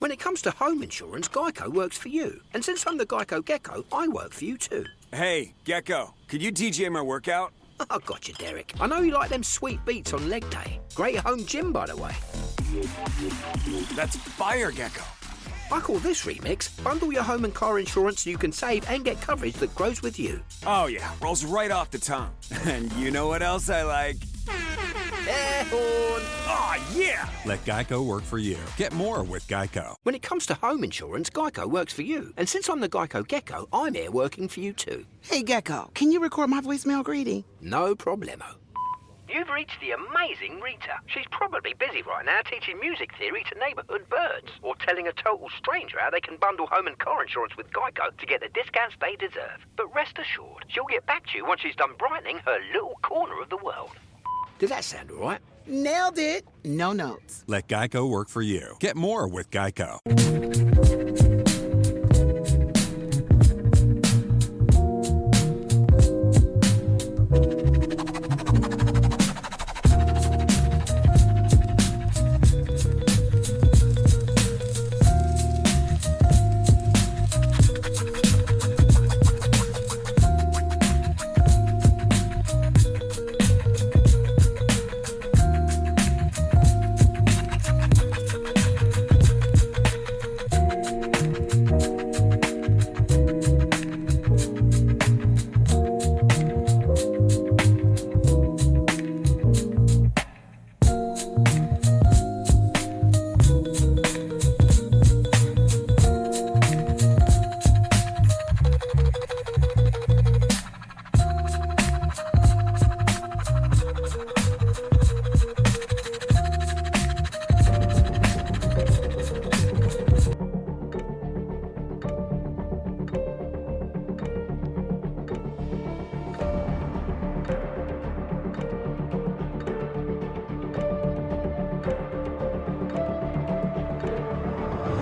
When it comes to home insurance, Geico works for you. And since I'm the Geico Gecko, I work for you too. Hey, Gecko, could you DJ my workout? I got you, Derek. I know you like them sweet beats on leg day. Great home gym, by the way. That's fire, Gecko. I call this remix, bundle your home and car insurance so you can save and get coverage that grows with you. Oh yeah, rolls right off the tongue. And you know what else I like? Air horn! Oh yeah! Let Geico work for you. Get more with Geico. When it comes to home insurance, Geico works for you. And since I'm the Geico Gecko, I'm here working for you too. Hey, Gecko, can you record my voicemail greeting? No problemo. You've reached the amazing Rita. She's probably busy right now teaching music theory to neighborhood birds or telling a total stranger how they can bundle home and car insurance with Geico to get the discounts they deserve. But rest assured, she'll get back to you once she's done brightening her little corner of the world. Did that sound all right? Nailed it. No notes. Let Geico work for you. Get more with Geico.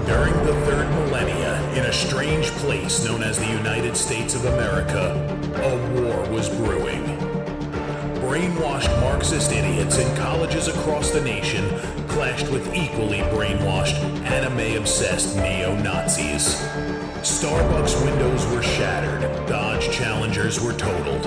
During the third millennia, in a strange place known as the United States of America, a war was brewing. Brainwashed Marxist idiots in colleges across the nation clashed with equally brainwashed, anime-obsessed neo-Nazis. Starbucks windows were shattered, Dodge Challengers were totaled,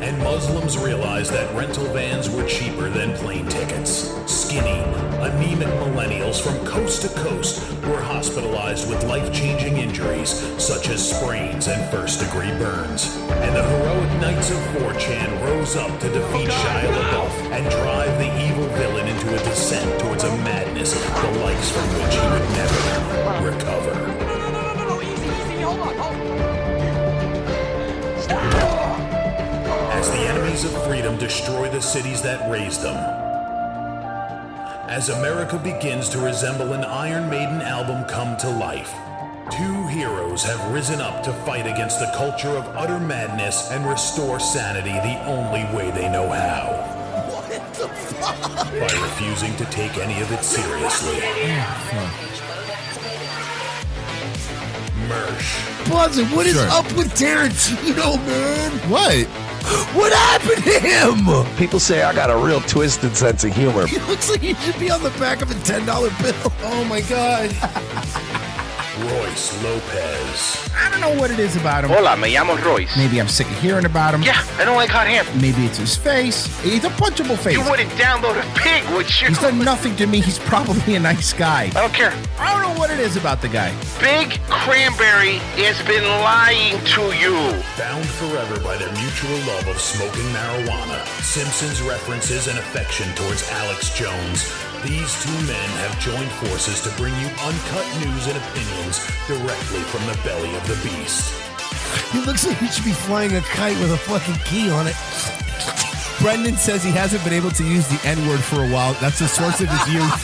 and Muslims realized that rental vans were cheaper than plane tickets. Skinny, anemic millennials from coast to coast were hospitalized with life-changing injuries such as sprains and first-degree burns. And the heroic knights of 4chan rose up to defeat Shia LaBeouf and drive the evil villain into a descent towards a madness the likes from which he would never recover. No, easy, hold on. As the enemies of freedom destroy the cities that raised them. As America begins to resemble an Iron Maiden album come to life, two heroes have risen up to fight against the culture of utter madness and restore sanity the only way they know how. What the fuck? By refusing to take any of it seriously. Mersh. Buzzin', what is up with Tarantino, man? What? What happened to him? People say I got a real twisted sense of humor. He looks like he should be on the back of a $10 bill. Oh my God. Royce Lopez. I don't know what it is about him. Hola, me llamo Royce. Maybe I'm sick of hearing about him. Yeah, I don't like hot hair. Maybe it's his face. He's a punchable face. You wouldn't download a pig, would you? He's done nothing to me. He's probably a nice guy. I don't care. I don't know what it is about the guy. Big Cranberry has been lying to you. Bound forever by their mutual love of smoking marijuana, Simpsons references and affection towards Alex Jones, these two men have joined forces to bring you uncut news and opinions directly from the belly of the beast. He looks like he should be flying a kite with a fucking key on it. Brendan says he hasn't been able to use the N-word for a while. That's the source of his youth.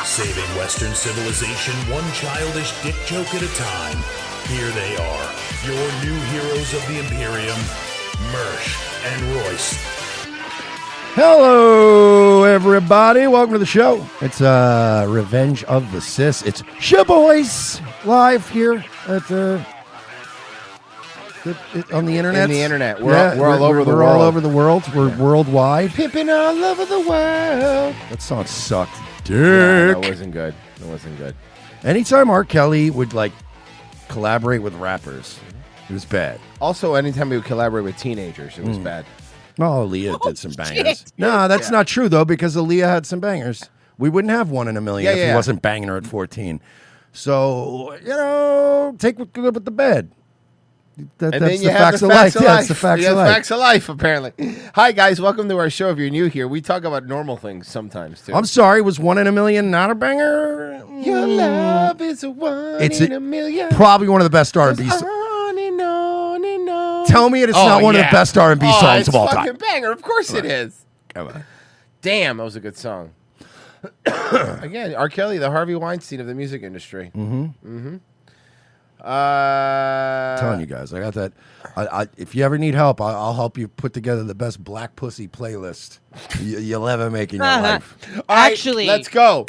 Saving Western civilization one childish dick joke at a time. Here they are, your new heroes of the Imperium, Mersh and Royce. Hello, everybody. Welcome to the show. It's Revenge of the Cis. It's Shaboys live here at on the internet. In the internet. We're all over the world. We're all over the world. We're worldwide. Pimping all over the world. That song sucked. Dick. Yeah, that wasn't good. Anytime R. Kelly would like collaborate with rappers, it was bad. Also, anytime he would collaborate with teenagers, it was bad. Oh, Aaliyah did some bangers. No, that's not true though, because Aaliyah had some bangers. We wouldn't have 1 in a million if he wasn't banging her at 14. So take what's good with the bad. That's the facts of life. Yeah, it's the facts of life. Facts of life, apparently. Hi, guys. Welcome to our show. If you're new here, we talk about normal things sometimes, too. I'm sorry, was 1 in a million not a banger? Your love is a 1 in a million. Probably one of the best R&B songs. On and on and on. Tell me it's not one of the best R&B songs of all time. It's a fucking banger. Of course it is. Come on. Damn, that was a good song. Again, R. Kelly, the Harvey Weinstein of the music industry. Telling you guys, I got that. If you ever need help, I'll help you put together the best black pussy playlist you'll ever make in your life. Actually, let's go.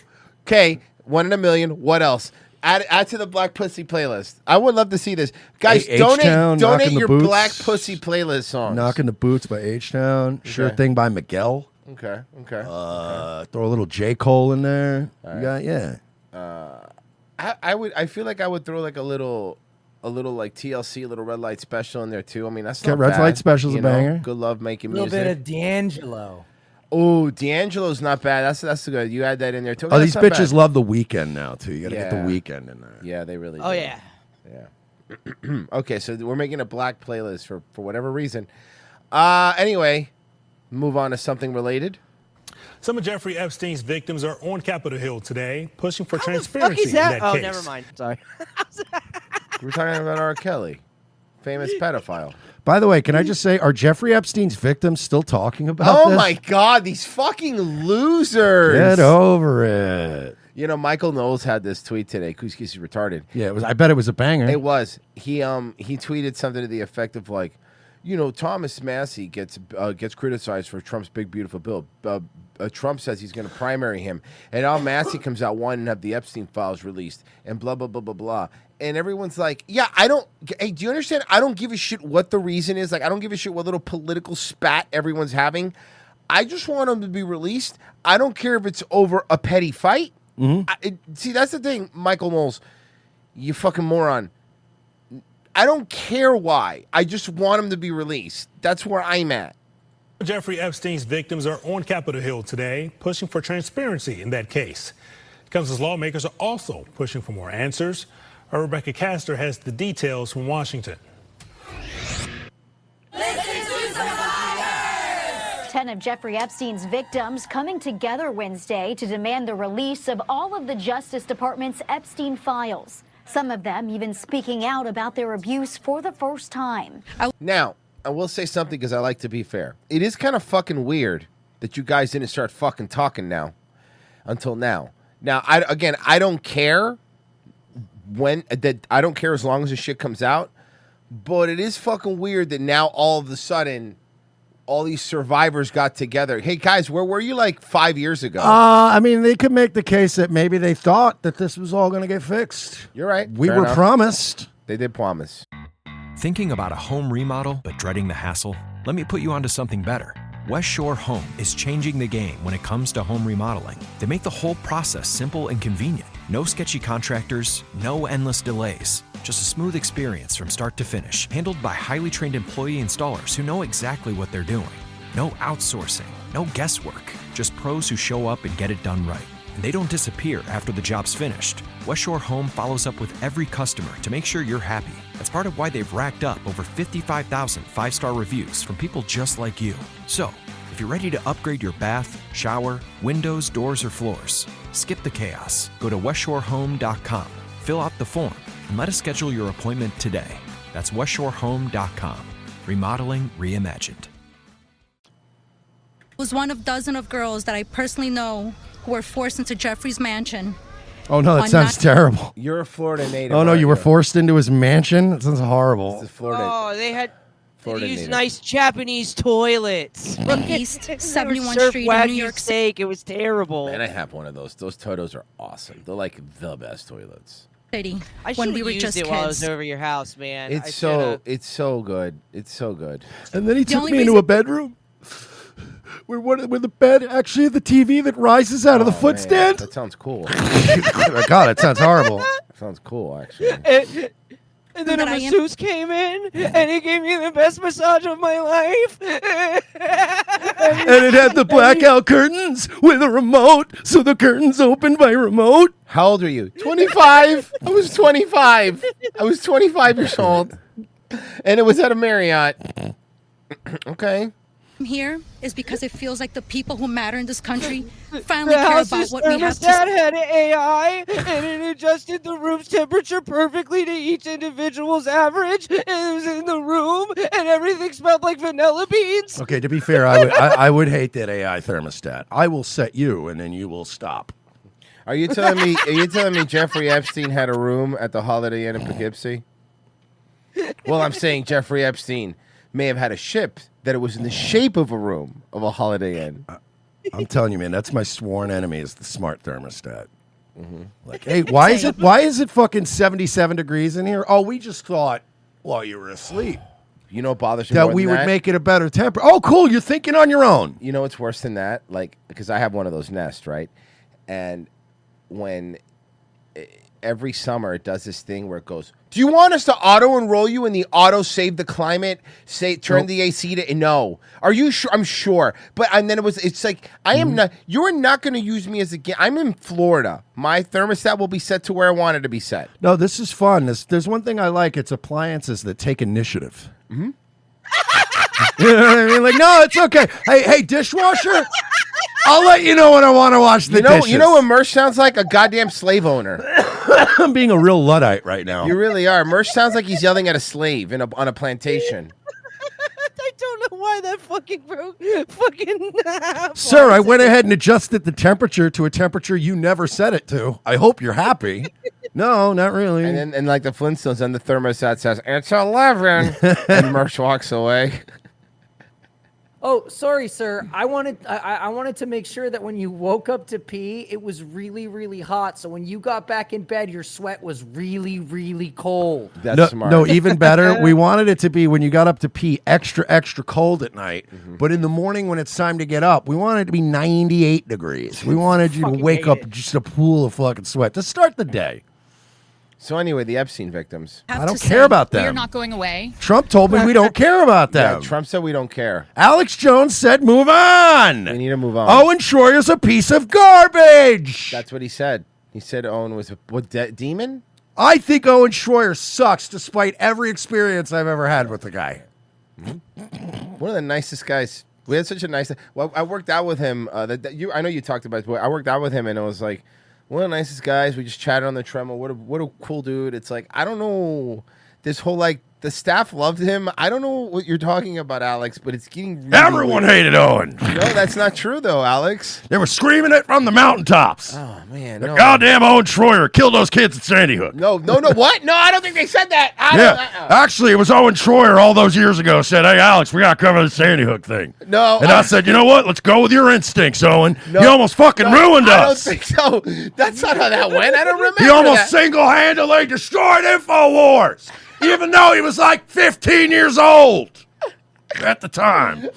Okay, 1 in a million. What else? Add to the black pussy playlist. I would love to see this, guys. Donate your black pussy playlist songs. Knocking the Boots by H-Town. Okay. Sure Thing by Miguel. Okay. Throw a little J. Cole in there. Right. I feel like I would throw like a little like TLC, a little Red Light Special in there too. I mean, that's not Red bad, Light Special's a banger. Good Love Making a little Music. bit of D'Angelo. Oh, D'Angelo's not bad. That's good. You add that in there too. Oh, these bitches love The Weeknd now too. You got to get The Weeknd in there. Yeah, they really do. Oh yeah. Okay, so we're making a black playlist for whatever reason. Anyway, move on to something related. Some of Jeffrey Epstein's victims are on Capitol Hill today, pushing for transparency in that case. Never mind. Sorry. We're talking about R. Kelly, famous pedophile. By the way, can I just say, are Jeffrey Epstein's victims still talking about this? Oh my God, these fucking losers! Get over it. You know, Michael Knowles had this tweet today. He's retarded. Yeah, it was. I bet it was a banger. It was. He tweeted something to the effect of like, you know, Thomas Massey gets criticized for Trump's big beautiful bill. Trump says he's going to primary him, and Al Massey comes out wanting to have the Epstein files released, and blah blah blah blah blah. And everyone's like, yeah, I don't. Hey, do you understand? I don't give a shit what the reason is. Like, I don't give a shit what little political spat everyone's having. I just want them to be released. I don't care if it's over a petty fight. See, that's the thing, Michael Knowles. You fucking moron. I don't care why. I just want them to be released. That's where I'm at. Jeffrey Epstein's victims are on Capitol Hill today, pushing for transparency in that case. It comes as lawmakers are also pushing for more answers. Our Rebecca Castor has the details from Washington. 10 of Jeffrey Epstein's victims coming together Wednesday to demand the release of all of the Justice Department's Epstein files. Some of them even speaking out about their abuse for the first time. Now, I will say something because I like to be fair. It is kind of fucking weird that you guys didn't start fucking talking now until now. Now, I don't care I don't care as long as the shit comes out, but it is fucking weird that now all of a sudden all these survivors got together. Hey guys, where were you like 5 years ago? I mean, they could make the case that maybe they thought that this was all going to get fixed. You're right. We Fair were enough. promised. They did promise. Thinking about a home remodel but dreading the hassle? Let me put you onto something better. West Shore Home is changing the game when it comes to home remodeling. They make the whole process simple and convenient. No sketchy contractors, no endless delays. Just a smooth experience from start to finish, handled by highly trained employee installers who know exactly what they're doing. No outsourcing, no guesswork, just pros who show up and get it done right. And they don't disappear after the job's finished. West Shore Home follows up with every customer to make sure you're happy. That's part of why they've racked up over 55,000 five-star reviews from people just like you. So, if you're ready to upgrade your bath, shower, windows, doors, or floors, skip the chaos. Go to westshorehome.com, fill out the form, and let us schedule your appointment today. That's westshorehome.com. Remodeling reimagined. Was one of dozens of girls that I personally know who were forced into Jeffrey's mansion. Oh, no, that sounds terrible. You're a Florida native. Oh, no, you were aren't forced into his mansion? That sounds horrible. This is Florida. Oh, they had Florida used native. nice Japanese toilets. East They were 71 served Street in Wagyu New York City. steak. It was terrible. Man, I have one of those. Those Totos are awesome. They're like the best toilets. I when should we have were used just it while I was kids. over your house, man. It's I so shoulda. it's so good. It's so good. And then he The took only me into reason- a bedroom Where the bed actually the TV that rises out of the foot stand? That sounds cool. Oh, God, that sounds horrible. That sounds cool, actually. And then a masseuse came in, and he gave me the best massage of my life. And it had the blackout curtains with a remote, so the curtains opened by remote. How old are you? 25. I was 25. I was 25 years old, and it was at a Marriott. Okay. Here is because it feels like the people who matter in this country finally The care house's about what we have to thermostat say. had AI, and it adjusted the room's temperature perfectly to each individual's average. And it was in the room, and everything smelled like vanilla beans. Okay, to be fair, I would hate that AI thermostat. I will set you, and then you will stop. Are you telling me? Are you telling me Jeffrey Epstein had a room at the Holiday Inn in Poughkeepsie? Well, I'm saying Jeffrey Epstein may have had a ship that it was in the shape of a room of a Holiday Inn. I'm telling you, man, that's my sworn enemy is the smart thermostat. Like, hey, why is it fucking 77 degrees in here? Oh, we just thought while you were asleep. You know what bothers me That more we than would that? make it a better temperature. Oh, cool, you're thinking on your own. You know what's worse than that? Like, because I have one of those Nests, right? And when every summer it does this thing where it goes, do you want us to auto-enroll you in the auto-save the climate, turn the AC to, no. Are you sure? I'm sure. But, and then it's like, I am not, you're not going to use me as a, I'm in Florida. My thermostat will be set to where I want it to be set. No, this is fun. There's one thing I like. It's appliances that take initiative. Mm-hmm. You know what I mean? Like, no, it's okay. Hey, dishwasher, I'll let you know when I want to wash the dishes. You know what Mersh sounds like? A goddamn slave owner. I'm being a real Luddite right now. You really are. Mersh sounds like he's yelling at a slave on a plantation. I don't know why that fucking broke. Sir, I went ahead and adjusted the temperature to a temperature you never set it to. I hope you're happy. No, not really. And then, like the Flintstones, then the thermostat says, it's 11. And Mersh walks away. Oh, sorry, sir. I wanted to make sure that when you woke up to pee, it was really, really hot. So when you got back in bed, your sweat was really, really cold. That's smart. No, even better. We wanted it to be when you got up to pee, extra, extra cold at night. But in the morning when it's time to get up, we wanted it to be 98 degrees. We wanted you to wake up just a pool of fucking sweat to start the day. So anyway, the Epstein victims. I don't care about them. We're not going away. Trump told me we don't care about them. Yeah, Trump said we don't care. Alex Jones said move on. We need to move on. Owen Schroyer's a piece of garbage. That's what he said. He said Owen was a demon? I think Owen Schroyer sucks despite every experience I've ever had with the guy. One of the nicest guys. We had such a nice... Well, I worked out with him. I know you talked about it, but I worked out with him, and it was like... One of the nicest guys. We just chatted on the treadmill. What a cool dude. It's like, I don't know, this whole, like, the staff loved him. I don't know what you're talking about, Alex, but it's getting really Everyone weird. hated Owen. No, that's not true, though, Alex. They were screaming it from the mountaintops. Oh, man. The No. goddamn Owen Schroyer killed those kids at Sandy Hook. No, what? No, I don't think they said that. Actually, it was Owen Schroyer all those years ago said, hey, Alex, we got to cover the Sandy Hook thing. No. And I said, you know what? Let's go with your instincts, Owen. You almost fucking ruined us. I don't think so. That's not how that went. I don't remember He almost that. single-handedly destroyed InfoWars, even though he was like 15 years old at the time.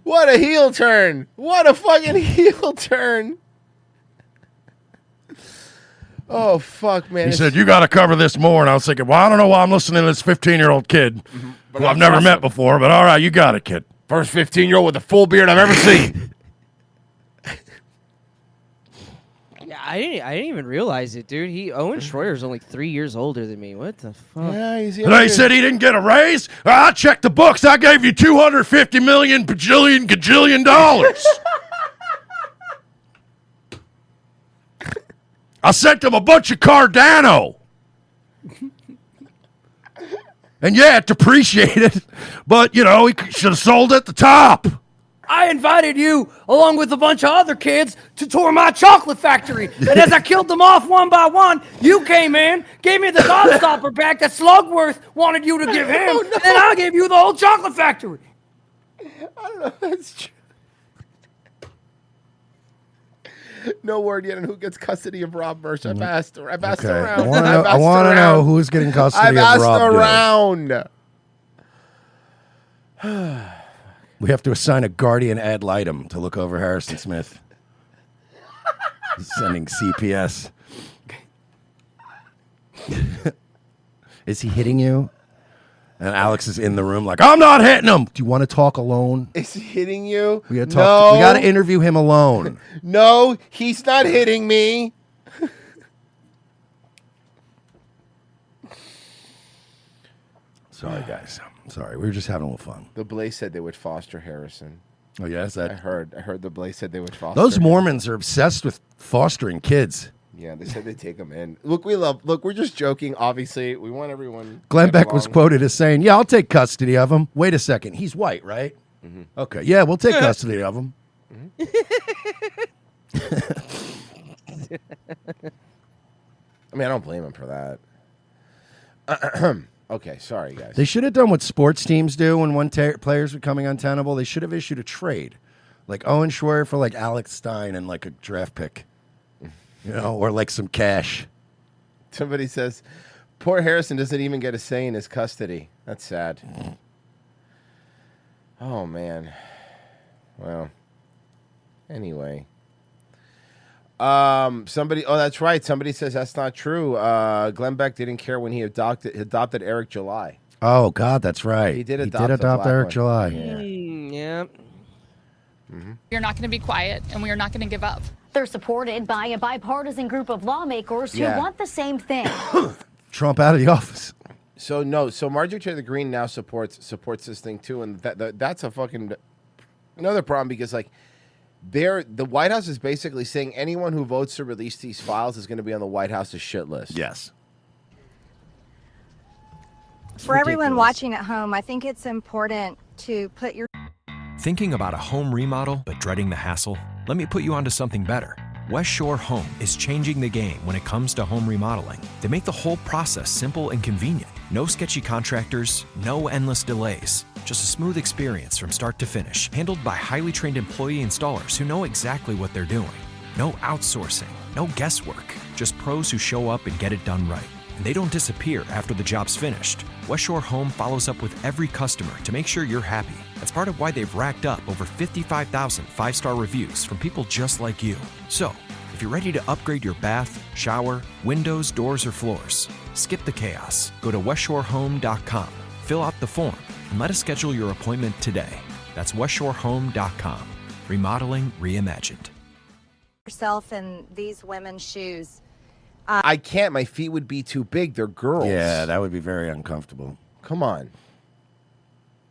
What a heel turn. What a fucking heel turn. Oh, fuck, man. He said, you got to cover this more. And I was thinking, well, I don't know why I'm listening to this 15-year-old kid who I've never met before, but all right, you got it, kid. First 15-year-old with a full beard I've ever seen. Yeah, I didn't even realize it, dude. Owen Schroyer's only 3 years older than me. What the fuck? Yeah, he's And they said he didn't get a raise? I checked the books. I gave you $250 million gajillion dollars. I sent him a bunch of Cardano. And yeah, it depreciated, but, you know, he should have sold at the top. I invited you, along with a bunch of other kids, to tour my chocolate factory. And as I killed them off one by one, you came in, gave me the gobstopper back that Slugworth wanted you to give him, and then I gave you the whole chocolate factory. I don't know if that's true. No word yet on who gets custody of Rob Mersh. I've asked around. I want to know who's getting custody I've of asked Rob. around. We have to assign a guardian ad litem to look over Harrison Smith. He's sending CPS. Is he hitting you? And Alex is in the room like, I'm not hitting him. Do you want to talk alone? Is he hitting you? We gotta talk. We got to interview him alone. No, he's not hitting me. Sorry, guys. Sorry, we were just having a little fun. The Blaze said they would foster Harrison. Oh, yeah? Is that... I heard the Blaze said they would foster Those him. Mormons are obsessed with fostering kids. Yeah, they said they'd take him in. Look, we're just joking, obviously. We want everyone... Glenn to Beck get was along. quoted as saying, yeah, I'll take custody of him. Wait a second. He's white, right? Mm-hmm. Okay. Yeah, we'll take custody of him. I mean, I don't blame him for that. Okay, sorry, guys. They should have done what sports teams do when one player's becoming untenable. They should have issued a trade. Like Owen Schwarber for like Alex Stein and like a draft pick. You know, or like some cash. Somebody says, poor Harrison doesn't even get a say in his custody. That's sad. Oh, man. Well, anyway. Somebody, oh, that's right. Somebody says that's not true. Glenn Beck didn't care when he adopted Eric July. Oh, God, that's right. He did adopt Eric July. Yeah. You're not going to be quiet, and we are not going to give up. They're supported by a bipartisan group of lawmakers who Yeah. want the same thing. Trump out of the office. So Marjorie Taylor Greene now supports this thing too, and that's a fucking another problem because like the White House is basically saying anyone who votes to release these files is going to be on the White House's shit list. Yes. For everyone watching at home, I think it's important to put your Thinking about a home remodel but dreading the hassle? Let me put you onto something better. West Shore Home is changing the game when it comes to home remodeling. They make the whole process simple and convenient. No sketchy contractors, no endless delays. Just a smooth experience from start to finish, handled by highly trained employee installers who know exactly what they're doing. No outsourcing, no guesswork, just pros who show up and get it done right. And they don't disappear after the job's finished. West Shore Home follows up with every customer to make sure you're happy. That's part of why they've racked up over 55,000 five-star reviews from people just like you. So, if you're ready to upgrade your bath, shower, windows, doors, or floors, skip the chaos. Go to westshorehome.com, fill out the form, and let us schedule your appointment today. That's westshorehome.com. Remodeling reimagined. yourself in these women's shoes. I can't. My feet would be too big. They're girls. Yeah, that would be very uncomfortable. Come on.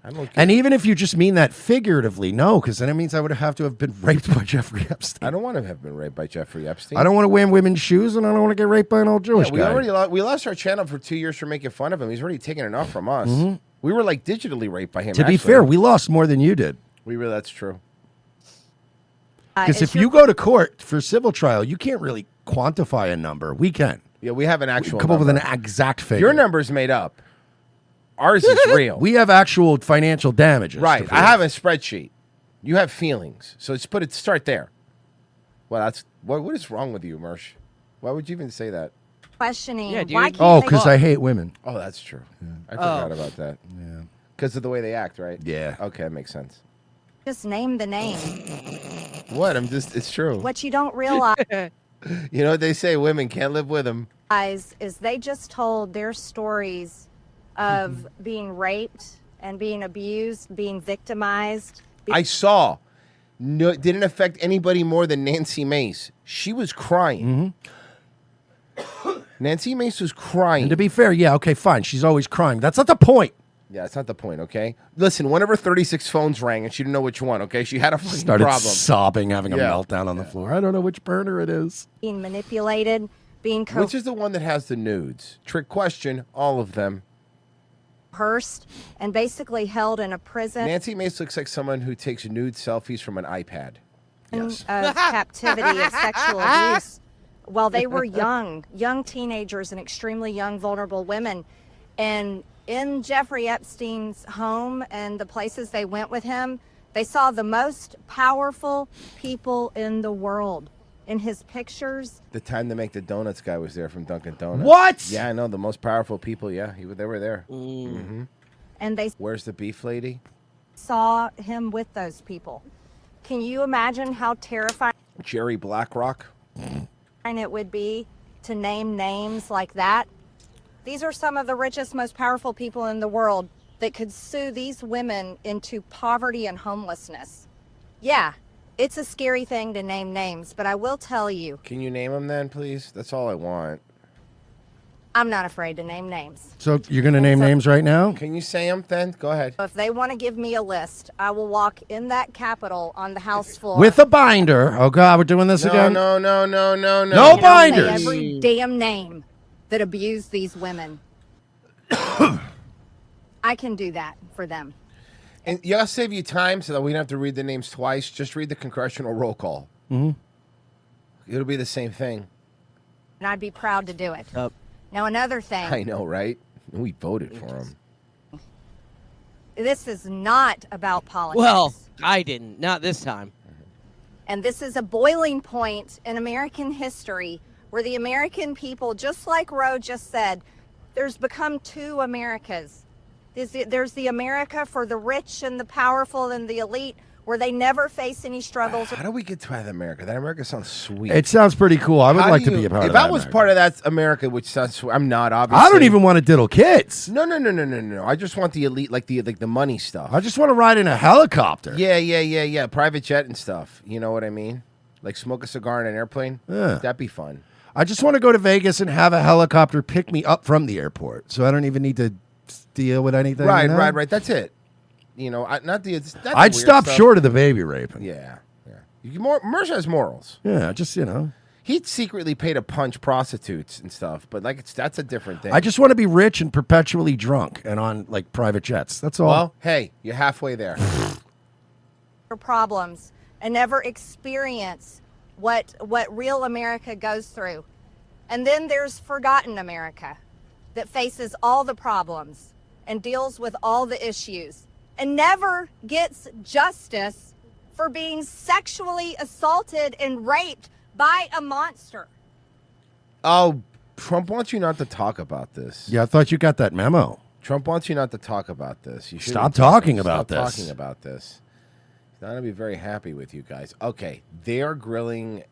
I don't And even if you just mean that figuratively, no, because then it means I would have to have been raped by Jeffrey Epstein. I don't want to have been raped by Jeffrey Epstein. I don't want to wear women's shoes, and I don't want to get raped by an old Jewish we guy. already we lost our channel for 2 years for making fun of him. He's already taken enough from us. Mhm. We were like digitally raped by him. To be actually. fair, we lost more than you did. That's true. Because if you go to court for civil trial, you can't really quantify a number. We can. Yeah, we have an actual come up with an number. exact figure. Your number's made up. Ours is real. We have actual financial damages. Right. to I prove. have a spreadsheet. You have feelings. So start there. Well, that's what is wrong with you, Mersh? Why would you even say that? questioning Yeah, dude. why can't Oh, they because I hate women. Oh, that's true. I forgot about that. Yeah. Because of the way they act, right? Yeah. Okay, that makes sense. just name the name? What? It's true. What you don't realize You know what they say? Women can't live with them. is they just told their stories of being raped and being abused, being victimized. I saw. No, it didn't affect anybody more than Nancy Mace. She was crying. Nancy Mace was crying. And to be fair, yeah, okay, fine. She's always crying. That's not the point. Yeah, that's not the point, okay? Listen, one of her 36 phones rang and she didn't know which one, okay? She had a fucking Started problem. sobbing, having a Yeah. meltdown on the floor. I don't know which burner it is. Being manipulated, being Which is the one that has the nudes? Trick question, all of them. coerced, and basically held in a prison Nancy Mace looks like someone who takes nude selfies from an iPad. of captivity of sexual abuse while they were young teenagers and extremely young, vulnerable women. And in Jeffrey Epstein's home and the places they went with him, they saw the most powerful people in the world. In his pictures, The time to make the donuts guy was there from Dunkin' Donuts. What? Yeah, I know. The most powerful people, yeah. They were there. Mm-hmm. and they Where's the beef lady? saw him with those people. Can you imagine how terrifying Jerry Blackrock. it would be to name names like that? These are some of the richest, most powerful people in the world that could sue these women into poverty and homelessness. Yeah, it's a scary thing to name names, but I will tell you, Can you name them then, please? That's all I want. I'm not afraid to name names. So you're going to name names right now? Can you say them then? Go ahead. If they want to give me a list, I will walk in that Capitol on the House floor. With a binder. Oh, God, we're doing this again? No. No And I'll say binders. every damn name that abused these women. I can do that for them. And y'all save you time so that we don't have to read the names twice. Just read the congressional roll call. Mm-hmm. It'll be the same thing. And I'd be proud to do it. Now, another thing. I know, right? We voted for him. This is not about politics. Well, I didn't. Not this time. And this is a boiling point in American history where the American people, just like Roe just said, there's become two Americas. There's the America for the rich and the powerful and the elite, where they never face any struggles. How do we get to that America? That America sounds sweet. It sounds pretty cool. I would How like do to be you- a part if of that. I was America. part of that America, which sounds sweet, I'm not, obviously. I don't even want to diddle kids. No. I just want the elite, like the money stuff. I just want to ride in a helicopter. Yeah. Private jet and stuff. You know what I mean? Like smoke a cigar in an airplane. Yeah. That'd be fun. I just want to go to Vegas and have a helicopter pick me up from the airport, so I don't even need to deal with anything. Right. you know? That's it. You know, not the. That's I'd weird stop stuff. short of the baby raping. Yeah. Mersh has morals. Yeah, just, you know. He'd secretly pay to punch prostitutes and stuff, but that's a different thing. I just want to be rich and perpetually drunk and on like private jets. That's all. Well, hey, you're halfway there. Problems and never experience what real America goes through. And then there's forgotten America that faces all the problems and deals with all the issues and never gets justice for being sexually assaulted and raped by a monster. Oh, Trump wants you not to talk about this. Yeah, I thought you got that memo. Trump wants you not to talk about this. You shouldn't Stop talking about Stop this. talking about this. He's not gonna be very happy with you guys. Okay, they are grilling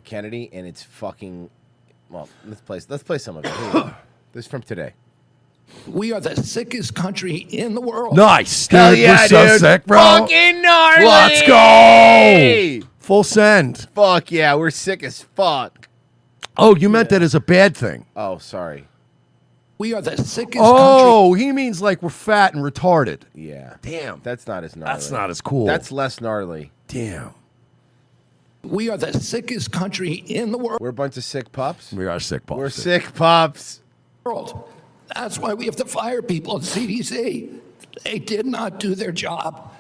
Kennedy, and it's fucking. Well, let's play some of it. Here we go. This is from today. We are the sickest country in the world. Nice. Hell Dude, yeah, we're so dude. sick, bro. Fucking gnarly. Let's go. Full send. Fuck yeah, we're sick as fuck. Oh, you meant that as a bad thing. Oh, sorry. We are the sickest Oh, he means like we're fat and retarded. Yeah. Damn. That's not as gnarly. That's not as cool. That's less gnarly. Damn. We are the sickest country in the world. We're a bunch of sick pups. We are sick pups. We're sick pups. That's why we have to fire people at CDC. They did not do their job.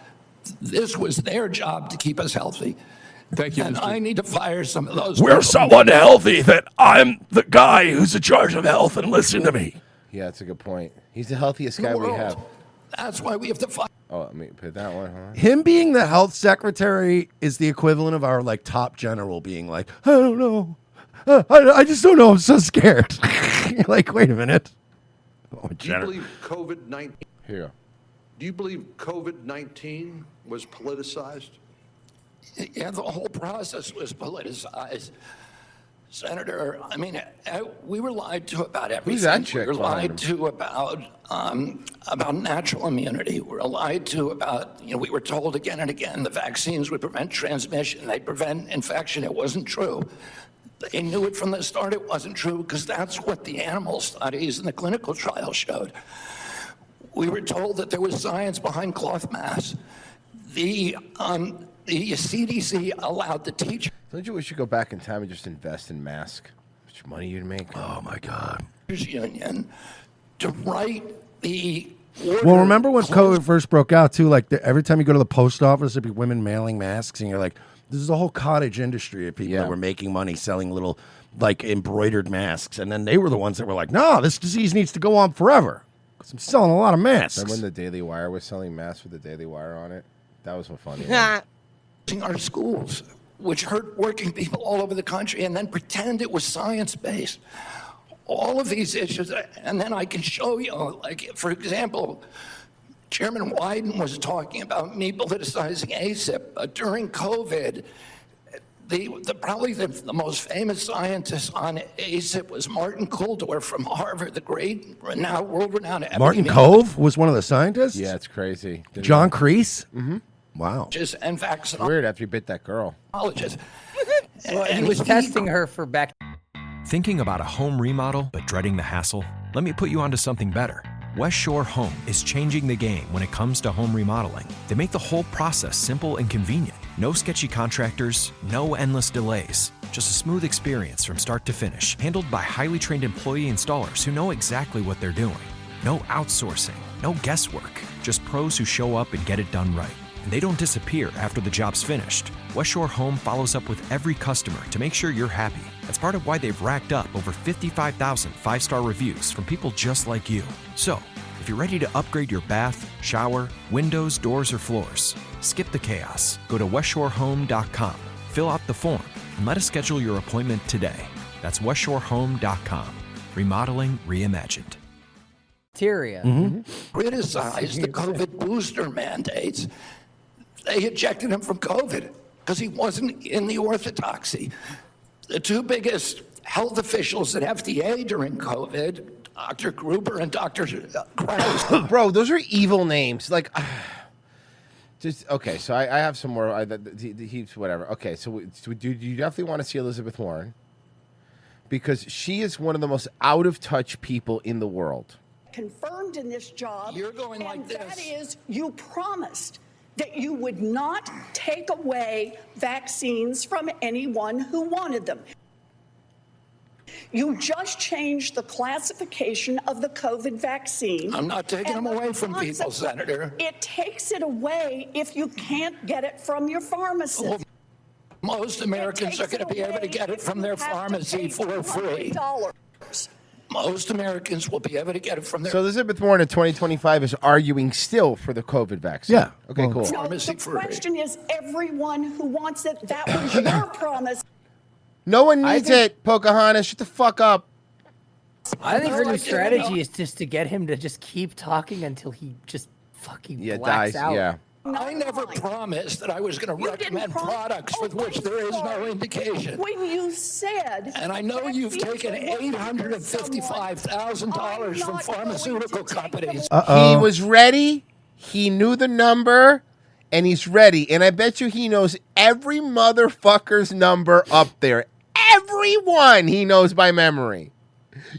This was their job to keep us healthy. Thank you, And Mr. I need to fire some of those. We're people. so unhealthy that I'm the guy who's in charge of health, and listen to me. Yeah, that's a good point. He's the healthiest In the guy we world. have. That's why we have to fire. Oh, let me put that one, huh? Him being the health secretary is the equivalent of our like top general being like, I don't know. I just don't know. I'm so scared. You're like, wait a minute. Oh, Do you believe COVID-19? Here. Do you believe COVID-19 was politicized? Yeah, the whole process was politicized. Senator, I mean, we were lied to about everything. Who's that chick We were behind lied to about natural immunity. We were lied to about, we were told again and again the vaccines would prevent transmission, they prevent infection. It wasn't true. They knew it from the start it wasn't true because that's what the animal studies and the clinical trials showed. We were told that there was science behind cloth masks. The CDC allowed the teachers. Don't you wish you could go back in time and just invest in masks? How much money you'd make? Oh my God. Union to write the Well, remember when COVID first broke out too? Like every time you go to the post office, there'd be women mailing masks, and you're like, "This is a whole cottage industry of people that were making money selling little, like embroidered masks." And then they were the ones that were like, "No, this disease needs to go on forever." Because I'm selling a lot of masks. Remember when the Daily Wire was selling masks with the Daily Wire on it? That was so funny. our schools, which hurt working people all over the country, and then pretend it was science-based. All of these issues, and then I can show you, like, for example, Chairman Wyden was talking about me politicizing ACIP. During COVID, probably the most famous scientist on ACIP was Martin Kulldorff from Harvard, the great, world-renowned Martin Cove was one of the scientists? Yeah, it's crazy. John Kreese? Mm-hmm. Wow. And vaccinologist. Weird after you bit that girl. Well, he was testing her for back. Thinking about a home remodel but dreading the hassle? Let me put you onto something better. West Shore Home is changing the game when it comes to home remodeling. They make the whole process simple and convenient. No sketchy contractors, no endless delays. Just a smooth experience from start to finish, handled by highly trained employee installers who know exactly what they're doing. No outsourcing, no guesswork, just pros who show up and get it done right. And they don't disappear after the job's finished. West Shore Home follows up with every customer to make sure you're happy. That's part of why they've racked up over 55,000 five-star reviews from people just like you. So, if you're ready to upgrade your bath, shower, windows, doors, or floors, skip the chaos. Go to westshorehome.com, fill out the form, and let us schedule your appointment today. That's westshorehome.com. Remodeling reimagined. Bacteria. Criticized the COVID booster mandates. They ejected him from COVID because he wasn't in the orthodoxy. The two biggest health officials at FDA during COVID, Dr. Gruber and Dr. Krause. Bro, those are evil names. Like, just okay. So I have some more. He's whatever. Okay, so do you definitely want to see Elizabeth Warren? Because she is one of the most out of touch people in the world. Confirmed in this job. You're going and like this. That is, you promised that you would not take away vaccines from anyone who wanted them. You just changed the classification of the COVID vaccine. I'm not taking them away from people, Senator. It takes it away if you can't get it from your pharmacist. Well, most Americans are going to be able to get it from their pharmacy for free. Most Americans will be able to get it from their. So Elizabeth Warren in 2025 is arguing still for the COVID vaccine. Yeah. Okay, cool. No, the question is everyone who wants it. That was your promise. No one needs it, Pocahontas. Shut the fuck up. I think her new strategy is just to get him to just keep talking until he just fucking blacks out. Yeah. I never promised that I was going to recommend products with which there is no indication. When you said... And I know you've taken $855,000 from pharmaceutical companies. He was ready. He knew the number. And he's ready. And I bet you he knows every motherfucker's number up there. Everyone he knows by memory.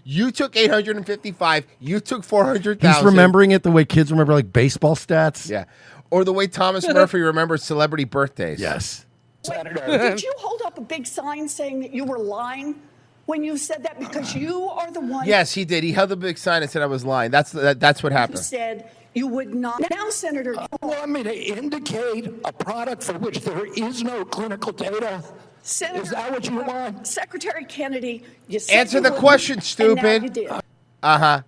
You took 855. You took 400,000. He's remembering it the way kids remember like baseball stats. Yeah. Or the way Thomas Murphy remembers celebrity birthdays. Yes. Did you hold up a big sign saying that you were lying when you said that? Because you are the one. Yes, he did. He held a big sign and said I was lying. That's what happened. Who said you would not. Now, Senator. You want me to indicate a product for which there is no clinical data? Senator, is that what you want? Secretary Kennedy, you said Answer you the would, question, and stupid. now you did.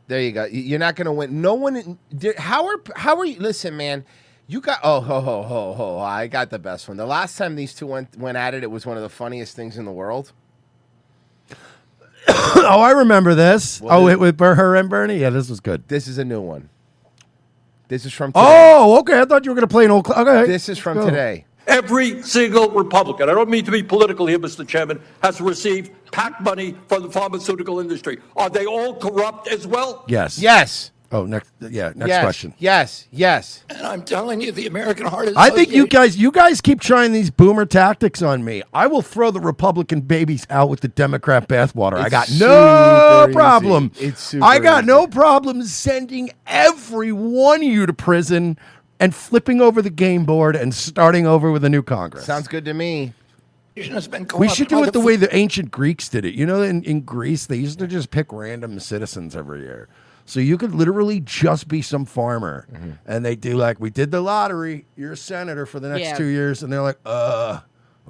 There you go. You're not going to win. No one. How are you? Listen, man. You got I got the best one. The last time these two went at it, it was one of the funniest things in the world. Oh, I remember this. Well, with her and Bernie. Yeah, this was good. This is a new one. This is from today. Oh, okay. I thought you were going to play an old. Okay. This is from today. Every single Republican, I don't mean to be political here, Mr. Chairman, has received PAC money from the pharmaceutical industry. Are they all corrupt as well? Yes. Yes. Oh, next Yes. question. Yes. And I'm telling you, the American Heart I think Association. you guys keep trying these boomer tactics on me. I will throw the Republican babies out with the Democrat bathwater. I got no super problem. easy. It's super I got easy. no problem sending every one of you to prison and flipping over the game board and starting over with a new Congress. Sounds good to me. Has been We should do it the way the ancient Greeks did it. You know, in Greece, they used to just pick random citizens every year. So you could literally just be some farmer. And they do like, we did the lottery. You're a senator for the next 2 years. And they're like,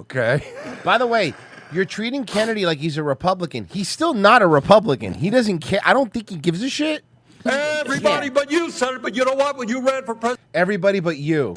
okay. By the way, you're treating Kennedy like he's a Republican. He's still not a Republican. He doesn't care. I don't think he gives a shit. Everybody but you, Senator. But you know what? When you ran for president, Everybody but you.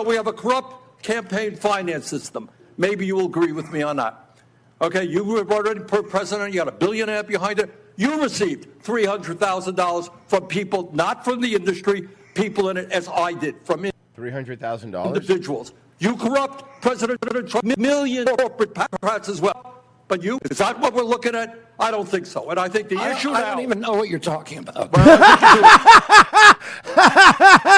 we have a corrupt campaign finance system. Maybe you will agree with me on that. Okay, you were already president. You got a billionaire behind it. You received $300,000 from people not from the industry, people in it as I did from $300,000. individuals. You corrupt President Trump, million corporate patrons as well. But you, is that what we're looking at? I don't think so. And I think the issue now... I don't even know what you're talking about. I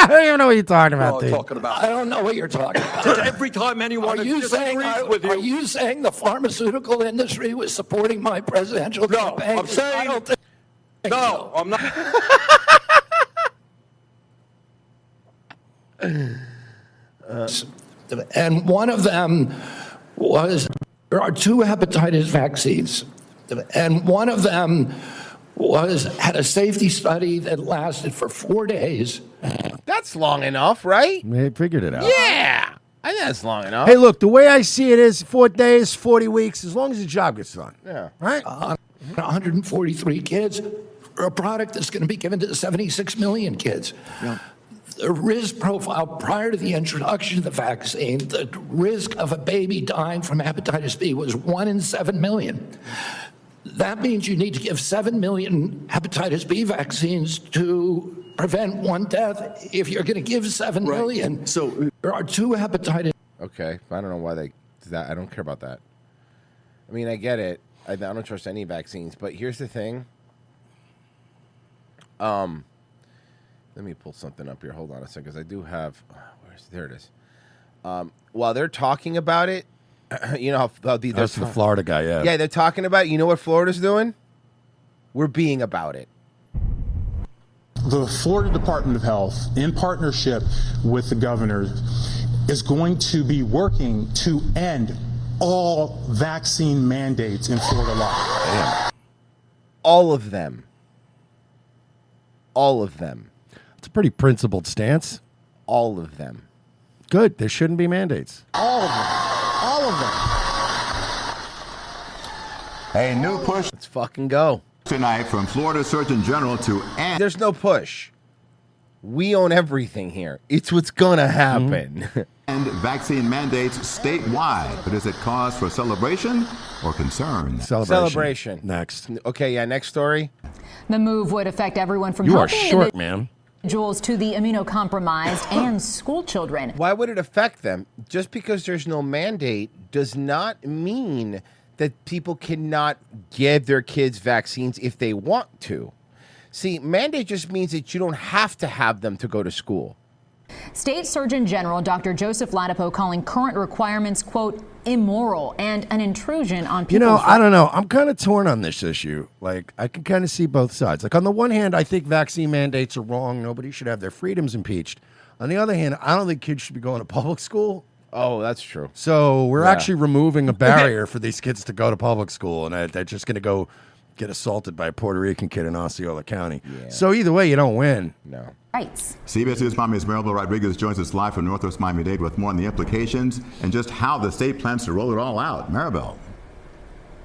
don't even know what you're talking about, dude. I don't know what you're talking about. Every time anyone Are you saying the pharmaceutical industry was supporting my presidential campaign? I'm saying... I don't think No, I'm not... And one of them was, there are 2 hepatitis vaccines, and one of them had a safety study that lasted for 4 days. That's long enough, right? They figured it out. Yeah. I think that's long enough. Hey, look, the way I see it is 4 days, 40 weeks, as long as the job gets done. Yeah. Right? 143 kids for a product that's going to be given to 76 million kids. Yeah. The risk profile prior to the introduction of the vaccine, the risk of a baby dying from hepatitis B was 1 in 7 million. That means you need to give 7 million hepatitis B vaccines to prevent 1 death. If you're going to give 7 million, so there are 2 hepatitis. Okay, I don't know why they do that. I don't care about that. I mean, I get it. I don't trust any vaccines, but here's the thing. Let me pull something up here. Hold on a second, because I do have. There it is. While they're talking about it, you know how That's the Florida guy, yeah. Yeah, they're talking about it. You know what Florida's doing? We're being about it. The Florida Department of Health, in partnership with the governor, is going to be working to end all vaccine mandates in Florida law. Damn. All of them. All of them. It's a pretty principled stance. All of them. Good. There shouldn't be mandates. All of them. All of them. A new push. Let's fucking go. Tonight from Florida Surgeon General to end. There's no push. We own everything here. It's what's going to happen. And vaccine mandates statewide. But is it cause for celebration or concern? Celebration. Next. Okay, yeah, next story. The move would affect everyone from You are healthy short, man. individuals to the immunocompromised and school children. Why would it affect them? Just because there's no mandate does not mean that people cannot give their kids vaccines if they want to. See, mandate just means that you don't have to have them to go to school. State Surgeon General Dr. Joseph Ladapo calling current requirements, quote, immoral and an intrusion on people's You know, I don't know. I'm kind of torn on this issue. Like, I can kind of see both sides. Like, on the one hand, I think vaccine mandates are wrong. Nobody should have their freedoms impeached. On the other hand, I don't think kids should be going to public school. Oh, that's true. So we're actually removing a barrier for these kids to go to public school, and they're just going to go get assaulted by a Puerto Rican kid in Osceola County. Yeah. So either way, you don't win. No. Rights. CBS News Miami's Maribel Rodriguez joins us live from Northwest Miami-Dade with more on the implications and just how the state plans to roll it all out. Maribel.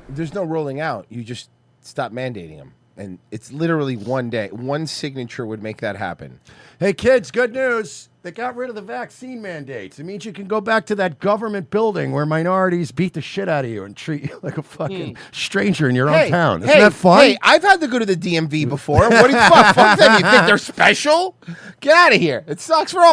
There's no rolling out. You just stop mandating them. And it's literally one day. One signature would make that happen. Hey, kids, good news. They got rid of the vaccine mandates. It means you can go back to that government building where minorities beat the shit out of you and treat you like a fucking stranger in your own town. Isn't that fun? Hey, I've had to go to the DMV before. What do you fuck them? You think they're special? Get out of here. It sucks for all.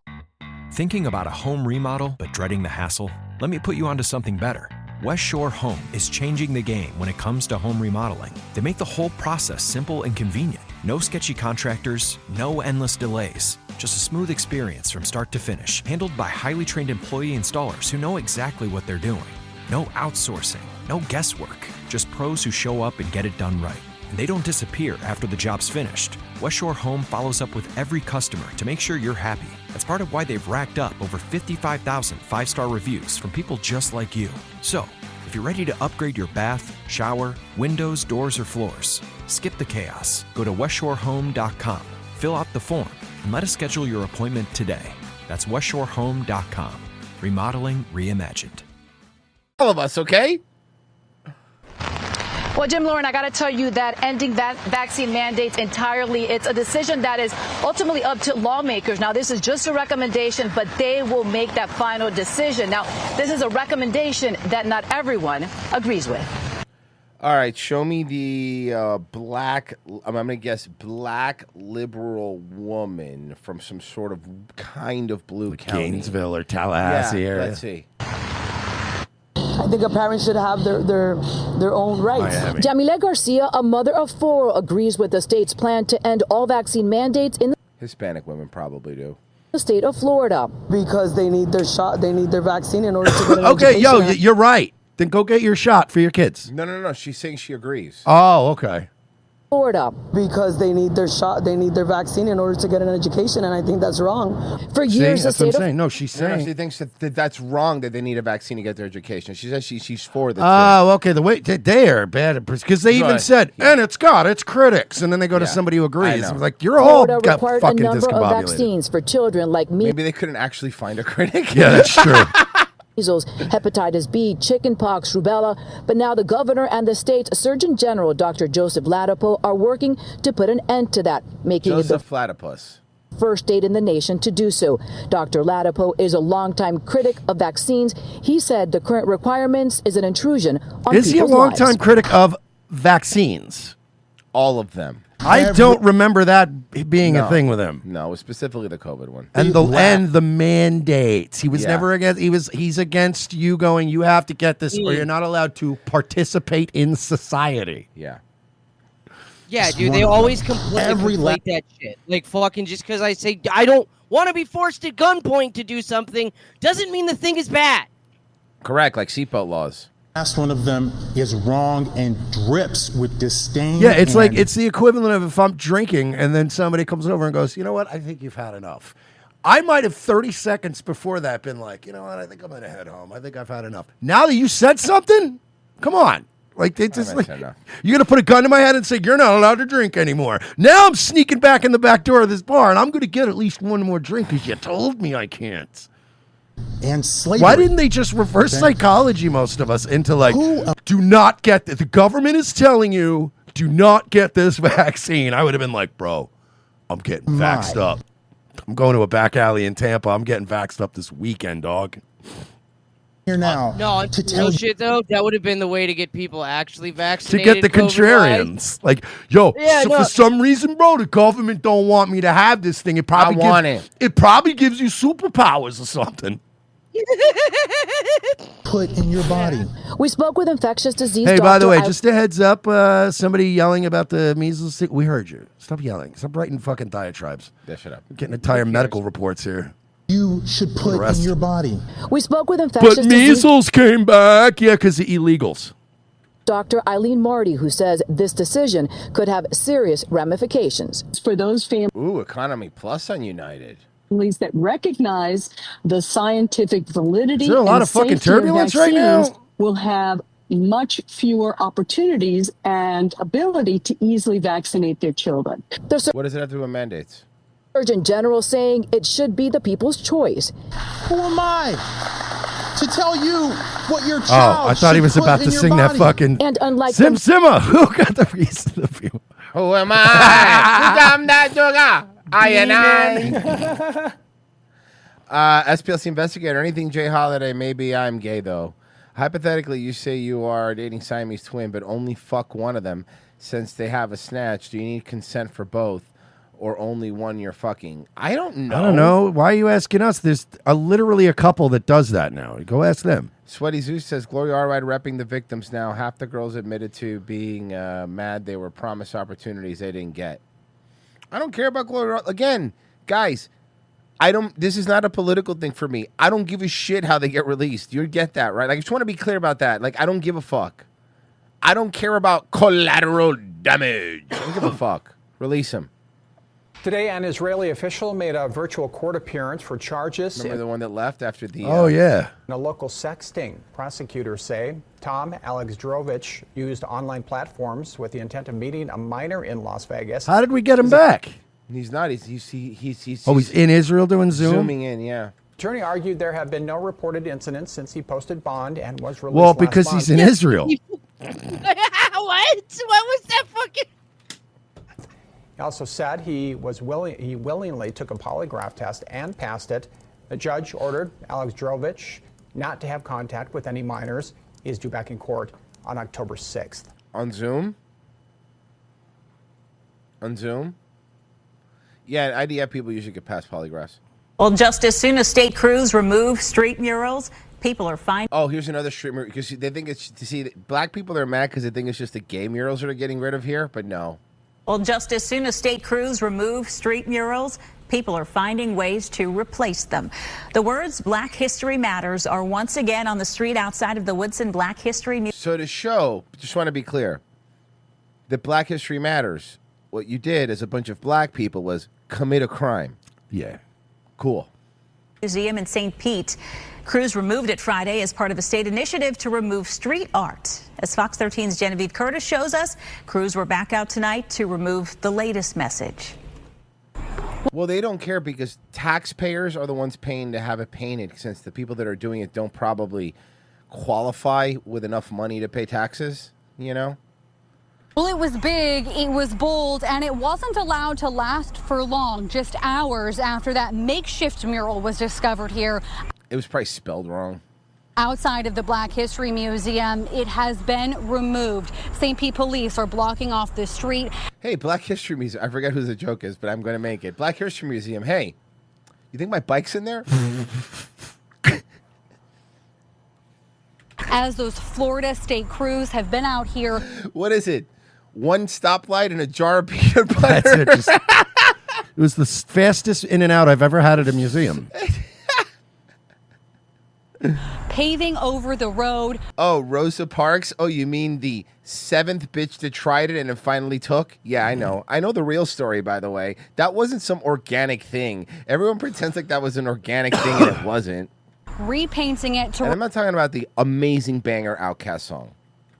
Thinking about a home remodel but dreading the hassle? Let me put you onto something better. West Shore Home is changing the game when it comes to home remodeling. They make the whole process simple and convenient. No sketchy contractors, no endless delays. Just a smooth experience from start to finish, handled by highly trained employee installers who know exactly what they're doing. No outsourcing, no guesswork, just pros who show up and get it done right. And they don't disappear after the job's finished. West Shore Home follows up with every customer to make sure you're happy. That's part of why they've racked up over 55,000 five-star reviews from people just like you. So, if you're ready to upgrade your bath, shower, windows, doors, or floors, skip the chaos. Go to westshorehome.com, fill out the form, and let us schedule your appointment today. That's westshorehome.com. Remodeling reimagined. All of us, okay? Well, Jim Lauren, I got to tell you that ending that vaccine mandates entirely, it's a decision that is ultimately up to lawmakers. Now, this is just a recommendation, but they will make that final decision. Now, this is a recommendation that not everyone agrees with. All right, show me the black. I'm gonna guess black liberal woman from some sort of kind of blue county, Gainesville or Tallahassee yeah, area. Let's see. I think a parent should have their own rights. Miami. Jamile Garcia, a mother of 4, agrees with the state's plan to end all vaccine mandates in Hispanic women probably do. the state of Florida. Because they need their shot, they need their vaccine in order to get an Okay, education. yo, you're right. Then go get your shot for your kids. No. She's saying she agrees. Oh, okay. Florida. Because they need their shot, they need their vaccine in order to get an education, and I think that's wrong. For years, the that's what I'm state of saying. No, she's saying. she thinks that that's wrong that they need a vaccine to get their education. She says she's for the. Oh, okay. The way they are bad because they Go even ahead. said, and it's got its critics, and then they go to somebody who agrees. know. It's like you're all Florida got required a fucking number of discombobulated. vaccines for children like Maybe they couldn't actually find a critic. Yeah, that's true. measles, hepatitis B, chickenpox, rubella. But now the governor and the state's Surgeon General, Dr. Joseph Ladapo, are working to put an end to that, making Joseph it Platypus. the first state in the nation to do so. Dr. Ladapo is a longtime critic of vaccines. He said the current requirements is an intrusion on Is he a people's longtime lives. critic of vaccines? All of them. I don't remember that being a thing with him. No, specifically the COVID one. And the mandates. He was Yeah. never against. He's against you going. You have to get this, or you're not allowed to participate in society. Yeah. Yeah, Just dude, one they of always them. completely conflate that shit. Like, fucking just because I say I don't want to be forced at gunpoint to do something doesn't mean the thing is bad. Correct, like seatbelt laws. Last one of them is wrong and drips with disdain. Yeah, it's like and- it's the equivalent of if I'm drinking and then somebody comes over and goes, you know what? I think you've had enough. I might have 30 seconds before that been like, you know what? I think I'm gonna head home. I think I've had enough. Now that you said something, come on. Like it's just like you're gonna put a gun to my head and say you're not allowed to drink anymore. Now I'm sneaking back in the back door of this bar and I'm gonna get at least one more drink because you told me I can't. And slavery. Why didn't they just reverse psychology most of us into like, do not get the government is telling you, do not get this vaccine. I would have been like, bro, I'm getting vaxxed up. I'm going to a back alley in Tampa. I'm getting vaxxed up this weekend, dog. Here now. No, to tell bullshit though. That would have been the way to get people actually To vaccinated. get the contrarians. Like, yo, Yeah, so no. for some reason, bro, the government don't want me to have this thing. It probably I want gives, it probably gives you superpowers or something. put in your body. We spoke with infectious disease Hey, by the doctor way, Al- just a heads up, somebody yelling about the measles thing. We heard you. Stop yelling. Stop writing fucking diatribes. Yeah, shut up. We're getting entire medical reports here. You should put in your body. We spoke with infectious But disease measles came back. Yeah, because of illegals. Dr. Eileen Marty, who says this decision could have serious ramifications. For those Ooh, Economy Plus on United. families that recognize the scientific validity Is there a lot and of fucking safety of turbulence right now? vaccines will have much fewer opportunities and ability to easily vaccinate their children. The What does it have to do with mandates? Surgeon General saying it should be the people's choice. Who am I to tell you what your Oh, child I thought he should was put about in to your sing that body? fucking And unlike Sim Simma. Who got the reason of you? Who am I? I and I. SPLC investigator. Anything Jay Holiday. Maybe I'm gay though. Hypothetically, you say you are dating Siamese twin, but only fuck one of them since they have a snatch. Do you need consent for both, or only one you're fucking? I don't know. I don't know. Why are you asking us? There's literally a couple that does that now. Go ask them. Sweaty Zeus says Gloria Allred repping the victims now. Half the girls admitted to being mad they were promised opportunities they didn't get. I don't care about Gloria. Again, guys, I don't. This is not a political thing for me. I don't give a shit how they get released. You get that, right? Like, I just want to be clear about that. Like, I don't give a fuck. I don't care about collateral damage. I don't give a fuck. Release him. Today, an Israeli official made a virtual court appearance for charges Remember the one that left after the? Oh, yeah. in a local sex sting. Prosecutors say Tom Alexandrovich used online platforms with the intent of meeting a minor in Las Vegas. How did we get him back? He's not. He's Oh, he's in Israel doing Zoom? Zooming in, yeah. Attorney argued there have been no reported incidents since he posted bond and was released. Well, last because month. he's in Israel. What? What was that fucking? He also said he willingly took a polygraph test and passed it. The judge ordered Alexandrovich not to have contact with any minors. He is due back in court on October 6th. On Zoom? On Zoom? Yeah, IDF people usually get past polygraphs. Well, just as soon as state crews remove street murals, people are fine. Oh, here's another street mural because they think it's to see black people. They're mad because they think it's just the gay murals that are getting rid of here, but no. Well, just as soon as state crews remove street murals, people are finding ways to replace them. The words Black History Matters are once again on the street outside of the Woodson Black History Museum. So to show, just want to be clear, that Black History Matters, what you did as a bunch of black people was commit a crime. Yeah. Cool. Museum in St. Pete. Crews removed it Friday as part of a state initiative to remove street art. As Fox 13's Genevieve Curtis shows us, crews were back out tonight to remove the latest message. Well, they don't care because taxpayers are the ones paying to have it painted, since the people that are doing it don't probably qualify with enough money to pay taxes, you know? Well, it was big, it was bold, and it wasn't allowed to last for long, just hours after that makeshift mural was discovered here. It was probably spelled wrong. Outside of the Black History Museum, it has been removed. St. Pete police are blocking off the street. Hey, Black History Museum. I forget who the joke is, but I'm going to make it. Black History Museum. Hey, you think my bike's in there? As those Florida state crews have been out here. What is it? One stoplight and a jar of peanut butter? That's it. It was the fastest in and out I've ever had at a museum. Paving over the road. Oh, Rosa Parks? Oh, you mean the seventh bitch that tried it and it finally took? Yeah, I know. I know the real story, by the way. That wasn't some organic thing. Everyone pretends like that was an organic thing and it wasn't. Repainting it to And I'm not talking about the amazing banger Outkast song.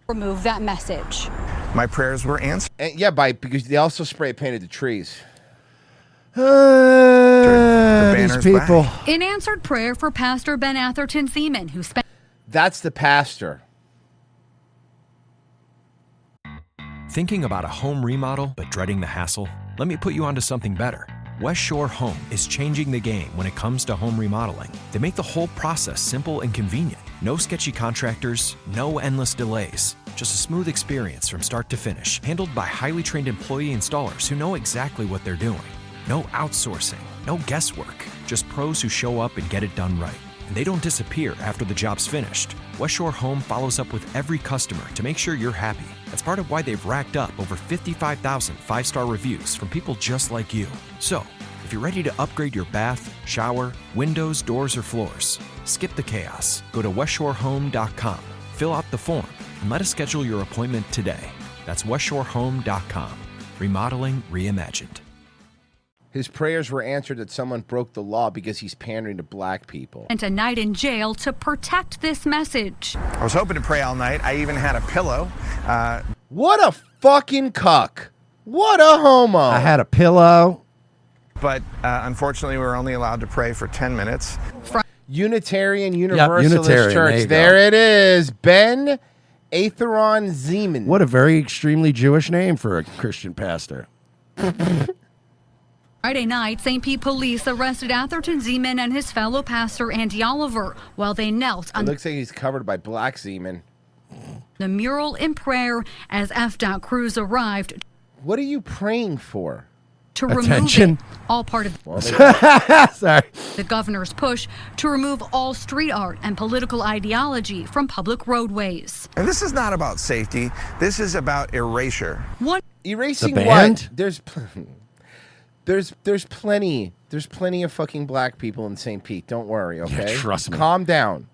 remove that message. My prayers were answered. And yeah, because they also spray painted the trees. These people. In answered prayer for Pastor Ben Atherton Seaman, who spent. That's the pastor. Thinking about a home remodel but dreading the hassle? Let me put you onto something better. West Shore Home is changing the game when it comes to home remodeling. They make the whole process simple and convenient. No sketchy contractors, no endless delays. Just a smooth experience from start to finish, handled by highly trained employee installers who know exactly what they're doing. No outsourcing, no guesswork, just pros who show up and get it done right. And they don't disappear after the job's finished. West Shore Home follows up with every customer to make sure you're happy. That's part of why they've racked up over 55,000 five-star reviews from people just like you. So, if you're ready to upgrade your bath, shower, windows, doors, or floors, skip the chaos. Go to westshorehome.com, fill out the form, and let us schedule your appointment today. That's westshorehome.com. Remodeling reimagined. His prayers were answered that someone broke the law because he's pandering to black people. Spent a night in jail to protect this message. I was hoping to pray all night. I even had a pillow. What a fucking cuck. What a homo. I had a pillow. But unfortunately, we were only allowed to pray for 10 minutes. Unitarian Universalist Unitarian, Church. there you There it is. Ben Atheron Zeman. What a very extremely Jewish name for a Christian pastor. Friday night, St. Pete police arrested Atherton Zeman and his fellow pastor, Andy Oliver, while they knelt It on looks like he's covered by black Zeman. the mural in prayer as FDOT crews arrived. What are you praying for? To remove Attention. it, all part of Sorry. the governor's push to remove all street art and political ideology from public roadways. And this is not about safety. This is about erasure. One Erasing The band? what? There's plenty of fucking black people in St. Pete. Don't worry, okay? trust me. Calm down.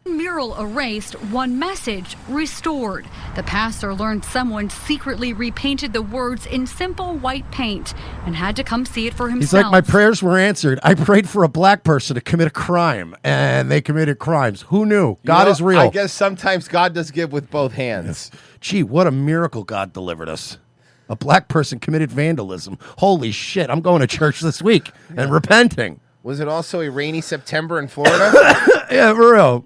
mural erased, one message restored. The pastor learned someone secretly repainted the words in simple white paint and had to come see it for He's himself. like, my prayers were answered. I prayed for a black person to commit a crime, and they committed crimes. Who knew? God is real. I guess sometimes God does give with both hands. Gee, what a miracle God delivered us. A black person committed vandalism. Holy shit, I'm going to church this week and repenting. Was it also a rainy September in Florida? Yeah, for real.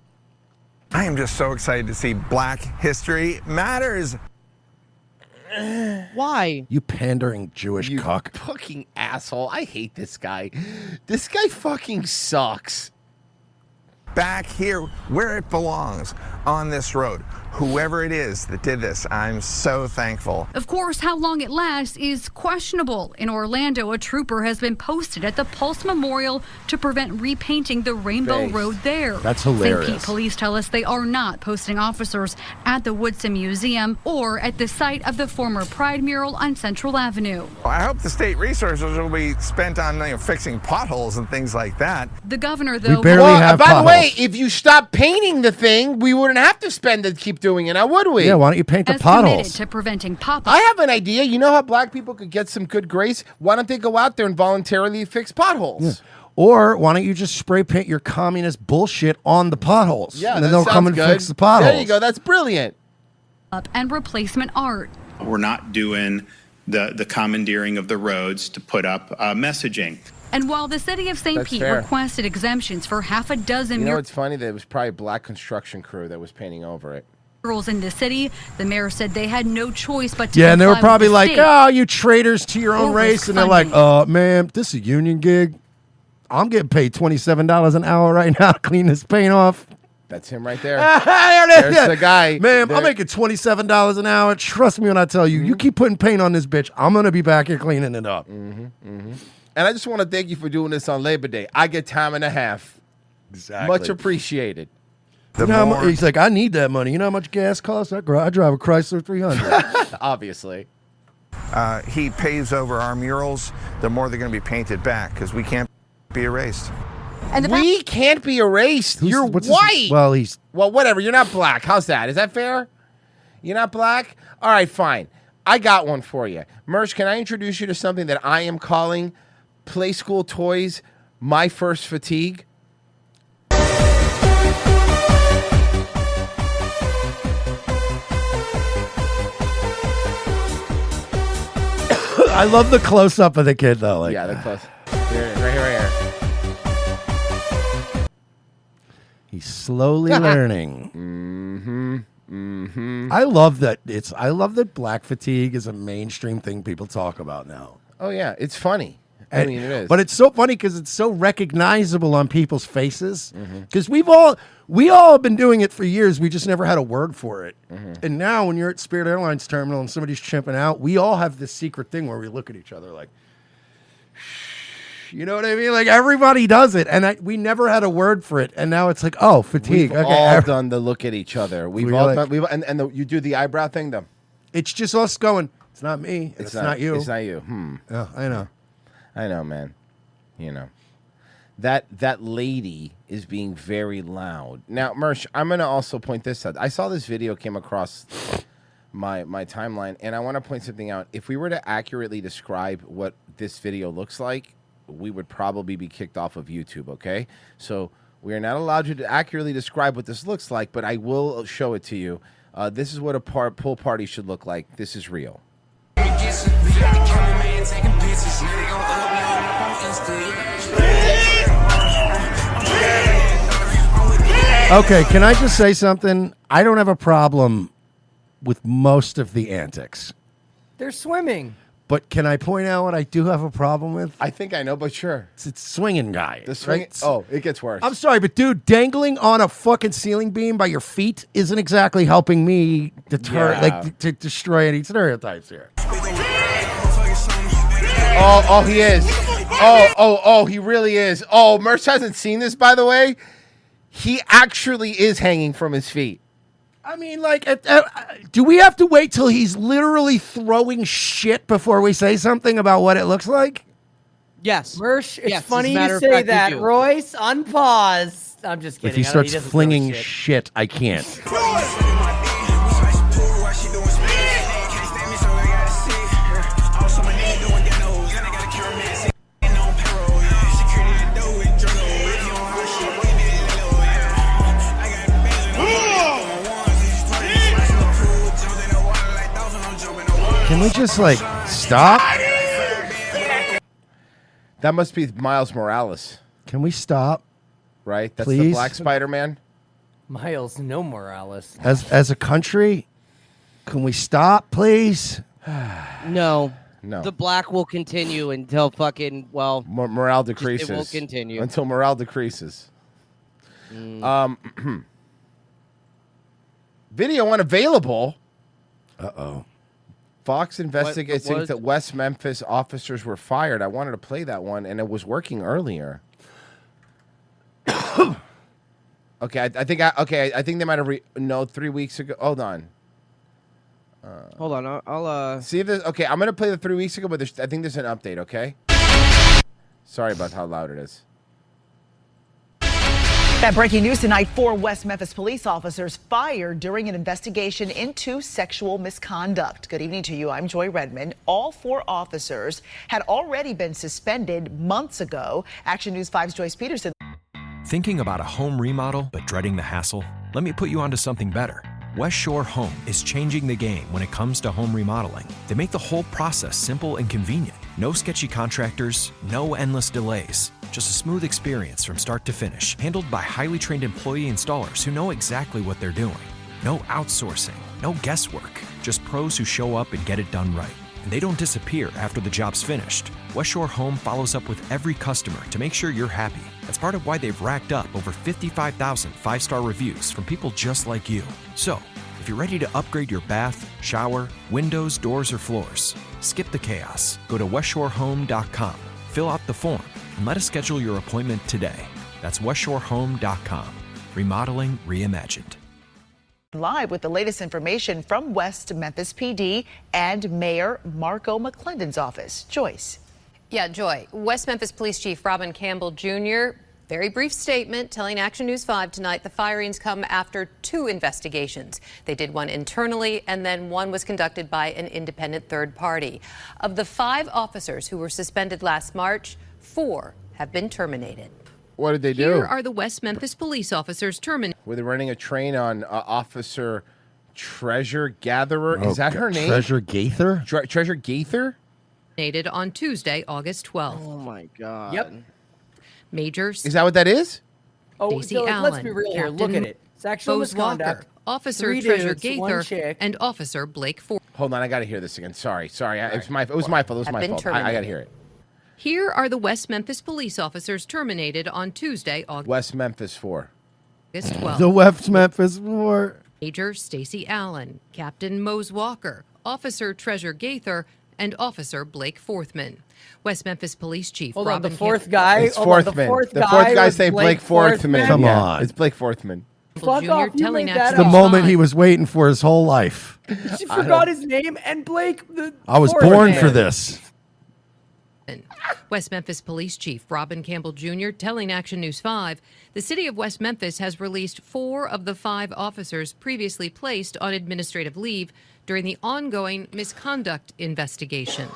I am just so excited to see Black History Matters. Why? You pandering Jewish cock. Fucking asshole. I hate this guy. This guy fucking sucks. Back here where it belongs on this road. Whoever it is that did this, I'm so thankful. Of course, how long it lasts is questionable. In Orlando, a trooper has been posted at the Pulse Memorial to prevent repainting the Rainbow Road there. That's hilarious. St. Pete police tell us they are not posting officers at the Woodson Museum or at the site of the former Pride mural on Central Avenue. I hope the state resources will be spent on fixing potholes and things like that. The governor, though, by the way, if you stop painting the thing, we wouldn't have to spend to keep doing it now, would we? Yeah, why don't you paint the as committed potholes? to preventing pop-up. I have an idea. You know how black people could get some good grace? Why don't they go out there and voluntarily fix potholes? Yeah. Or why don't you just spray paint your communist bullshit on the potholes? Yeah, and then that they'll come sounds and good. fix the potholes. There you go. That's brilliant. And replacement art. We're not doing the commandeering of the roads to put up messaging. And while the city of St. That's Pete fair. requested exemptions for half a dozen You know, it's funny that it was probably a black construction crew that was painting over it. murals in the city, the mayor said they had no choice but to Yeah, and they were comply with probably the like, state. oh, you traitors to your own Or race. risk And they're like, funding. man, this is a union gig. I'm getting paid $27 an hour right now to clean this paint off. That's him right there. There it is. There's the guy. Ma'am, There- I'm making $27 an hour. Trust me when I tell you, you keep putting paint on this bitch, I'm going to be back here cleaning it up. And I just want to thank you for doing this on Labor Day. I get time and a half. Exactly. Much appreciated. You know how he's like, I need that money. You know how much gas costs? I drive a Chrysler 300. Obviously. He paves over our murals, the more they're going to be painted back because we can't be erased. And we can't be erased. You're what's his- white. well, Well, whatever. You're not black. How's that? Is that fair? You're not black? All right, fine. I got one for you. Mersh, can I introduce you to something that I am calling Play School Toys My First Fatigue? I love the close up of the kid though. Like, Yeah, the close. Here it is, right here, right here. he's slowly learning. I love that I love that black fatigue is a mainstream thing people talk about now. Oh, yeah. It's funny. I And- mean, it is. But it's so funny because it's so recognizable on people's faces. Because we all have been doing it for years. We just never had a word for it. And now when you're at Spirit Airlines terminal and somebody's chimping out, we all have this secret thing where we look at each other like, you know what I mean? Like everybody does it, and we never had a word for it, and now it's like, oh, fatigue. We've all done the look at each other. We've We're all like- done, you do the eyebrow thing, though. It's just us going. It's not me. It's not you. It's not you. Yeah, I know. I know, man. You know. That lady is being very loud. Now, Mersh, I'm going to also point this out. I saw this video came across my timeline, and I want to point something out. If we were to accurately describe what this video looks like, we would probably be kicked off of YouTube, okay? So we are not allowed to accurately describe what this looks like, but I will show it to you. This is what a pool party should look like. This is real. Okay, can I just say something? I don't have a problem with most of the antics. They're swimming. But can I point out what I do have a problem with? I think I know, but sure. It's swinging guy. The swing. right? Oh, it gets worse. I'm sorry, but dude, dangling on a fucking ceiling beam by your feet isn't exactly helping me deter, Yeah. to destroy any stereotypes here. Oh, he is. Oh, he really is. Oh, Merch hasn't seen this, by the way. He actually is hanging from his feet. I mean, like, do we have to wait till he's literally throwing shit before we say something about what it looks like? Yes. Mersh, it's Yes, funny as a matter you of say fact, we that, do. Royce. Unpause. I'm just kidding. If he I don't- starts doesn't throw flinging shit. shit, I can't. Can we just, like, stop? That must be Miles Morales, Can we stop? right? That's the Please? Black Spider-Man. Miles, no Morales. As a country, can we stop, please? No. No. The black will continue until fucking, well, Morale decreases. it will continue. Until morale decreases. Video unavailable. Uh-oh. Fox investigates What was- that West Memphis officers were fired. I wanted to play that one, and it was working earlier. Okay, I think they might have 3 weeks ago. Hold on. Hold on, I'll see if there's. Okay, I'm gonna play the 3 weeks ago, but I think there's an update. Okay. Sorry about how loud it is. That breaking news tonight: 4 West Memphis police officers fired during an investigation into sexual misconduct. Good evening to you. I'm Joy Redmond. All 4 officers had already been suspended months ago. Action News 5's Joyce Peterson. Thinking about a home remodel but dreading the hassle? Let me put you onto something better. West Shore Home is changing the game when it comes to home remodeling. They make the whole process simple and convenient. No sketchy contractors, no endless delays. Just a smooth experience from start to finish, handled by highly trained employee installers who know exactly what they're doing. No outsourcing, no guesswork, just pros who show up and get it done right. And they don't disappear after the job's finished. West Shore Home follows up with every customer to make sure you're happy. That's part of why they've racked up over 55,000 five-star reviews from people just like you. So, if you're ready to upgrade your bath, shower, windows, doors, or floors, skip the chaos. Go to westshorehome.com, fill out the form, and let us schedule your appointment today. That's westshorehome.com. Remodeling reimagined. Live with the latest information from West Memphis PD and Mayor Marco McClendon's office. Joyce. Yeah, Joy. West Memphis Police Chief Robin Campbell Jr., very brief statement telling Action News 5 tonight the firings come after 2 investigations. They did one internally, and then one was conducted by an independent third party. Of the 5 officers who were suspended last March, 4 have been terminated. What did they do? Here are the West Memphis police officers terminated. Were they running a train on Officer Treasure Gatherer? Oh, Is that her name? Treasure Gaither? Treasure Gaither? On Tuesday, August 12th. Oh my God. Yep. Major. Is that what that is? Oh, Stacey so, let's Allen, be real here. Look Captain at it. Sexual Bose misconduct. Walker, Officer 3 Treasure dudes, 1 Gaither, chick. and Officer Blake Ford. Hold on, I got to hear this again. Sorry. It was my fault. It was my fault. Have I been got to terminated. hear it. Here are the West Memphis police officers terminated on Tuesday, West Memphis 4. August 12th. The West Memphis War. Major Stacey Allen, Captain Mose Walker, Officer Treasure Gaither, and Officer Blake Forthman. West Memphis Police Chief Hold on, Robin the fourth Camp- guy. It's hold on, Forthman. the The fourth fourth guy was saying Blake Forthman. Come Yeah, on. It's Blake Forthman. Fuck Jr. off, you telling made that Action The up. moment he was waiting for his whole life. She forgot his name, and Blake. I was fourth born man. for this. West Memphis Police Chief Robin Campbell Jr. telling Action News 5 the city of West Memphis has released 4 of the 5 officers previously placed on administrative leave during the ongoing misconduct investigation.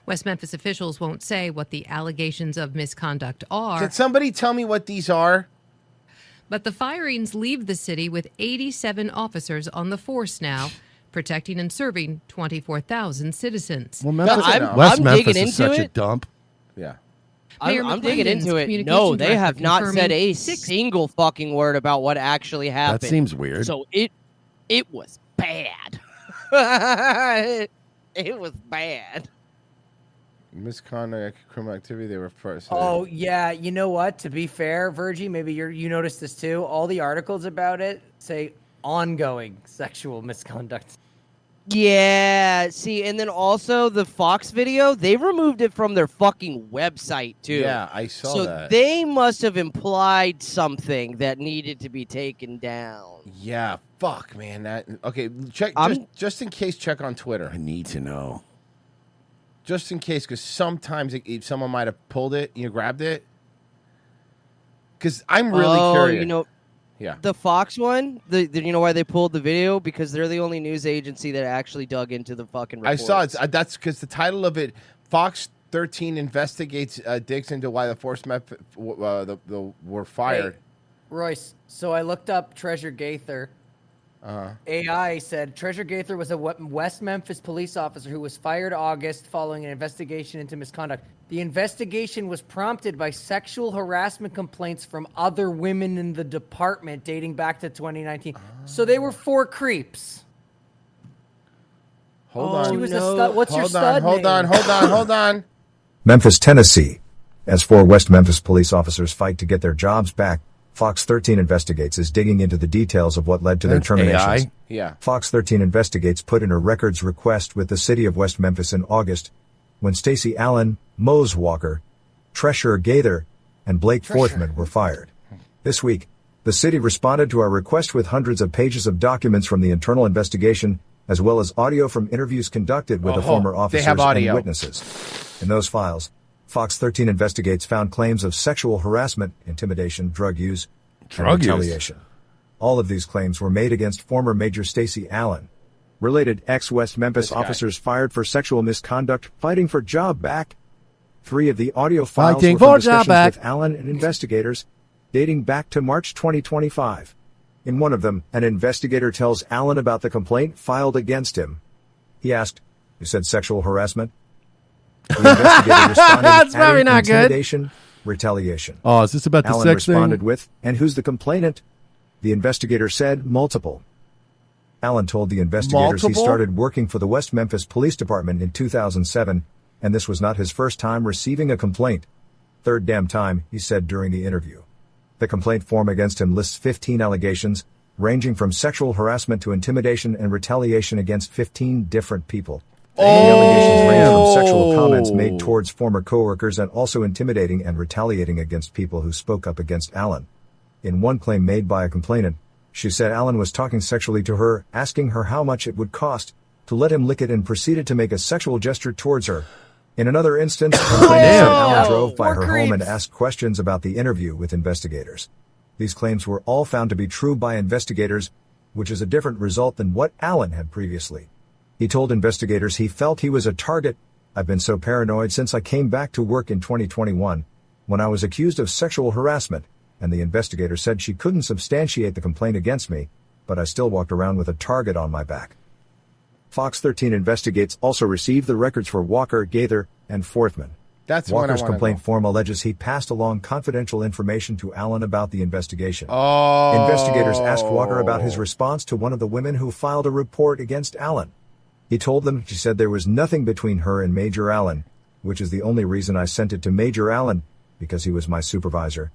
West Memphis officials won't say what the allegations of misconduct are. Can somebody tell me what these are? But the firings leave the city with 87 officers on the force now, protecting and serving 24,000 citizens. Well, Memphis, I'm West digging Memphis is into such a it. dump. Yeah. Mayor I'm digging McClendon's into it. communications No, they director have not said confirming a single fucking word about what actually happened. seems weird. So it was bad. it was bad. Misconduct, criminal activity. They were first. Oh yeah, you know what? To be fair, Virgie, maybe you noticed this too. All the articles about it say ongoing sexual misconduct. Yeah, see, and then also the Fox video, they removed it from their fucking website too. Yeah, I saw so that. they must have implied something that needed to be taken down. Yeah, fuck, man. That okay. Check just in case. Check on Twitter. I need to know. Just in case, because sometimes someone might have pulled it, grabbed it. Because I'm really curious. You know, yeah. The Fox one, you know why they pulled the video? Because they're the only news agency that actually dug into the fucking reports. I saw it. That's because the title of it, Fox 13 investigates, digs into why the Force were fired. Hey, Royce, so I looked up Treasure Gaither. AI said Treasure Gaither was a West Memphis police officer who was fired August following an investigation into misconduct. The investigation was prompted by sexual harassment complaints from other women in the department dating back to 2019. So they were 4 creeps. Hold on. She was a stud. What's your stud Hold name? on. Memphis, Tennessee. As 4 West Memphis police officers fight to get their jobs back Fox 13 Investigates is digging into the details of what led to their That's terminations. AI. Yeah. Fox 13 Investigates put in a records request with the city of West Memphis in August when Stacey Allen, Mose Walker, Treasure Gaither, and Blake Forthman were fired. This week, the city responded to our request with hundreds of pages of documents from the internal investigation, as well as audio from interviews conducted with the former they officers have and audio. witnesses. In those files, Fox 13 Investigates found claims of sexual harassment, intimidation, drug use, and retaliation. All of these claims were made against former Major Stacey Allen. Related ex-West Memphis officers fired for sexual misconduct, fighting for job back. 3 of the audio files Fighting were from for job discussions back. with Allen and investigators, dating back to March 2025. In one of them, an investigator tells Allen about the complaint filed against him. He asked, "You said sexual harassment?" The investigator responded, That's probably adding not good. intimidation, retaliation. Oh, is this about the Allen sex thing? responded with, "And who's the complainant?" The investigator said, "Multiple." Allen told the investigators he Multiple? started working for the West Memphis Police Department in 2007, and this was not his first time receiving a complaint. Third damn time, he said during the interview. The complaint form against him lists 15 allegations, ranging from sexual harassment to intimidation and retaliation against 15 different people. The allegations range from sexual comments made towards former coworkers and also intimidating and retaliating against people who spoke up against Allen. In one claim made by a complainant, she said Allen was talking sexually to her, asking her how much it would cost to let him lick it, and proceeded to make a sexual gesture towards her. In another instance, the complainant said Allen drove by her home and asked questions about the interview with investigators. These claims were all found to be true by investigators, which is a different result than what Allen had previously. He told investigators he felt he was a target. "I've been so paranoid since I came back to work in 2021, when I was accused of sexual harassment, and the investigator said she couldn't substantiate the complaint against me, but I still walked around with a target on my back." Fox 13 Investigates also received the records for Walker, Gaither, and Forthman. That's when I Walker's wanna complaint go. form alleges he passed along confidential information to Allen about the investigation. Oh. Investigators asked Walker about his response to one of the women who filed a report against Allen. He told them she said there was nothing between her and Major Allen, which is the only reason I sent it to Major Allen, because he was my supervisor.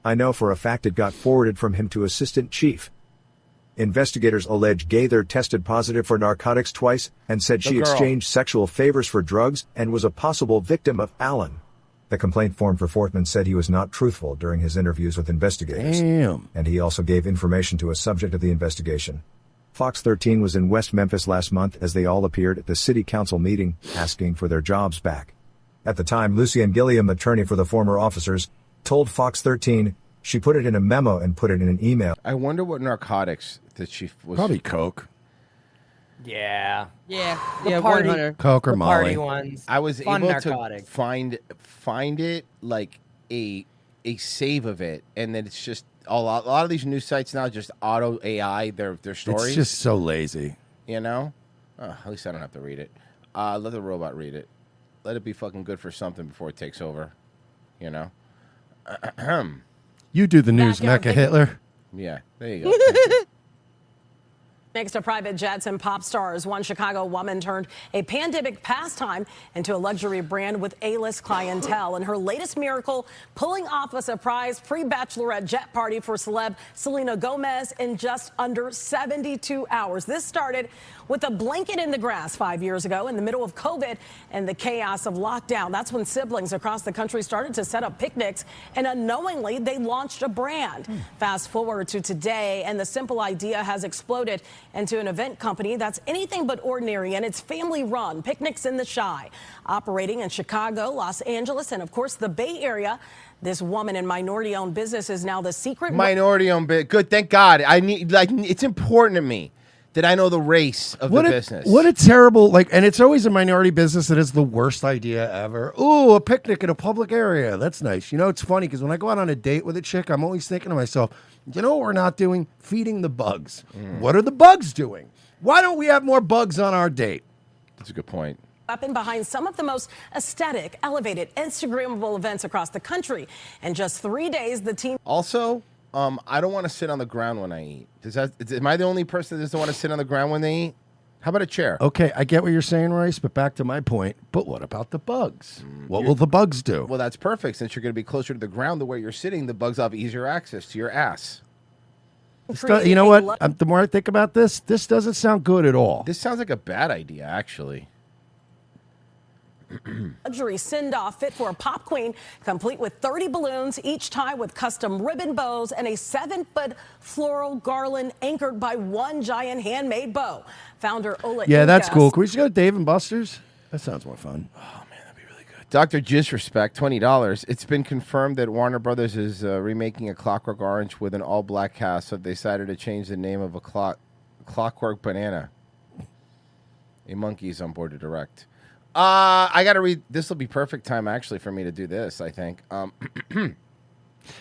I know for a fact it got forwarded from him to Assistant Chief. Investigators allege Gaither tested positive for narcotics twice and said she The girl. exchanged sexual favors for drugs and was a possible victim of Allen. The complaint form for Forthman said he was not truthful during his interviews with investigators. Damn. And he also gave information to a subject of the investigation. Fox 13 was in West Memphis last month as they all appeared at the city council meeting, asking for their jobs back. At the time, Lucian Gilliam, attorney for the former officers, told Fox 13 she put it in a memo and put it in an email. I wonder what narcotics the chief was. Probably coke. Yeah. Yeah. The Yeah, party. Hunter. Coke or The party Molly. ones. I was Fun able narcotic. to find it like a save of it, and then it's just a lot of these news sites now just auto AI their stories. It's just so lazy. You know? Oh, at least I don't have to read it. Let the robot read it. Let it be fucking good for something before it takes over. You know? You do the news, Mecca Hitler. Yeah, there you go. Next to private jets and pop stars, one Chicago woman turned a pandemic pastime into a luxury brand with A-list clientele. And her latest miracle, pulling off a surprise pre-bachelorette jet party for celeb Selena Gomez in just under 72 hours. This started with a blanket in the grass 5 years ago in the middle of COVID and the chaos of lockdown. That's when siblings across the country started to set up picnics, and unknowingly they launched a brand. Fast forward to today, and the simple idea has exploded into an event company that's anything but ordinary, and it's family run. Picnics in the Shy, operating in Chicago, Los Angeles, and of course the Bay Area. This woman and minority-owned business is now the secret Minority-owned bit. Good, thank God. It's important to me that I know the race of the business. What a terrible, and it's always a minority business that is the worst idea ever. Ooh, a picnic in a public area. That's nice. You know, it's funny because when I go out on a date with a chick, I'm always thinking to myself, you know what we're not doing? Feeding the bugs. What are the bugs doing? Why don't we have more bugs on our date? That's a good point. weapon behind some of the most aesthetic, elevated, Instagrammable events across the country. In just 3 days, the team... Also, I don't want to sit on the ground when I eat. Am I the only person that doesn't want to sit on the ground when they eat? How about a chair? Okay, I get what you're saying, Royce, but back to my point. But what about the bugs? What will the bugs do? Well, that's perfect. Since you're going to be closer to the ground to where you're sitting, the bugs have easier access to your ass. You know what? The more I think about this doesn't sound good at all. This sounds like a bad idea, actually. Luxury send-off fit for a pop queen, complete with 30 balloons, each tied with custom ribbon bows and a 7-foot floral garland anchored by one giant handmade bow. Founder Ola Yeah, that's Inca cool. Can we just go to Dave and Buster's? That sounds more fun. Dr. Disrespect, $20. It's been confirmed that Warner Brothers is remaking A Clockwork Orange with an all-black cast, so they decided to change the name of Clockwork Banana. A monkey is on board to direct. I got to read. This will be perfect time, actually, for me to do this, I think. You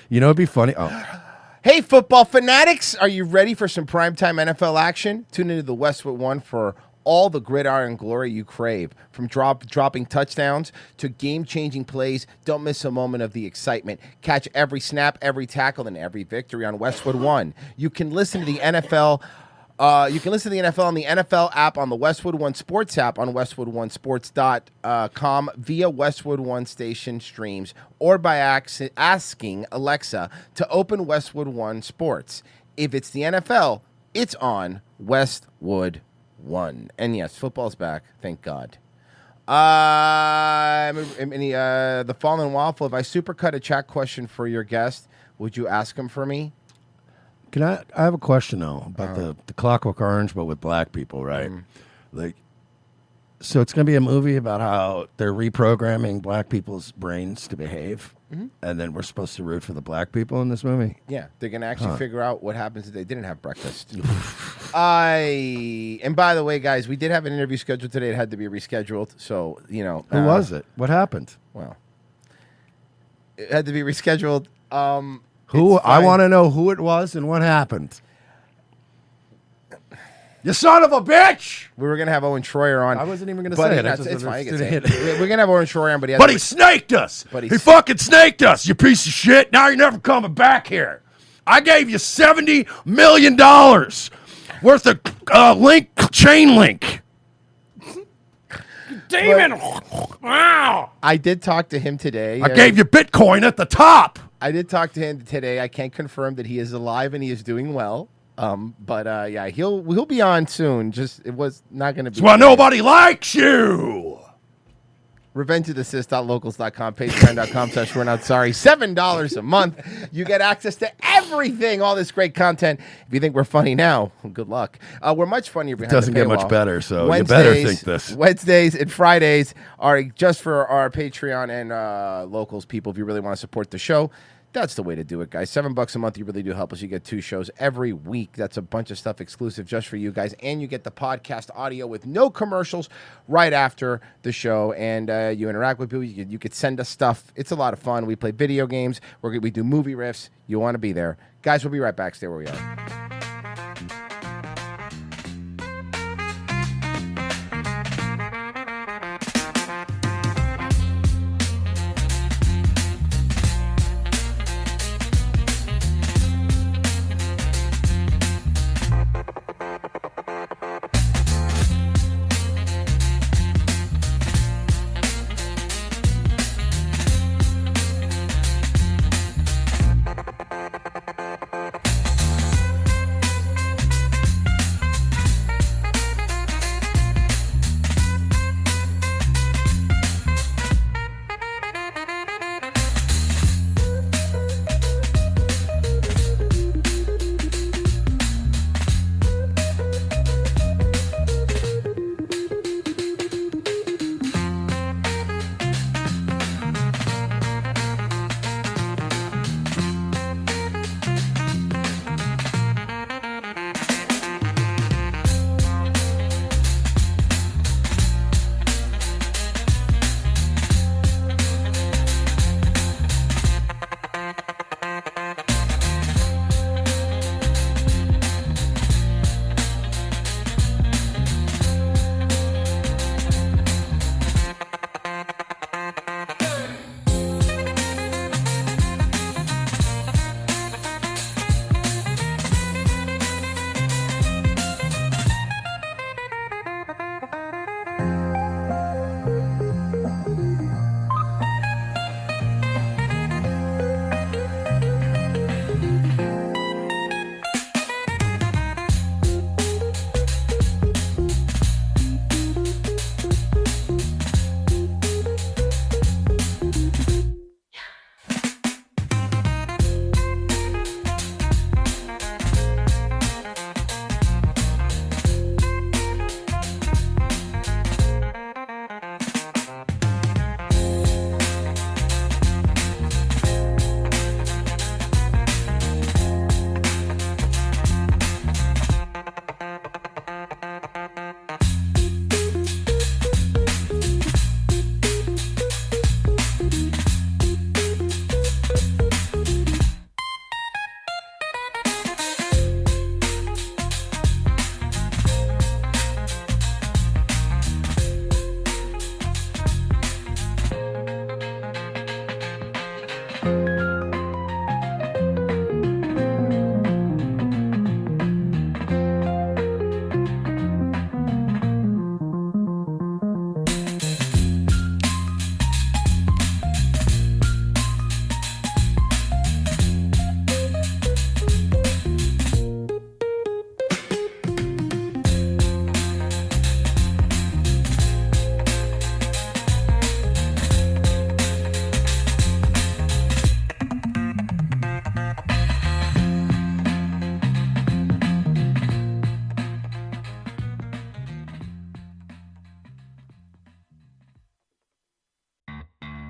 know, it'd be funny. Oh. Hey, football fanatics, are you ready for some primetime NFL action? Tune into the Westwood One for all the gridiron glory you crave. From dropping touchdowns to game-changing plays, don't miss a moment of the excitement. Catch every snap, every tackle, and every victory on Westwood One. You can listen to the NFL on the NFL app, on the Westwood One Sports app, on WestwoodOneSports.com, via Westwood One station streams, or by asking Alexa to open Westwood One Sports. If it's the NFL, it's on Westwood One. And yes, football's back, thank God. The Fallen Waffle, if I supercut a chat question for your guest, would you ask him for me? Can I have a question, though, about the Clockwork Orange, but with black people, right? Like, so it's going to be a movie about how they're reprogramming black people's brains to behave, and then we're supposed to root for the black people in this movie? Yeah, they're going to actually figure out what happens if they didn't have breakfast. And by the way, guys, we did have an interview scheduled today. It had to be rescheduled, so, you know. Who was it? What happened? Well, it had to be rescheduled. I want to know who it was and what happened. You son of a bitch! We were going to have Owen Schroyer on. I wasn't even going to say it. It's fine. We're going to have Owen Schroyer on, but he snaked us. He fucking snaked us, you piece of shit. Now you're never coming back here. I gave you $70 million worth of chain link. Demon! Wow! I did talk to him today. I gave you Bitcoin at the top. I did talk to him today. I can't confirm that he is alive and he is doing well. But yeah, he'll be on soon. Just it was not going to be. That's why nobody likes you. RevengeOfTheSys.locals.com, Patreon.com/We're Not Sorry. $7 a month. You get access to everything, all this great content. If you think we're funny now, well, good luck. We're much funnier behind the paywall. It doesn't get much better, so you better think this. Wednesdays and Fridays are just for our Patreon and locals people. If you really want to support the show, that's the way to do it, guys. $7 a month, you really do help us. You get 2 shows every week. That's a bunch of stuff exclusive just for you guys. And you get the podcast audio with no commercials right after the show. And you interact with people. You could send us stuff. It's a lot of fun. We play video games. We do movie riffs. You want to be there. Guys, we'll be right back. Stay where we are.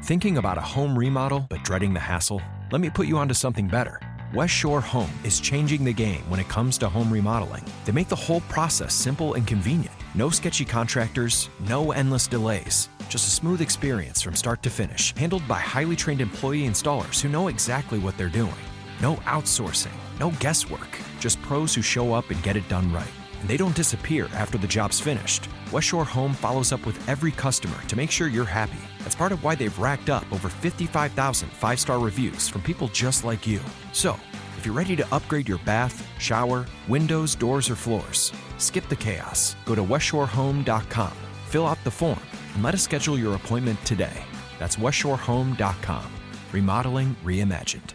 Thinking about a home remodel but dreading the hassle? Let me put you onto something better. West Shore Home is changing the game when it comes to home remodeling. They make the whole process simple and convenient. No sketchy contractors, no endless delays. Just a smooth experience from start to finish, handled by highly trained employee installers who know exactly what they're doing. No outsourcing, no guesswork, just pros who show up and get it done right. And they don't disappear after the job's finished. West Shore Home follows up with every customer to make sure you're happy. That's part of why they've racked up over 55,000 five-star reviews from people just like you. So, if you're ready to upgrade your bath, shower, windows, doors, or floors, skip the chaos. Go to westshorehome.com, fill out the form, and let us schedule your appointment today. That's westshorehome.com. Remodeling reimagined.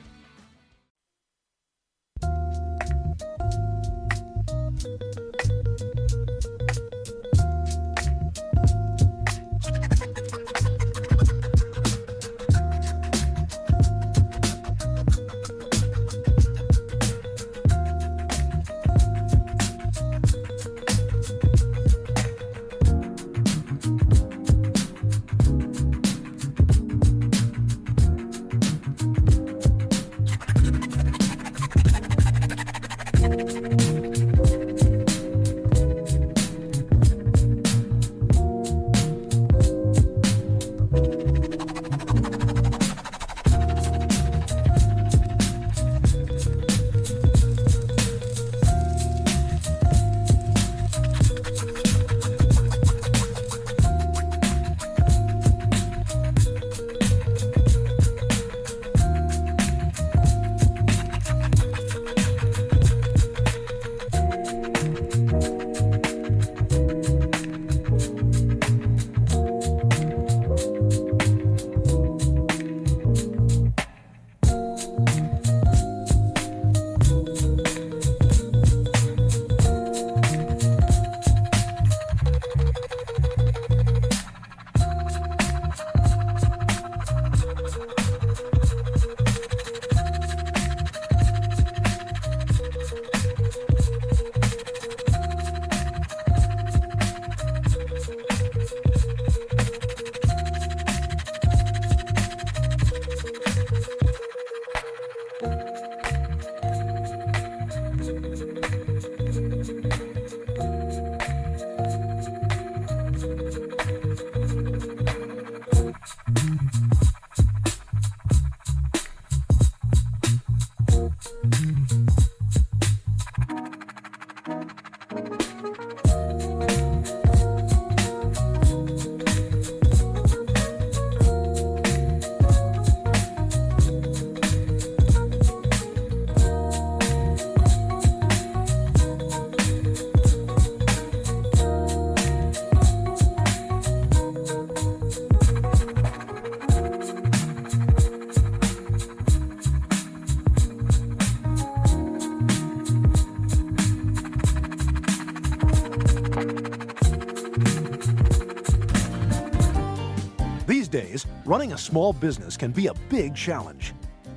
These days, running a small business can be a big challenge.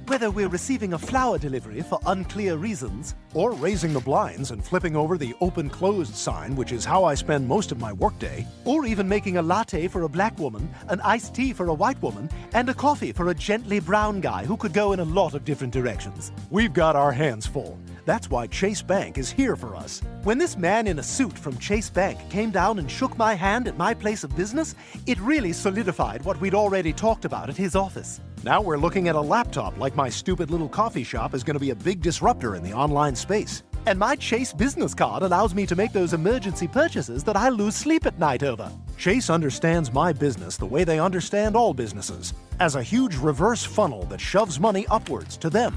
Whether we're receiving a flower delivery for unclear reasons, or raising the blinds and flipping over the open-closed sign, which is how I spend most of my workday, or even making a latte for a black woman, an iced tea for a white woman, and a coffee for a gently brown guy who could go in a lot of different directions. We've got our hands full. That's why Chase Bank is here for us. When this man in a suit from Chase Bank came down and shook my hand at my place of business, it really solidified what we'd already talked about at his office. Now we're looking at a laptop like my stupid little coffee shop is going to be a big disruptor in the online space. And my Chase business card allows me to make those emergency purchases that I lose sleep at night over. Chase understands my business the way they understand all businesses, as a huge reverse funnel that shoves money upwards to them.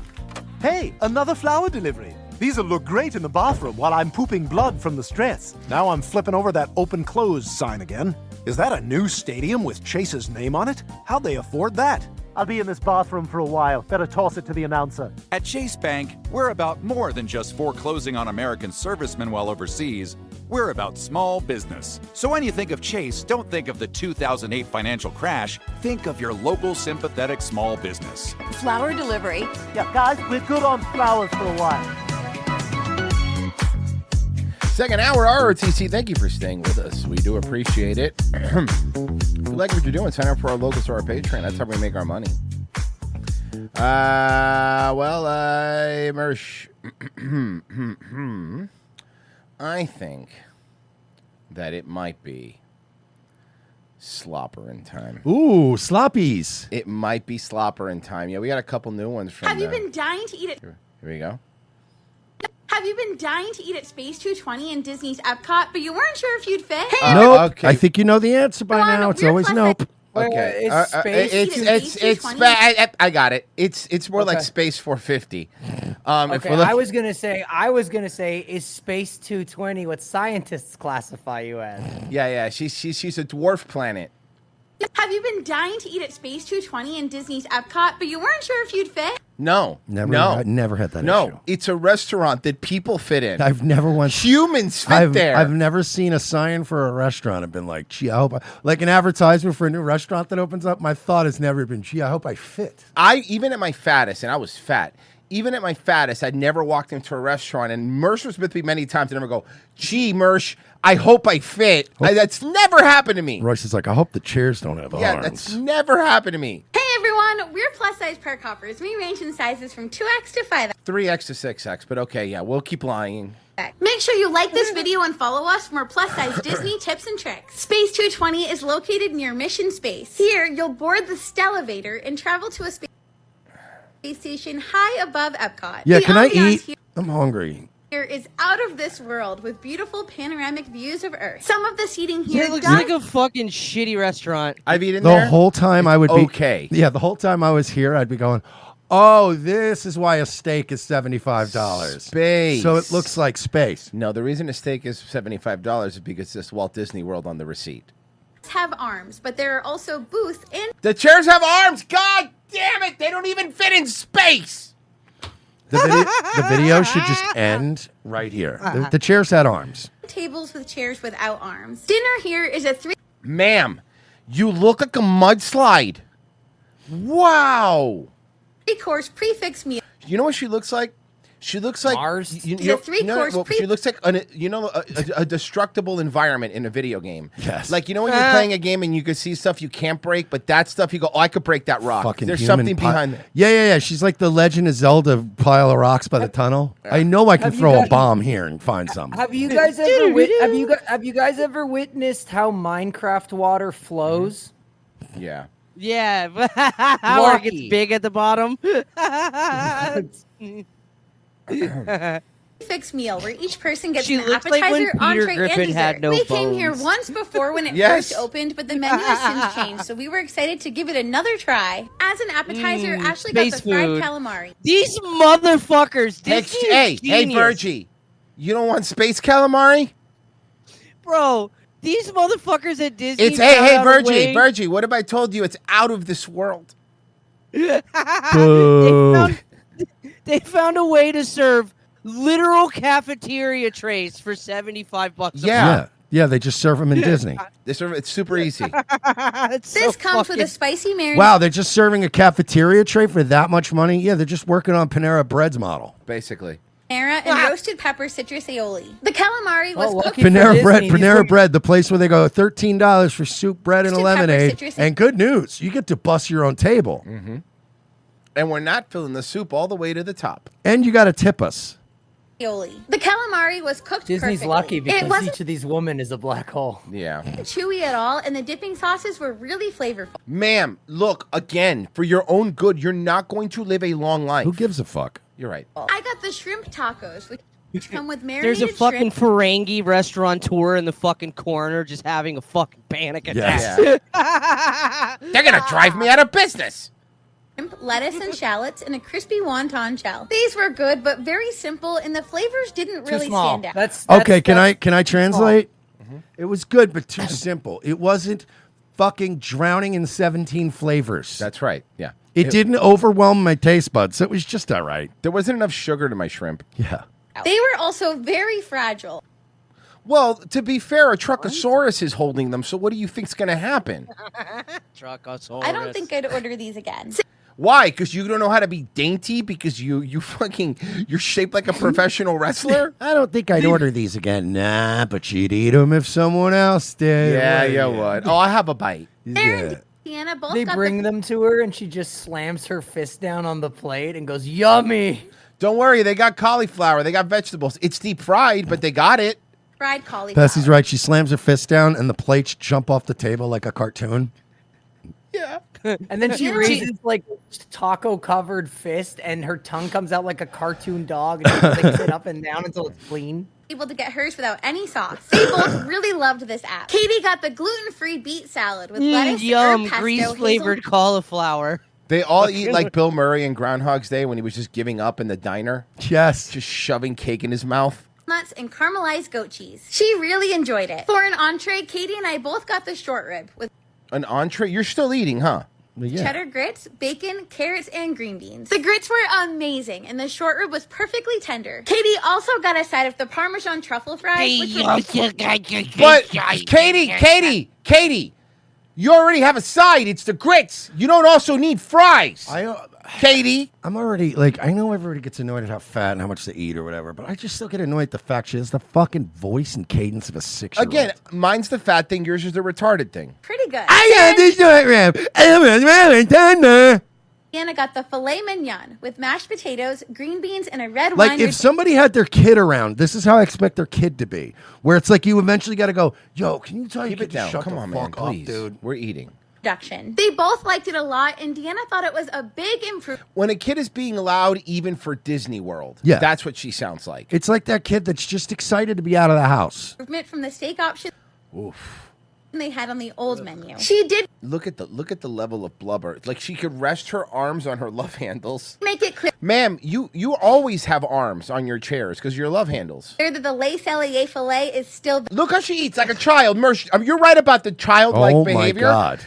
Hey, another flower delivery. These'll look great in the bathroom while I'm pooping blood from the stress. Now I'm flipping over that open-closed sign again. Is that a new stadium with Chase's name on it? How'd they afford that? I'll be in this bathroom for a while. Better toss it to the announcer. At Chase Bank, we're about more than just foreclosing on American servicemen while overseas. We're about small business. So when you think of Chase, don't think of the 2008 financial crash. Think of your local sympathetic small business. Flower delivery. Yeah, guys, we're good on flowers for a while. Second hour ROTC. Thank you for staying with us. We do appreciate it. If you like what you're doing, sign up for our Locals or our Patreon. That's how we make our money. Mersh. I think that it might be slopper in time. Ooh, sloppies. It might be slopper in time. Yeah, we got a couple new ones from Have you been dying to eat it? Here we go. Have you been dying to eat at Space 220 in Disney's Epcot, but you weren't sure if you'd fit? Nope. I think you know the answer by now. It's always nope. Okay, Space I got it. It's more like Space 450. Okay, I was gonna say, is Space 220 what scientists classify you as? Yeah. She's a dwarf planet. Have you been dying to eat at Space 220 in Disney's Epcot, but you weren't sure if you'd fit? No, I never had that issue. No, it's a restaurant that people fit in. I've never once humans fit there. I've never seen a sign for a restaurant and been like, gee, I hope like an advertisement for a new restaurant that opens up. My thought has never been, gee, I hope I fit. Even at my fattest, and I was fat. Even at my fattest, I'd never walked into a restaurant, and Mersh was with me many times, and never go, gee, Mersh, I hope I fit. That's never happened to me. Royce is like, I hope the chairs don't have Yeah, arms. that's never happened to me. Hey everyone, we're plus-size park hoppers. We range in sizes from 2X to 5X. 3X to 6X, but okay, yeah, we'll keep lying. Make sure you like this video and follow us for more plus-size Disney tips and tricks. Space 220 is located near Mission Space. Here, you'll board the Stellavator and travel to a space station high above Epcot. Yeah, The can I ambiance eat? I'm hungry. Here is out of this world with beautiful panoramic views of Earth. Some of the seating here It looks does like a fucking shitty restaurant. I've eaten The whole time I would be okay. Yeah, the whole time I was here, I'd be going, oh, this is why a steak is $75. Space. So it looks like space. No, the reason a steak is $75 is because it's Walt Disney World on the receipt. have arms, but there are also booths in The chairs have arms. God damn it! They don't even fit in space. The video should just end right here. The chairs had arms. tables with chairs without arms. Dinner here is a Ma'am, you look like a mudslide. Wow. three-course prefix meal. You know what she looks like? She looks like Mars. It's a three-course she looks like a destructible environment in a video game. Yes. Like, you know when you're playing a game and you can see stuff you can't break, but that stuff you go, oh, I could break that rock. Fucking There's human something behind it. Yeah. She's like the Legend of Zelda pile of rocks by the tunnel. I know I can throw a bomb here and find something. Have you guys ever have you guys ever witnessed how Minecraft water flows? Yeah. Yeah, how it gets big at the bottom. Prefix meal where each person gets She an looks like when appetizer, Peter entree, Griffin and dessert. had no we came here bones. once before when it Yes. first opened, but the menu has since changed, so we were excited to give it another try. As an appetizer, Ashley got the space fried food. calamari. These motherfuckers. Hey, Disney is hey, genius. Virgie. You don't want space calamari? Bro, these motherfuckers at Disney. It's hey, Virgie, what if I told you it's out of this world? They found a way to serve literal cafeteria trays for $75. Yeah, they just serve them in Disney. They serve it's super easy. This comes with a spicy marinade. Wow, they're just serving a cafeteria tray for that much money? Yeah, they're just working on Panera Bread's model. Basically. and roasted pepper citrus aioli. The calamari was cooked Panera Bread, the place where they go $13 for soup, bread, and a Roasted pepper, lemonade. citrus- And good news, you get to bust your own table. Mm-hmm. And we're not filling the soup all the way to the top. And you got to tip us. aioli. The calamari was cooked Disney's perfectly. lucky It because wasn't each of these women is a black hole. Yeah. chewy at all, and the dipping sauces were really flavorful. Ma'am, look, again, for your own good, you're not going to live a long life. Who gives a fuck? You're right. I got the shrimp tacos, which come with There's a marinated fucking shrimp, Ferengi restaurateur in the fucking corner just having a fucking panic attack. They're going to drive me out of business. lettuce and shallots, and a crispy wonton shell. These were good, but very simple, and the flavors didn't really stand out. Okay, can I translate? It was good, but too simple. It wasn't fucking drowning in 17 flavors. That's right. Yeah. It didn't overwhelm my taste buds. It was just all right. There wasn't enough sugar to my shrimp. Yeah. They were also very fragile. Well, to be fair, a Truckosaurus is holding them, so what do you think's going to happen? Truckosaurus. I don't think I'd order these again. Why? Because you don't know how to be dainty? Because you're shaped like a professional wrestler? I don't think I'd order these again. Nah, but you'd eat them if someone else did. Yeah, you would. Oh, I have a bite. Yeah. Deanna both They got bring them to her, and she just slams her fist down on the plate and goes, "Yummy." Don't worry, they got cauliflower. They got vegetables. It's deep fried, but they got it. fried cauliflower. Bessie's right. She slams her fist down, and the plates jump off the table like a cartoon. Yeah. And then she raises like taco covered fist, and her tongue comes out like a cartoon dog, and she licks it up and down until it's clean. Able to get hers without any sauce. They both really loved this app. Katie got the gluten-free beet salad with lettuce, Yum, herb pesto, grease-flavored cauliflower. They all eat like Bill Murray in Groundhog's Day when he was just giving up in the diner. Yes. Just shoving cake in his mouth. nuts, and caramelized goat cheese. She really enjoyed it. For an entree, Katie and I both got the short rib with An entree? You're still eating, huh? cheddar grits, bacon, carrots, and green beans. The grits were amazing, and the short rib was perfectly tender. Katie also got a side of the Parmesan truffle fries, which was... But Katie, you already have a side. It's the grits. You don't also need fries. Katie. I'm already, like, I know everybody gets annoyed at how fat and how much they eat or whatever, but I just still get annoyed at the fact she has the fucking voice and cadence of a 6-year-old. Again, mine's the fat thing. Yours is the retarded thing. Pretty good. I got this short rib. Anna got the filet mignon with mashed potatoes, green beans, and a red Like, wine. if somebody had their kid around, this is how I expect their kid to be. Where it's like you eventually got to go, yo, can you tell your Keep it kid to down. shut Come the on, man, fuck up, please. dude? We're eating. Production. They both liked it a lot, and Deanna thought it was a big improvement. When a kid is being loud, even for Disney World, Yeah. that's what she sounds like. It's like that kid that's just excited to be out of the house. From the steak option Oof. they had on the old menu. She did Look at the level of blubber. It's like she could rest her arms on her love handles. make it clear Ma'am, you always have arms on your chairs because your love handles. that the Le Cellier filet is still Look how she eats like a child. You're right about the childlike Oh, my behavior. God. Look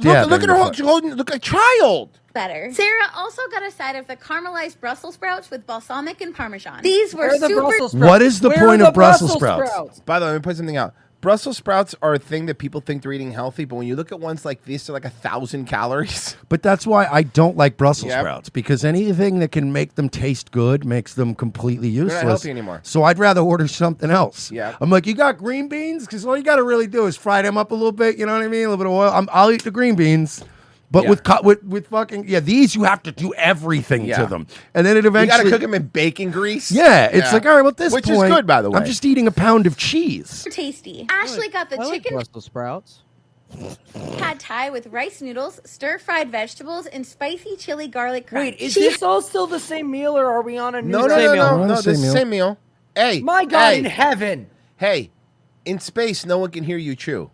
Yeah, at her. She's holding. Look like a child. better. Sarah also got a side of the caramelized Brussels sprouts with balsamic and Parmesan. These were Where are the super. Brussels sprouts? What is the Where are point the of Brussels sprouts? By the way, let me put something out. Brussels sprouts are a thing that people think they're eating healthy, but when you look at ones like this, they're like 1,000 calories. But that's why I don't like Brussels Yep. sprouts, because anything that can make them taste good makes them completely not useless. healthy anymore. So I'd rather order something else. Yeah. I'm like, you got green beans? Because all you got to really do is fry them up a little bit. You know what I mean? A little bit of oil. I'll eat the green beans. But Yeah. with fucking these you have to do everything Yeah. to them, and then it You eventually got to cook them in bacon grease. Yeah, it's like, all right, well, at this Which point, is good, by the way. I'm just eating a pound of cheese. Tasty. Ashley got the chicken Brussels sprouts. pad thai with rice noodles, stir-fried vegetables, and spicy chili garlic crunch. Wait, is this all still the same meal, or are we on a new No, this is the same meal. Hey, My God hey, in heaven. Hey, in space, no one can hear you chew.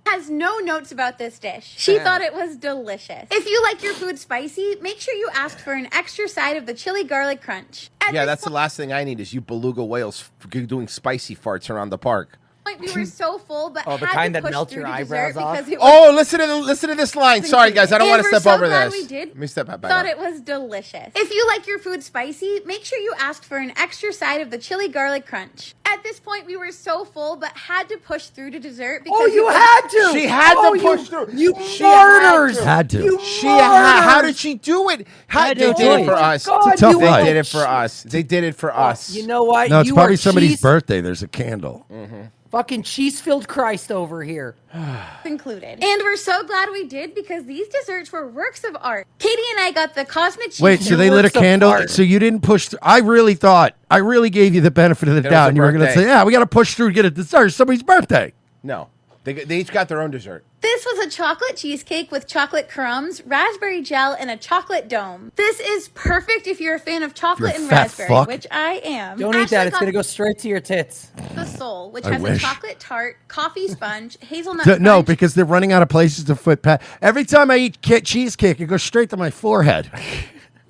Has no notes about this dish. She thought it was delicious. If you like your food spicy, make sure you ask for an extra side of the chili garlic crunch. At Yeah, this that's the last thing I need is you beluga whales doing spicy farts around the park. point, we were so full, but Oh, the had kind to that push melts through your to eyebrows dessert off? because it was Oh, listen to this line. Sorry, guys, I don't want to we're step so over glad this. we did. Let me step back. Thought it was delicious. If you like your food spicy, make sure you ask for an extra side of the chili garlic crunch. At this point, we were so full, but had to push through to dessert because Oh, you it was- had to. She had Oh, to push through. You She martyrs. Had to. You How did she do it? How Had they no did it choice. for us. God, It's a tough They life. did it for us. They did it for us. You know what? No, it's You probably are somebody's cheese- birthday. There's a candle. Fucking cheese-filled Christ over here. included. And we're so glad we did because these desserts were works of art. Katie and I got the cosmic cheese. Wait, so they lit a works of candle? art. So you didn't push through? I really gave you the benefit of the It was doubt, a and you were going to birthday. say, yeah, we got to push through to get a dessert. It's somebody's birthday. No, they each got their own dessert. This was a chocolate cheesecake with chocolate crumbs, raspberry gel, and a chocolate dome. This is perfect if you're a fan of chocolate You're a and fat raspberry, fuck. which I am. Don't eat Ashley that. It's got going to go straight to your tits. the Soul, which I has a wish. chocolate tart, coffee sponge, hazelnut No, crunch, because they're running out of places to put pat. Every time I eat cheesecake, it goes straight to my forehead.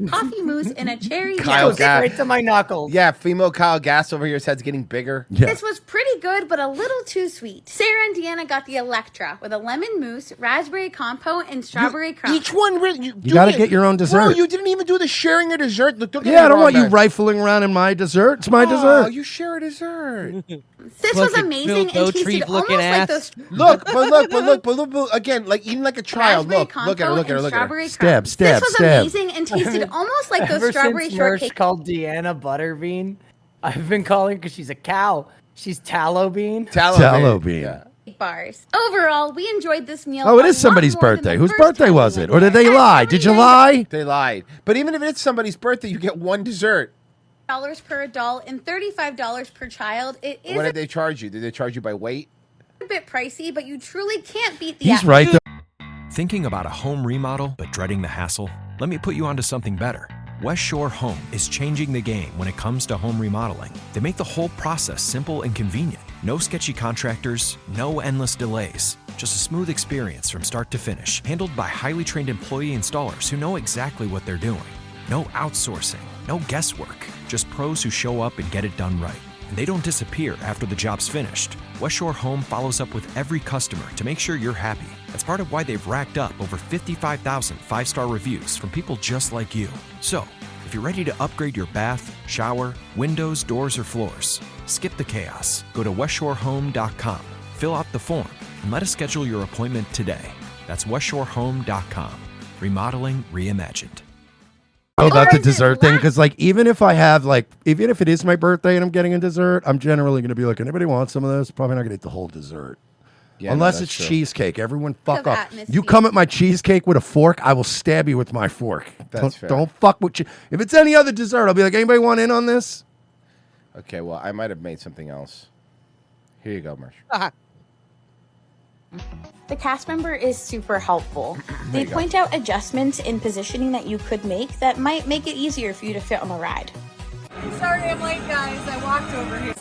coffee mousse, and a cherry Kyle jam. Gass. Straight to my knuckles. Yeah, female Kyle Gass over here. His head's getting bigger. Yeah. This was pretty good, but a little too sweet. Sarah and Deanna got the Electra with a lemon mousse, raspberry compote, and strawberry crunch. Each one, you gotta get your own dessert. Bro, you didn't even do the sharing a dessert. Look, don't get Yeah, me I don't wrong, want you man. rifling around in my dessert. It's my Oh, dessert. you share a dessert. pounds. This was amazing and tasted almost like those Look, again, like eating like a child. raspberry Look at her, look at her, compote and look at her. strawberry Stab, crumbs. stab, This was stab. amazing and tasted almost like those Ever strawberry since shortcake Mersh called Deanna Butterbean, I've been calling her because she's a cow. She's Tallow Bean. Tallow bean. bars. Overall, we enjoyed this meal. Oh, it a is somebody's lot more than birthday. the Whose first birthday time we was went it? Or did there. they lie? Did you lie? They lied. But even if it's somebody's birthday, you get one dessert. $1 per adult and $35 per child. It is What did they charge you? Did they charge you by weight? a bit pricey, but you truly can't beat the He's atmosphere. right, though. Thinking about a home remodel but dreading the hassle? Let me put you onto something better. West Shore Home is changing the game when it comes to home remodeling. They make the whole process simple and convenient. No sketchy contractors, no endless delays. Just a smooth experience from start to finish, handled by highly trained employee installers who know exactly what they're doing. No outsourcing, no guesswork, just pros who show up and get it done right. And they don't disappear after the job's finished. West Shore Home follows up with every customer to make sure you're happy. That's part of why they've racked up over 55,000 five-star reviews from people just like you. So, if you're ready to upgrade your bath, shower, windows, doors, or floors, skip the chaos. Go to westshorehome.com, fill out the form, and let us schedule your appointment today. That's westshorehome.com. Remodeling reimagined. About the dessert thing, because like even if it is my birthday and I'm getting a dessert, I'm generally going to be like, anybody want some of this? Probably not going to eat the whole dessert. Yeah, Unless no, it's that's true. cheesecake. Everyone fuck Of off. atmosphere. You come at my cheesecake with a fork, I will stab you with my fork. That's fair. Don't fuck with you. If it's any other dessert, I'll be like, anybody want in on this? Okay, well, I might have made something else. Here you go, Mersh. The cast member is super helpful. They you go. point out adjustments in positioning that you could make that might make it easier for you to fit on the ride. Sorry I'm late, guys. I walked over here.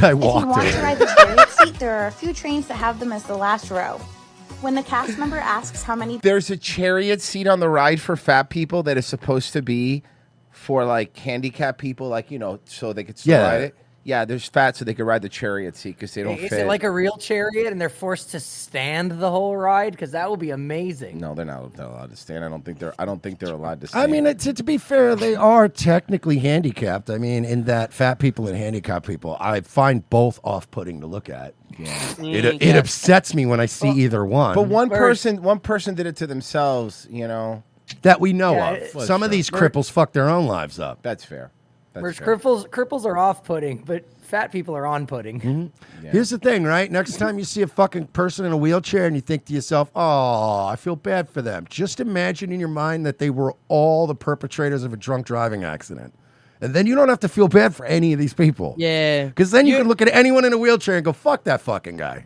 I If you walked want to it. ride the chariot seat, there are a few trains that have them as the last row. When the cast member asks how many There's a chariot seat on the ride for fat people that is supposed to be for like handicapped people, like, you know, so they could still Yeah. ride it. Yeah, there's fat so they could ride the chariot seat because they don't Is fit. it like a real chariot and they're forced to stand the whole ride? Because that would be amazing. No, they're not allowed to stand. I don't think they're allowed to stand. I mean, to be fair, they are technically handicapped. I mean, in that fat people and handicapped people, I find both off-putting to look at. Yeah. It upsets me when I see either one. But one person did it to themselves, you know. That we know Yeah, of. it- Some of these cripples fuck their own lives up. That's fair. Whereas cripples are off-putting, but fat people are on-putting. Mm-hmm. Here's the thing, right? Next time you see a fucking person in a wheelchair and you think to yourself, oh, I feel bad for them. Just imagine in your mind that they were all the perpetrators of a drunk driving accident. And then you don't have to feel bad for any of these people. Yeah. Because then you can look at anyone in a wheelchair and go, fuck that fucking guy.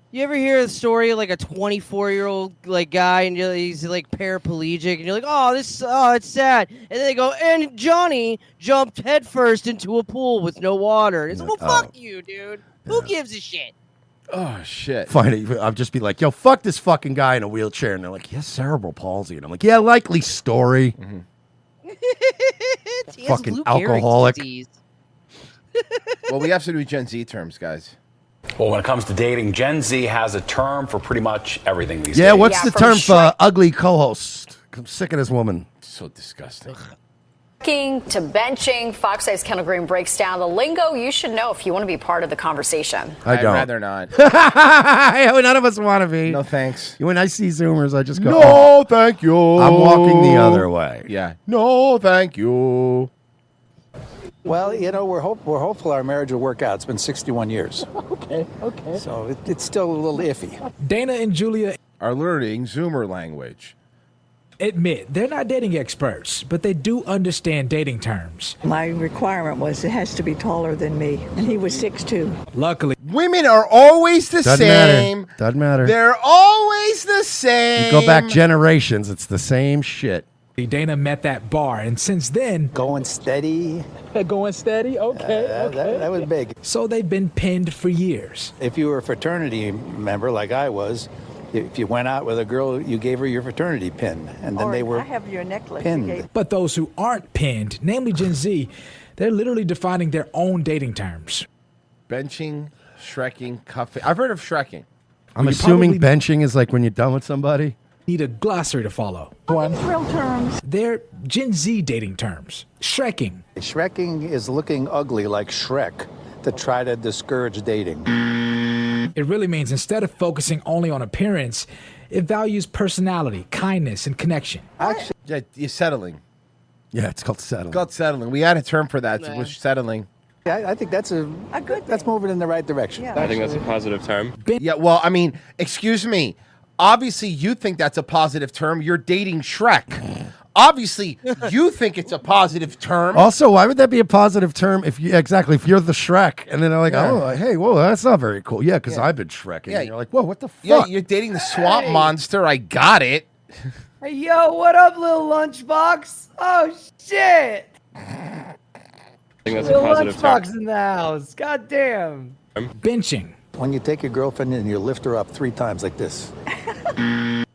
You ever hear the story of like a 24-year-old like guy and he's like paraplegic and you're like, oh, it's sad. And then they go, and Johnny jumped headfirst into a pool with no water. And it's like, well, fuck you, dude. Who gives a shit? Oh shit. Fine, I'll just be like, yo, fuck this fucking guy in a wheelchair. And they're like, yeah, cerebral palsy. And I'm like, yeah, likely story. He has Fucking Lou Gehrig's alcoholic. disease. Well, we have to do Gen Z terms, guys. Well, when it comes to dating, Gen Z has a term for pretty much everything these days. Yeah, what's the term for ugly co-host? I'm sick of this woman. So disgusting. To benching, Fox 8's Kendall Green breaks down the lingo you should know if you want to be part of the conversation. I don't. I'd rather not. None of us want to be. No thanks. When I see Zoomers, I just go, No, oh, thank you. I'm walking the other way. Yeah. No, thank you. Well, you know, we're hopeful our marriage will work out. It's been 61 years. Okay. So it's still a little iffy. Dana and Julia are learning Zoomer language. Admit they're not dating experts, but they do understand dating terms. My requirement was it has to be taller than me, and he was 6'2". Luckily, women are always the Doesn't same. matter. Doesn't matter. They're always the same. You go back generations, it's the same shit. Dana met that bar, and since then, going steady. Going steady? Okay. That was big. So they've been pinned for years. If you were a fraternity member like I was, if you went out with a girl, you gave her your fraternity pin, and then they were I have your necklace. pinned. You gave. But those who aren't pinned, namely Gen Z, they're literally defining their own dating terms. Benching, shrekking, cuffing. I've heard of shrekking. I'm assuming benching is like when you're done with somebody. Need a glossary to follow. Thrill terms. They're Gen Z dating terms. Shrekking. Shrekking is looking ugly like Shrek. to try to discourage dating. It really means instead of focusing only on appearance, it values personality, kindness, and connection. Actually, yeah, you're settling. Yeah, it's called settling. It's called settling. We had a term for that. It was settling. I think that's a good. That's moving in the right direction. Yeah. I think that's a positive term. Yeah, well, I mean, excuse me. Obviously, you think that's a positive term. You're dating Shrek. Obviously, you think it's a positive term. Also, why would that be a positive term if you if you're the Shrek and then they're like, oh, hey, whoa, that's not very cool. Yeah, because I've been Shrekking. Yeah. And you're like, whoa, what the fuck? Yeah, you're dating the swamp monster. I got it. Hey, yo, what up, little lunchbox? Oh, shit. I think that's a Little positive lunchbox term. in the house. God damn. Benching. When you take your girlfriend and you lift her up 3 times like this.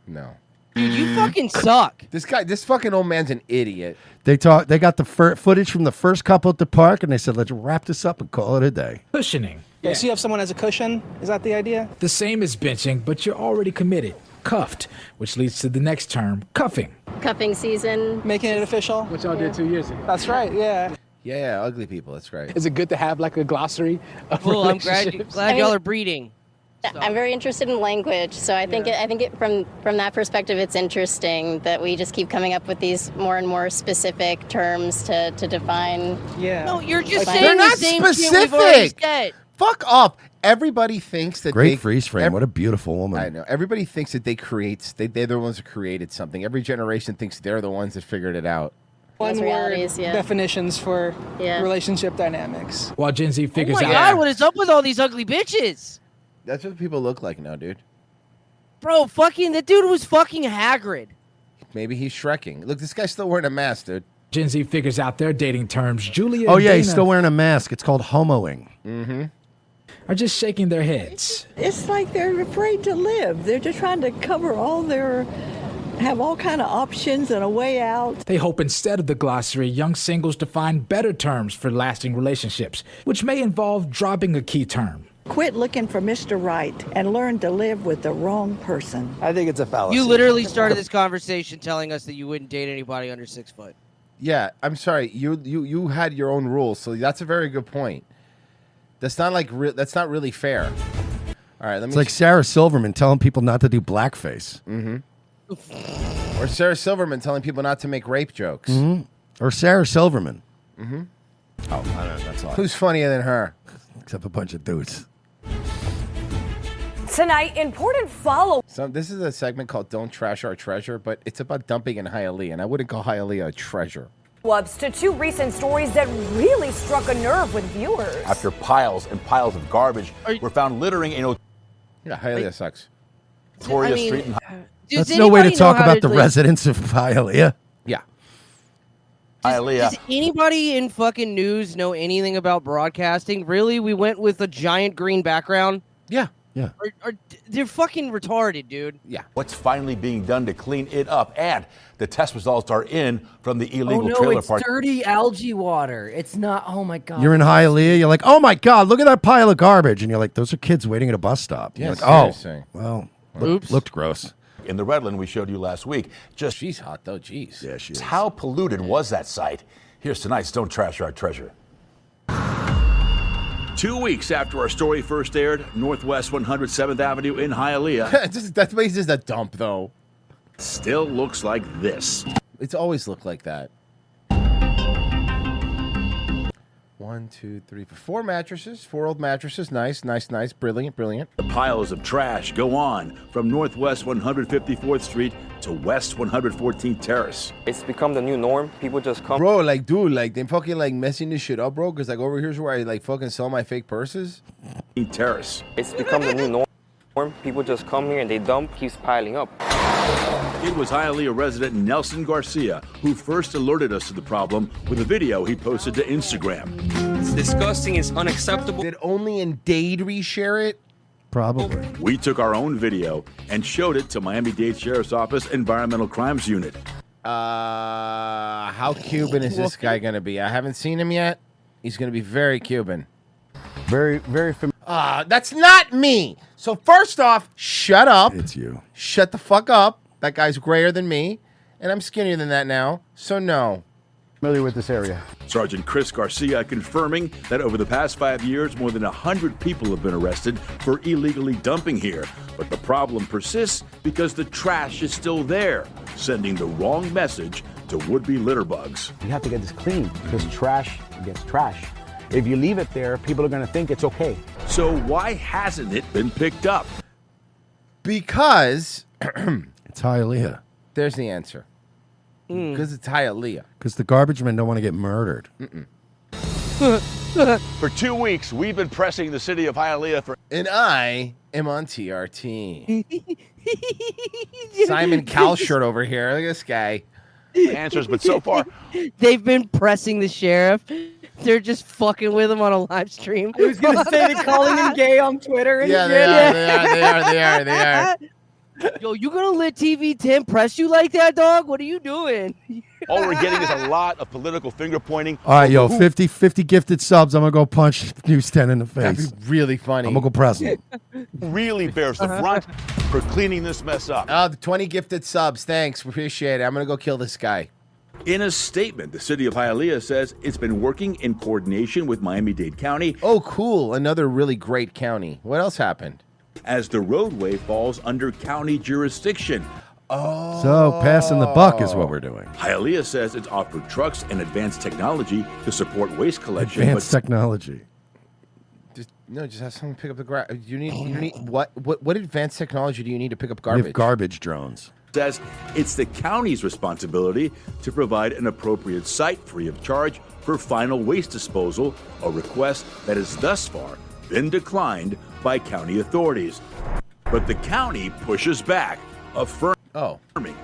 No. Dude, you fucking suck. This fucking old man's an idiot. They got the footage from the first couple at the park and they said, let's wrap this up and call it a day. Cushioning. Yeah. So you have someone as a cushion? Is that the idea? The same as benching, but you're already committed. Cuffed, which leads to the next term, cuffing. Cuffing season. Making it official. Which y'all did 2 years ago. That's right, yeah. Yeah, ugly people. That's right. Is it good to have like a glossary of Well, I'm glad relationships? y'all are breeding. I'm very interested in language, so I think from that perspective, it's interesting that we just keep coming up with these more and more specific terms to define. Yeah. No, you're just Like, saying They're not the same shit we've already specific. said. Fuck off. Everybody thinks that Great they freeze frame. What a beautiful woman. I know. Everybody thinks that they're the ones who created something. Every generation thinks they're the ones that figured it out. Those realities, yeah. Definitions for Yeah. relationship dynamics. While Gen Z Oh figures my out. god, what is up with all these ugly bitches? That's what people look like now, dude. Bro, that dude was fucking Hagrid. Maybe he's Shrekking. Look, this guy's still wearing a mask, dude. Gen Z figures out their dating terms. Julia Oh, and yeah, he's Dana still wearing a mask. It's called homoing. Mm-hmm. are just shaking their heads. It's like they're afraid to live. They're just trying to cover have all kind of options and a way out. They hope instead of the glossary, young singles define better terms for lasting relationships, which may involve dropping a key term. Quit looking for Mr. Right and learn to live with the wrong person. I think it's a fallacy. You literally started this conversation telling us that you wouldn't date anybody under 6 foot. Yeah, I'm sorry. You had your own rules, so that's a very good point. That's not that's not really fair. All right, let me. It's like Sarah Silverman telling people not to do blackface. Mm-hmm. Or Sarah Silverman telling people not to make rape jokes. Mm-hmm. Or Sarah Silverman. Mm-hmm. Oh, I don't know. That's all. Who's funnier than her? Except a bunch of dudes. Tonight, important follow. So this is a segment called "Don't Trash Our Treasure," but it's about dumping in Hialeah, and I wouldn't call Hialeah a treasure. Ups to 2 recent stories that really struck a nerve with viewers. After piles and piles of garbage were found littering a Yeah, Hialeah sucks. Notorious street in That's no way to talk about the residents of Hialeah. Yeah. Does anybody in fucking news know anything about broadcasting? Really? We went with a giant green background? Yeah. Yeah. They're fucking retarded, dude. Yeah. What's finally being done to clean it up? And the test results are in from the illegal Oh no, trailer it's park. dirty algae water. It's not. Oh my god. You're in Hialeah. You're like, oh my God, look at that pile of garbage. And you're like, those are kids waiting at a bus stop. Yeah, You're like, seriously. well, Oops. looked gross. In the Redland we showed you last week. She's hot though, jeez. Yeah, she is. How polluted was that site? Here's tonight's Don't Trash Our Treasure. 2 weeks after our story first aired, Northwest 107th Avenue in Hialeah. That place is a dump, though. Still looks like this. It's always looked like that. 1, 2, 3, 4 mattresses. 4 old mattresses. Nice. Brilliant. The piles of trash go on from Northwest 154th Street to West 114th Terrace. It's become the new norm. People just come. Bro, like, dude, like, they fucking, like, messing this shit up, bro. Because, like, over here's where I, like, fucking sell my fake purses. Terrace. It's become the new norm. People just come here and they dump, keeps piling up. It was Hialeah resident Nelson Garcia who first alerted us to the problem with a video he posted to Instagram. It's disgusting. It's unacceptable. Did only in Dade reshare it? Probably. We took our own video and showed it to Miami-Dade Sheriff's Office Environmental Crimes Unit. How Cuban is this guy going to be? I haven't seen him yet. He's going to be very Cuban. Very familiar. That's not me. So first off, shut up. It's you. Shut the fuck up. That guy's grayer than me, and I'm skinnier than that now. So no. Familiar with this area? Sergeant Chris Garcia confirming that over the past 5 years, more than 100 people have been arrested for illegally dumping here. But the problem persists because the trash is still there, sending the wrong message to would-be litter bugs. You have to get this clean because trash gets trash. If you leave it there, people are going to think it's okay. So why hasn't it been picked up? Because it's Hialeah. There's the answer. Because it's Hialeah. Because the garbage men don't want to get murdered. For 2 weeks, we've been pressing the city of Hialeah for. And I am on TRT. Simon Cowell shirt over here. Look at this guy. Answers, but so far they've been pressing the sheriff. They're just fucking with him on a live stream. I was gonna say they're calling him gay on Twitter. And Yeah, shit. they are. Yo, you gonna let TV10 press you like that, dog? What are you doing? all we're getting is a lot of political finger pointing. All right, yo, 50 gifted subs. I'm going to go punch News 10 in the face. That'd be really funny. I'm going to go press him. Really bears the front for cleaning this mess up. Oh, the 20 gifted subs. Thanks. Appreciate it. I'm going to go kill this guy. In a statement, the city of Hialeah says it's been working in coordination with Miami-Dade County. Oh, cool. Another really great county. What else happened? As the roadway falls under county jurisdiction. Oh. So passing the buck is what we're doing. Hialeah says it's offered trucks and advanced technology to support waste collection. Advanced technology. Just have someone pick up the garbage. You need what advanced technology do you need to pick up garbage? We have garbage drones. Says it's the county's responsibility to provide an appropriate site free of charge for final waste disposal, a request that has thus far been declined by county authorities. But the county pushes back, affirming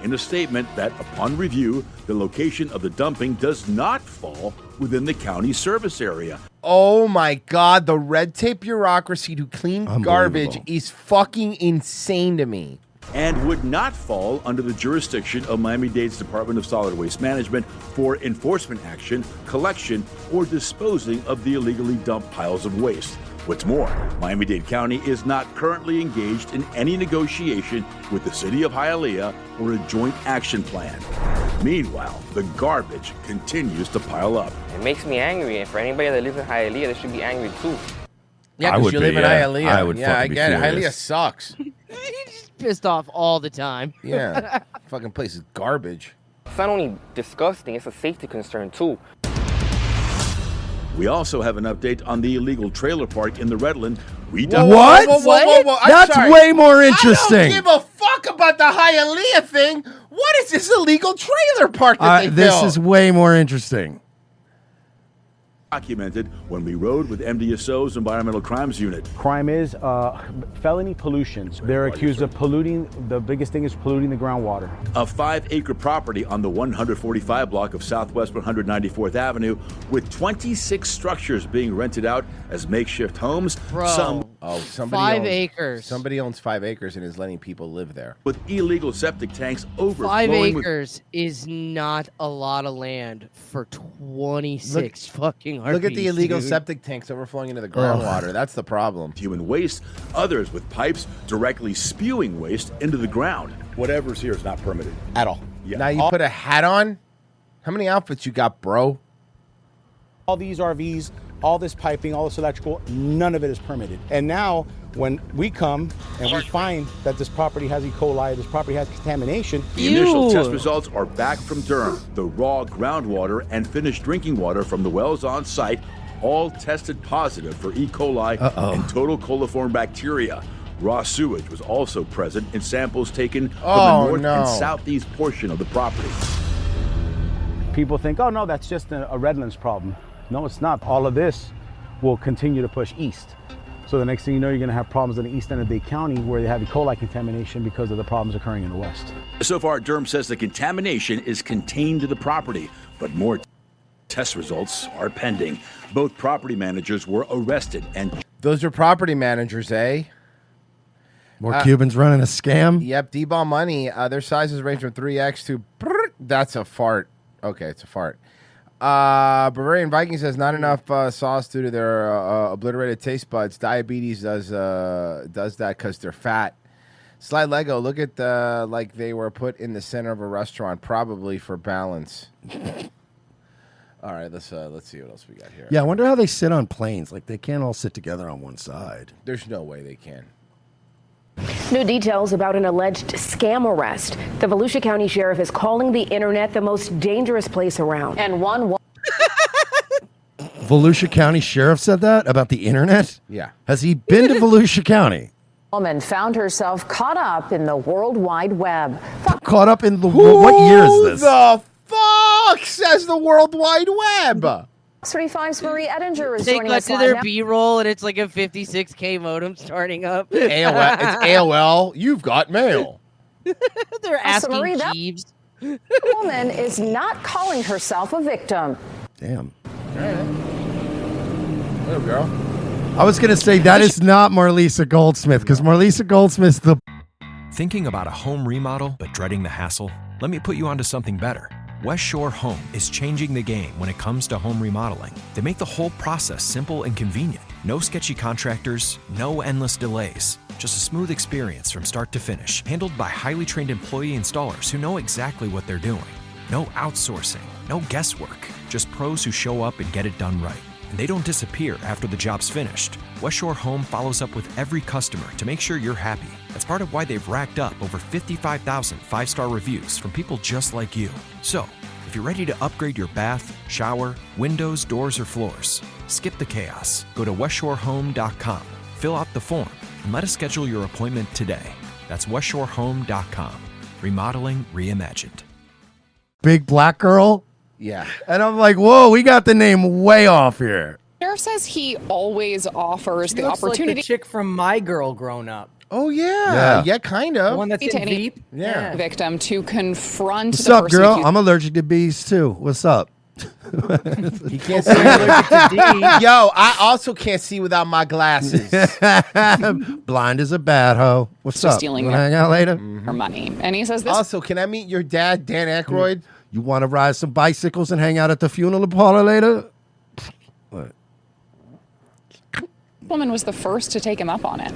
in a statement that upon review, the location of the dumping does not fall within the county service area. Oh my God, the red tape bureaucracy to clean garbage is fucking insane to me. And would not fall under the jurisdiction of Miami-Dade's Department of Solid Waste Management for enforcement action, collection, or disposing of the illegally dumped piles of waste. What's more, Miami-Dade County is not currently engaged in any negotiation with the city of Hialeah or a joint action plan. Meanwhile, the garbage continues to pile up. It makes me angry, and for anybody that lives in Hialeah, they should be angry too. Yeah, because you live in Hialeah. I would I fucking be get it. furious. Hialeah sucks. Pissed off all the time. Yeah, fucking place is garbage. It's not only disgusting, it's a safety concern too. We also have an update on the illegal trailer park in the Redland. Whoa, I'm That's sorry. way more I interesting. don't give a fuck about the Hialeah thing. What is this illegal trailer park that they This built? is way more interesting. Documented when we rode with MDSO's Environmental Crimes Unit. Crime is felony pollutions. They're accused of polluting. The biggest thing is polluting the groundwater. A 5-acre property on the 145 block of Southwest 194th Avenue with 26 structures being rented out as makeshift homes. Bro. Somebody 5 acres. Somebody owns 5 acres and is letting people live there. With illegal septic tanks 5 overflowing with acres is not a lot of land for 26 fucking Look at the RVs, illegal dude. septic tanks overflowing into the groundwater. That's the problem. human waste, others with pipes directly spewing waste into the ground. Whatever's here is not permitted. At all. Yeah. Now you put a hat on? How many outfits you got, bro? All these RVs, all this piping, all this electrical, none of it is permitted. And now, when we come and we find that this property has E. coli, this property has contamination. The initial test results are back from Durham. The raw groundwater and finished drinking water from the wells on site all tested positive for E. coli and total coliform bacteria. Raw sewage was also present in samples taken from the north and southeast portion of the property. People think, oh no, that's just a Redlands problem. No, it's not. All of this will continue to push east. So the next thing you know, you're going to have problems in the east end of Dade County where they have E. coli contamination because of the problems occurring in the west. So far, Durham says the contamination is contained to the property, but more test results are pending. Both property managers were arrested and... Those are property managers, eh? More Cubans running a scam? Yep, D-ball money. Their sizes range from 3X to... That's a fart. Okay, it's a fart. Bavarian Viking says not enough sauce due to their obliterated taste buds. Diabetes does that because they're fat. Slide Lego, look at like they were put in the center of a restaurant, probably for balance. All right, let's see what else we got here. Yeah, I wonder how they sit on planes. Like, they can't all sit together on one side. There's no way they can. New details about an alleged scam arrest. The Volusia County Sheriff is calling the internet the most dangerous place around. And one Volusia County Sheriff said that about the internet? Yeah. Has he been to Volusia County? Woman found herself caught up in the World Wide Web. Caught up in the... What year is this? Who the fuck says the World Wide Web? Fox 35's Marie Edinger is They joining cut us to live their now. B-roll, and it's like a 56K modem starting up. AOL. It's AOL. You've got mail. They're asking Marie, that Jeeves. woman is not calling herself a victim. Damn. There we go. I was going to say that is not Marlisa Goldsmith, because Marlisa Goldsmith's the... Thinking about a home remodel but dreading the hassle? Let me put you onto something better. West Shore Home is changing the game when it comes to home remodeling. They make the whole process simple and convenient. No sketchy contractors, no endless delays. Just a smooth experience from start to finish, handled by highly trained employee installers who know exactly what they're doing. No outsourcing, no guesswork, just pros who show up and get it done right. And they don't disappear after the job's finished. West Shore Home follows up with every customer to make sure you're happy. That's part of why they've racked up over 55,000 five-star reviews from people just like you. So, if you're ready to upgrade your bath, shower, windows, doors, or floors, skip the chaos. Go to westshorehome.com, fill out the form, and let us schedule your appointment today. That's westshorehome.com. Remodeling reimagined. Big black girl? Yeah. And I'm like, whoa, we got the name way off here. Sheriff says he always offers the Looks opportunity. like the chick from My Girl grown up. Oh, yeah. Yeah, kind of. The one that's to in any Veep. Yeah. victim to confront What's the up, person girl? accused. I'm allergic to bees, too. What's up? He can't see. Yo, I also can't see without my glasses. Blind as a bat hoe. What's Just up? stealing You wanna hang out later? her money. And he says this Also, can I meet your dad, Dan Aykroyd? You want to ride some bicycles and hang out at the funeral parlor later? What? woman was the first to take him up on it.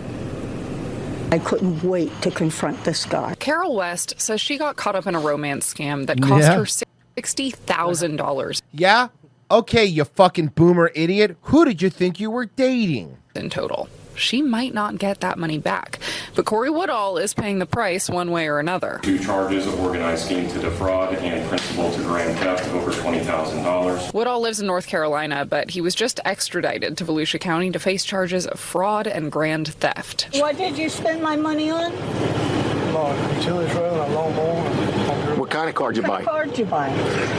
I couldn't wait to confront this guy. Carol West says she got caught up in a romance scam that cost Yeah. her $60,000 Yeah? Okay, you fucking boomer idiot. Who did you think you were dating? in total. She might not get that money back, but Corey Woodall is paying the price one way or another. 2 charges of organized scheme to defraud and principal to grand theft over $20,000. Woodall lives in North Carolina, but he was just extradited to Volusia County to face charges of fraud and grand theft. What did you spend my money on? Utility trailer, a lawnmower. What kind of car did you buy? What car did you buy?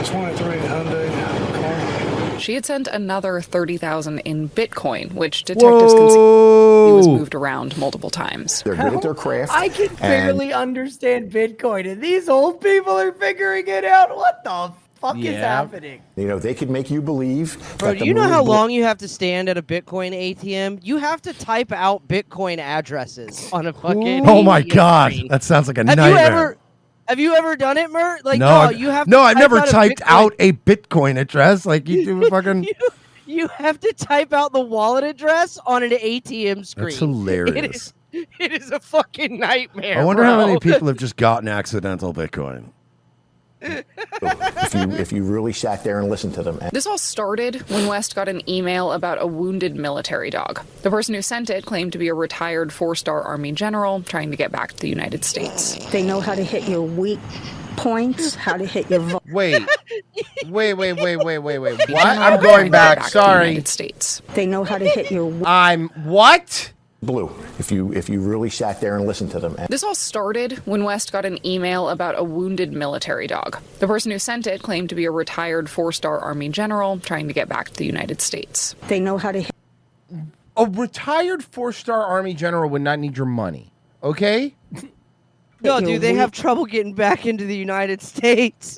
23 Hyundai car. She had sent another $30,000 in Bitcoin, which detectives can see he was moved around multiple times. They're good at their craft. I can barely understand Bitcoin, and these old people are figuring it out. What the fuck is happening? You know, they could make you believe. Bro, that do you know the how movie- long you have to stand at a Bitcoin ATM? You have to type out Bitcoin addresses on a fucking Oh my ATM God, screen. that sounds like a Have nightmare. Have you ever done it, Mert? Like, no, you have. no, to I've type never out a typed Bitcoin- out a Bitcoin address like you do fucking. You have to type out the wallet address on an ATM screen. That's hilarious. It is a fucking nightmare. I wonder how bro. many people have just gotten accidental Bitcoin. if you really sat there and listened to them. This all started when West got an email about a wounded military dog. The person who sent it claimed to be a retired 4-star Army general trying to get back to the United States. They know how to hit your weak points, how to hit your... Wait. What? I'm going back. Sorry. United States. They know how to hit your... I'm what? Blue. If you really sat there and listened to them. This all started when West got an email about a wounded military dog. The person who sent it claimed to be a retired 4-star Army general trying to get back to the United States. They know how to hit... A retired 4-star Army general would not need your money. Okay? No, dude, they have trouble getting back into the United States.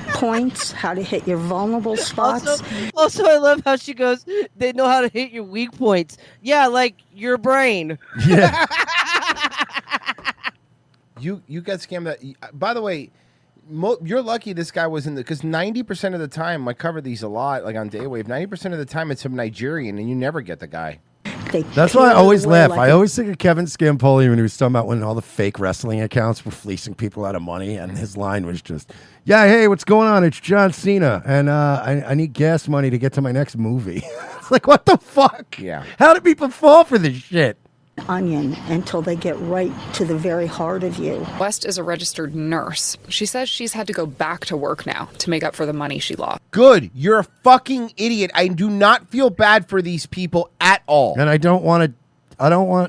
points, how to hit your vulnerable spots. Also, I love how she goes, they know how to hit your weak points. Yeah, like your brain. Yeah. You got scammed. That. By the way, you're lucky this guy was in the... Because 90% of the time, I cover these a lot, like on Daywave, 90% of the time it's some Nigerian, and you never get the guy. They That's why I peel always away laugh. like I a- always think of Kevin Scampoli when he was talking about when all the fake wrestling accounts were fleecing people out of money, and his line was just, "Yeah, hey, what's going on? It's John Cena, and I need gas money to get to my next movie." It's like, what the fuck? Yeah. How do people fall for this shit? onion until they get right to the very heart of you. West is a registered nurse. She says she's had to go back to work now to make up for the money she lost. Good. You're a fucking idiot. I do not feel bad for these people at all. And I don't want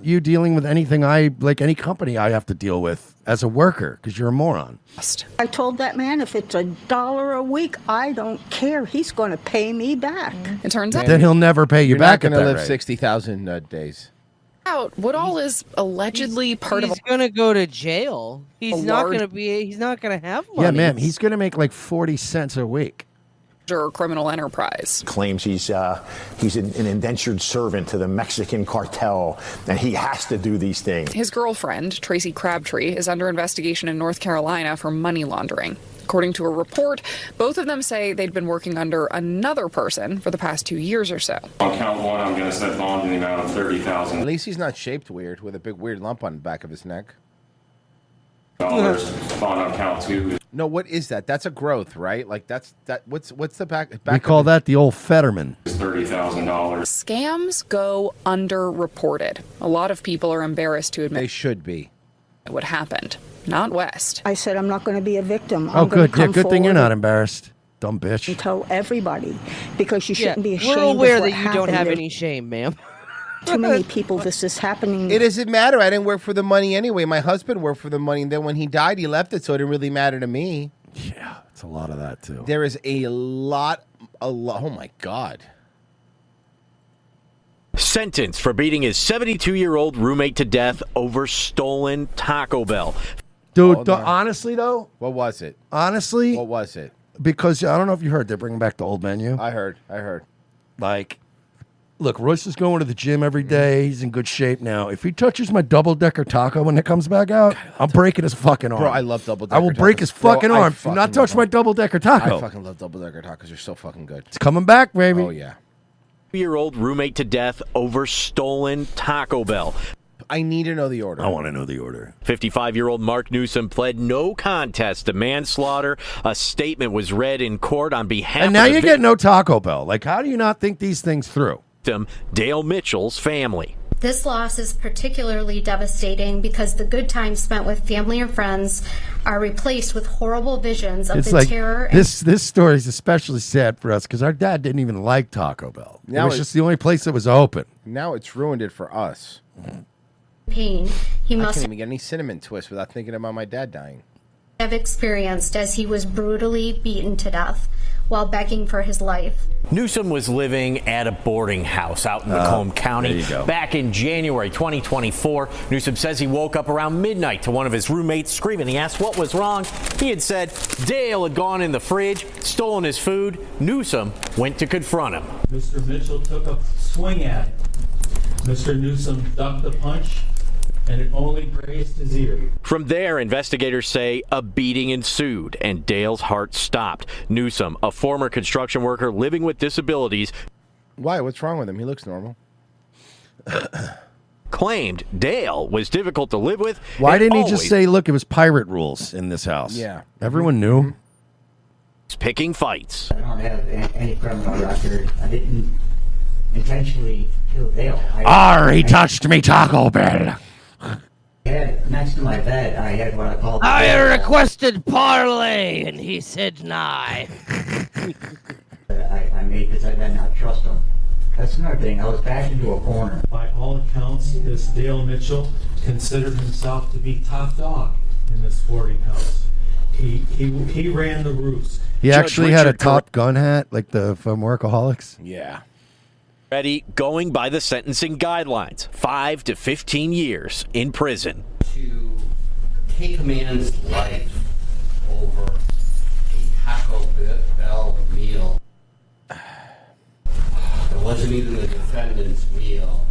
you dealing with anything any company I have to deal with as a worker, because you're a moron. I told that man if it's $1 a week, I don't care. He's going to pay me back. It turns out Then he'll never pay you You're back not at going to that live rate. 60,000 days. out Woodall is allegedly part of He's gonna go to jail. He's not gonna be. He's not gonna have money. Yeah, ma'am. He's going to make like 40 cents a week. a criminal enterprise. Claims he's an indentured servant to the Mexican cartel, and he has to do these things. His girlfriend, Tracy Crabtree, is under investigation in North Carolina for money laundering. According to a report, both of them say they'd been working under another person for the past 2 years or so. On count one, I'm going to set bond in the amount of $30,000. At least he's not shaped weird with a big weird lump on the back of his neck. Bond on count two. No, what is that? That's a growth, right? Like that's that. What's the back? We call that the old Fetterman. $30,000. Scams go underreported. A lot of people are embarrassed to admit they should be. What happened. Not West. I said I'm not going to be a victim. Oh, I'm gonna good. Yeah, come good thing you're forward not embarrassed. Dumb bitch. and tell everybody, because you shouldn't be ashamed. We're aware of what that you don't happened. have There- any shame, ma'am. Too many people. This is happening. It doesn't matter. I didn't work for the money anyway. My husband worked for the money, and then when he died, he left it, so it didn't really matter to me. Yeah, it's a lot of that too. There is a lot. Oh my god. Sentenced for beating his 72-year-old roommate to death over stolen Taco Bell. Dude, honestly though, what was it? Honestly, what was it? Because I don't know if you heard, they're bringing back the old menu. I heard. Like, look, Royce is going to the gym every day. He's in good shape now. If he touches my double-decker taco when it comes back out, I'm breaking his fucking arm. Bro, I love double-decker I will break tacos. his Bro, fucking I arm. Do fucking not touch love my them. double-decker taco. I fucking love double-decker tacos. They're so fucking good. It's coming back, baby. Oh yeah. 2-year-old roommate to death over stolen Taco Bell. I need to know the order. I want to know the order. 55-year-old Mark Newsom pled no contest to manslaughter. A statement was read in court on behalf And now of the you get no Taco Bell. Like, how do you not think these things through? victim, Dale Mitchell's family. This loss is particularly devastating because the good times spent with family and friends are replaced with horrible visions of It's the like terror and this story is especially sad for us because our dad didn't even like Taco Bell. Now it was it- just the only place that was open. Now it's ruined it for us. pain he I must can't even get any cinnamon twist without thinking about my dad dying. have experienced as he was brutally beaten to death while begging for his life. Newsom was living at a boarding house out in Macomb County. there you go. Back in January 2024, Newsom says he woke up around midnight to one of his roommates screaming. He asked what was wrong. He had said Dale had gone in the fridge, stolen his food. Newsom went to confront him. Mr. Mitchell took a swing at him. Mr. Newsom ducked the punch, and it only grazed his ear. From there, investigators say a beating ensued and Dale's heart stopped. Newsom, a former construction worker living with disabilities, Why? What's wrong with him? He looks normal. claimed Dale was difficult to live with. Why and didn't he just always say, look, it was pirate rules in this house? Yeah. Everyone knew. picking fights? I don't have any criminal record. I didn't intentionally kill Dale. He touched me, Taco Bell. I had next to my bed. I had what I call. I requested parlay, and he said nah. I made because I did not trust him. That's another thing. I was backed into a corner. By all accounts, this Dale Mitchell considered himself to be top dog in this boarding house. He ran the roost. He Judge actually had a Richard Top Gun hat, like the from Workaholics. Yeah. Ready, going by the sentencing guidelines, 5 to 15 years in prison. To take a man's life over a Taco Bell meal that wasn't even the defendant's meal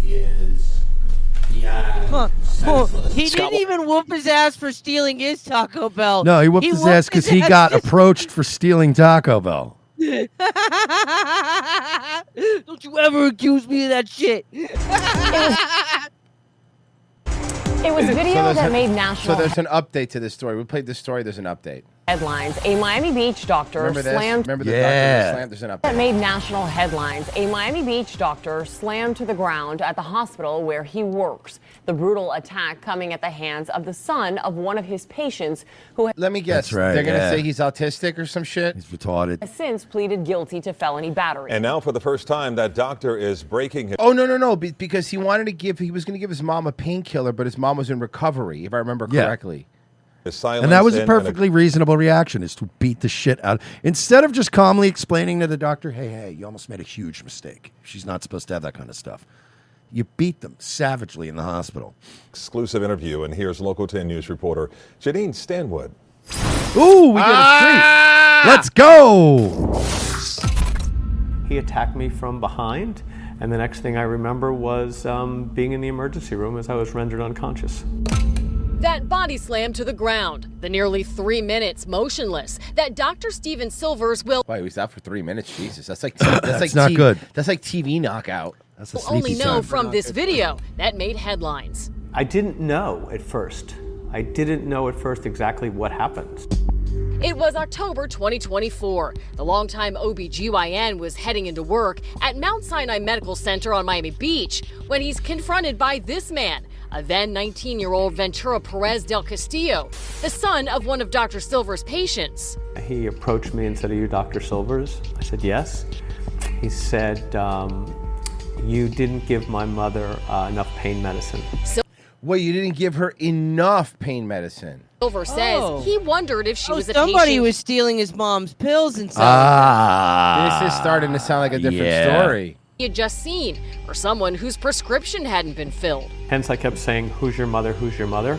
is beyond senseless. He didn't even whoop his ass for stealing his Taco Bell. No, he whooped his ass because he got approached for stealing Taco Bell. Don't you ever accuse me of that shit. It was video there's that a- made So national there's an update to this story. We played this story. There's an update. headlines. A Miami Beach doctor Remember this? slammed. Remember the doctor that slammed? There's an That update. made national headlines. A Miami Beach doctor slammed to the ground at the hospital where he works. The brutal attack coming at the hands of the son of one of his patients who Let me guess. That's right, They're going to yeah. say he's autistic or some shit? He's retarded. has since pleaded guilty to felony battery. And now, for the first time, that doctor is breaking his. Oh, no. Because he was going to give his mom a painkiller, but his mom was in recovery, if I remember Yeah. correctly. And that was a perfectly reasonable reaction, is to beat the shit out. Instead of just calmly explaining to the doctor, hey, you almost made a huge mistake. She's not supposed to have that kind of stuff. You beat them savagely in the hospital. Exclusive interview, and here's Local 10 News reporter Janine Stanwood. Ooh, we get a treat. Let's go. He attacked me from behind, and the next thing I remember was being in the emergency room as I was rendered unconscious. That body slam to the ground, the nearly 3 minutes motionless, that Dr. Steven Silvers will Why, he was out for 3 minutes? Jesus, that's like That's not good. That's like TV knockout. That's only know from this video that made headlines. I didn't know at first. I didn't know at first exactly what happened. It was October 2024. The longtime OBGYN was heading into work at Mount Sinai Medical Center on Miami Beach when he's confronted by this man, a then 19-year-old Ventura Perez del Castillo, the son of one of Dr. Silver's patients. He approached me and said, "Are you Dr. Silvers?" I said, "Yes." He said, "You didn't give my mother enough pain medicine." Wait, you didn't give her enough pain medicine? Silver says he wondered if she was a Somebody patient. was stealing his mom's pills and stuff. This is starting to sound like a different story. He had just seen, or someone whose prescription hadn't been filled. Hence, I kept saying, "Who's your mother? Who's your mother?"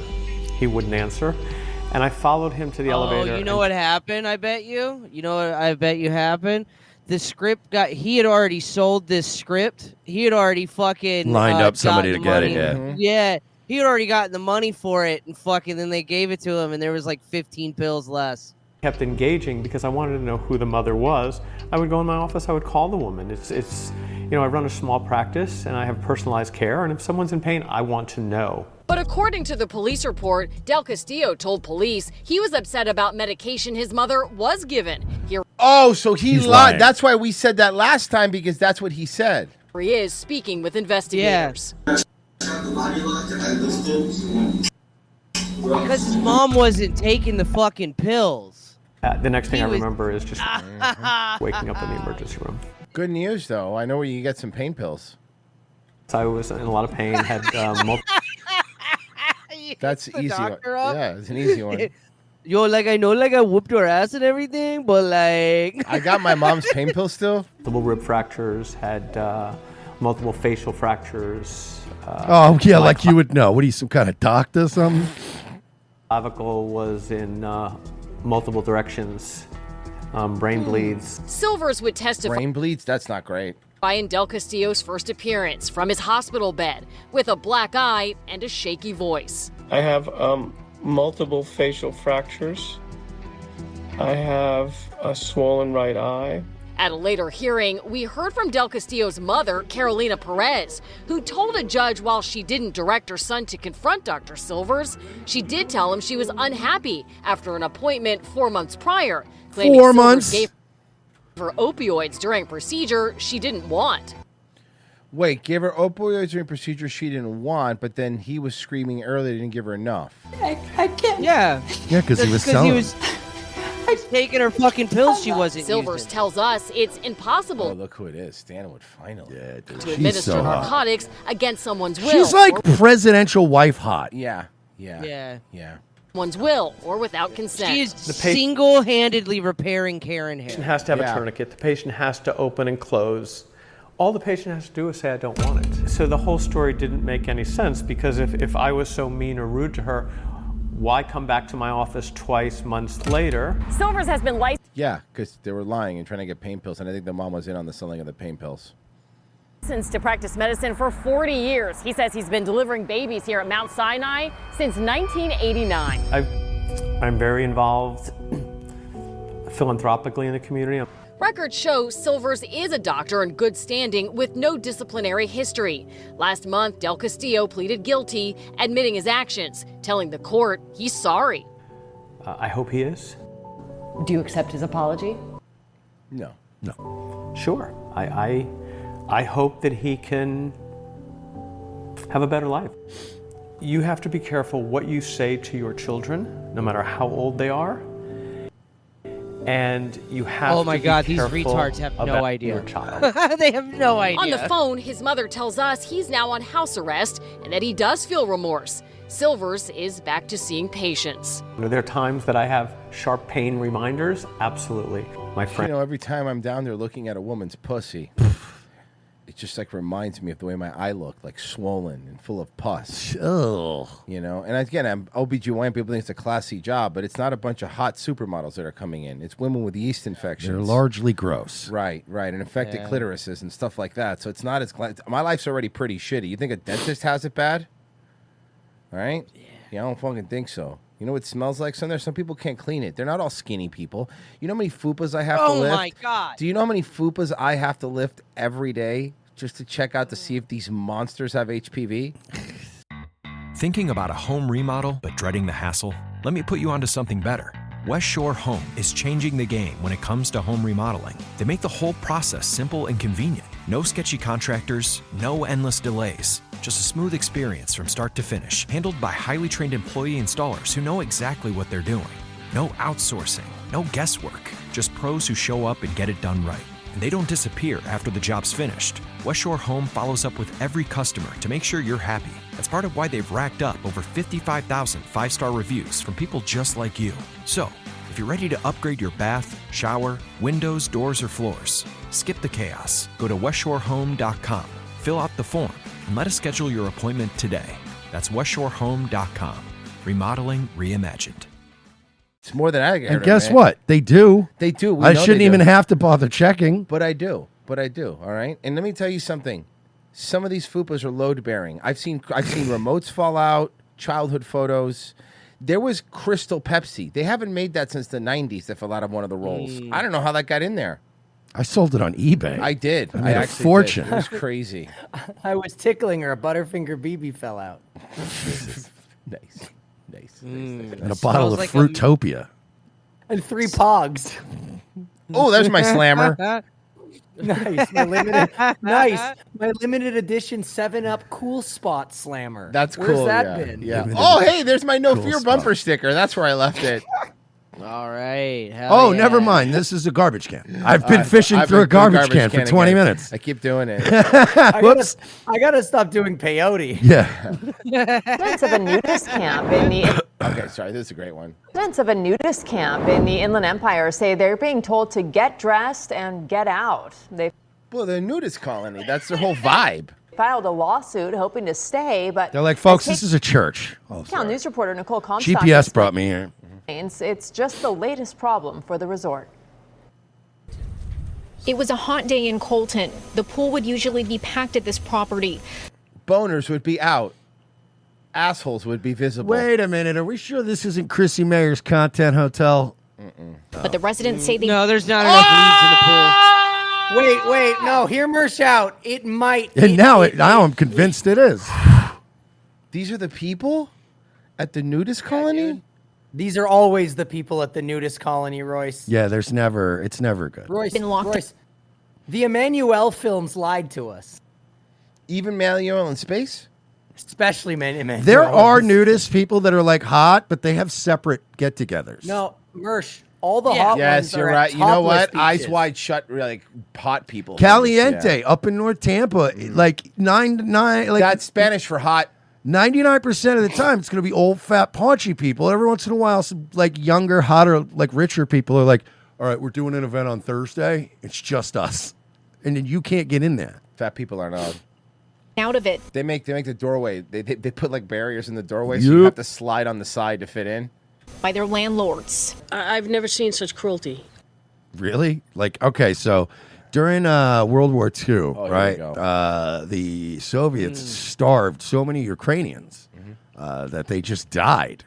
He wouldn't answer. And I followed him to the elevator. Oh, you know and- what happened, I bet you? You know what I bet you happened? The script he had already sold this script. He had already fucking Lined up somebody gotten to get it, money. yeah. Mm-hmm. Yeah. He had already gotten the money for it, and fucking then they gave it to him, and there was like 15 pills less. Kept engaging because I wanted to know who the mother was. I would go in my office, I would call the woman. It's I run a small practice and I have personalized care, and if someone's in pain, I want to know. But according to the police report, Del Castillo told police he was upset about medication his mother was given. Here Oh, so he He's lied. lying. That's why we said that last time, because that's what he said. he is speaking with investigators. Because his mom wasn't taking the fucking pills. The next thing He I was- remember is just waking up in the emergency room. Good news, though. I know where you get some pain pills. So I was in a lot of pain, had multiple. That's the easy. doctor up? Yeah, it's an easy one. Yo, like I know, like I whooped her ass and everything, but like I got my mom's pain pill still. Multiple rib fractures, had multiple facial fractures. Oh, yeah, like you would know. What are you, some kind of doctor or something? Clavicle was in multiple directions. Brain bleeds. Silvers would testify Brain bleeds. That's not great. in Del Castillo's first appearance from his hospital bed with a black eye and a shaky voice. I have multiple facial fractures. I have a swollen right eye. At a later hearing, we heard from Del Castillo's mother, Carolina Perez, who told a judge while she didn't direct her son to confront Dr. Silvers, she did tell him she was unhappy after an appointment 4 months prior, claiming 4 Silvers months? gave her opioids during a procedure she didn't want. Wait, gave her opioids during procedure she didn't want, but then he was screaming earlier, didn't give her enough. I can't. Yeah. Yeah, because he was Because selling. he was taking her fucking pills she wasn't Silvers using. tells us it's impossible Oh, look who it is. Stanwood, finally. Yeah, dude. to She's administer so hot. narcotics against someone's will. She's like or presidential wife hot. Yeah. Yeah. someone's will or without consent. She is single-handedly repairing Karen The patient hair. has to have a tourniquet. The patient has to open and close. All the patient has to do is say, "I don't want it." So the whole story didn't make any sense, because if I was so mean or rude to her, why come back to my office twice months later? Silvers has been licensed Yeah, because they were lying and trying to get pain pills, and I think the mom was in on the selling of the pain pills. to practice medicine for 40 years. He says he's been delivering babies here at Mount Sinai since 1989. I'm very involved philanthropically in the community. Records show Silvers is a doctor in good standing with no disciplinary history. Last month, Del Castillo pleaded guilty, admitting his actions, telling the court he's sorry. I hope he is. Do you accept his apology? No. Sure. I hope that he can have a better life. You have to be careful what you say to your children, no matter how old they are. And you have Oh my to be God, these careful retards have no about idea. your child. They have no idea. On the phone, his mother tells us he's now on house arrest and that he does feel remorse. Silvers is back to seeing patients. Are there times that I have sharp pain reminders? Absolutely. My friend. You know, every time I'm down there looking at a woman's pussy, it just like reminds me of the way my eye looked, like swollen and full of pus. Oh. You know, and again, I'm OBGYN. People think it's a classy job, but it's not a bunch of hot supermodels that are coming in. It's women with yeast infections. They're largely gross. Right, and infected Yeah. clitorises and stuff like that. So it's not as my life's already pretty shitty. You think a dentist has it bad? All right? Yeah, I don't fucking think so. You know what it smells like? Some people can't clean it. They're not all skinny people. You know how many fupas I have to lift? Oh my God. Do you know how many fupas I have to lift every day just to check out to see if these monsters have HPV? Thinking about a home remodel but dreading the hassle? Let me put you onto something better. West Shore Home is changing the game when it comes to home remodeling. They make the whole process simple and convenient. No sketchy contractors, no endless delays. Just a smooth experience from start to finish, handled by highly trained employee installers who know exactly what they're doing. No outsourcing, no guesswork, just pros who show up and get it done right. And they don't disappear after the job's finished. West Shore Home follows up with every customer to make sure you're happy. That's part of why they've racked up over 55,000 five-star reviews from people just like you. So, if you're ready to upgrade your bath, shower, windows, doors, or floors, skip the chaos. Go to westshorehome.com, fill out the form, and let us schedule your appointment today. That's westshorehome.com. Remodeling reimagined. It's more than I can. And guess what? They do. They do. We I know shouldn't they even do. have to bother checking. But I do. All right. And let me tell you something. Some of these fupas are load bearing. I've seen remotes fall out, childhood photos. There was Crystal Pepsi. They haven't made that since the 90s. That fell out of one of the rolls. I don't know how that got in there. I sold it on eBay. I did. I made a actually fortune. did. It was crazy. I was tickling her. A Butterfinger BB fell out. Nice. And a bottle of Fruitopia. And 3 Pogs. Oh, there's my slammer. Nice. My limited edition 7-Up Cool Spot Slammer. That's Where's cool. that yeah. been? Yeah. Oh, hey, there's my No Cool Fear spot. bumper sticker. That's where I left it. All right. Oh, never mind. This is a garbage can. I've been fishing I've through a been doing garbage can for 20 again. minutes. I keep doing it. I gotta stop doing peyote. Yeah. Residents of a nudist camp in the Okay, sorry. This is a great one. residents of a nudist camp in the Inland Empire say they're being told to get dressed and get out. They Well, the nudist colony. That's their whole vibe. filed a lawsuit hoping to stay, but They're like, folks, this is a church. Town news reporter Nicole Comstock GPS brought me here. explains it's just the latest problem for the resort. It was a hot day in Colton. The pool would usually be packed at this property. Boners would be out. Assholes would be visible. Wait a minute. Are we sure this isn't Chrissy Mayer's Content Hotel? But the residents say they No, there's not enough leads in the pool. Wait, no, hear Mersh out. It might. And now I'm convinced it is. These are the people at the nudist colony? These are always the people at the nudist colony, Royce. Yeah, it's never good. Royce, the Emmanuel films lied to us. Even Emmanuel in space? Especially Emmanuel. There are nudist people that are like hot, but they have separate get-togethers. No, Mersh, all the hot Yes, ones you're are right. at You know what? topless Eyes beaches. wide shut, like hot people. Caliente Yeah. up in North Tampa, like 9 like That's Spanish for hot. 99% of the time, it's going to be old, fat, paunchy people. Every once in a while, some like younger, hotter, like richer people are like, "All right, we're doing an event on Thursday. It's just us," and then you can't get in there. Fat people aren't allowed. out of it. They make the doorway. They put like barriers in the doorway, so you have to slide on the side to fit in. By their landlords. I've never seen such cruelty. Really? Like, okay, so during World War II, here we right? go. The Soviets starved so many Ukrainians that they just died.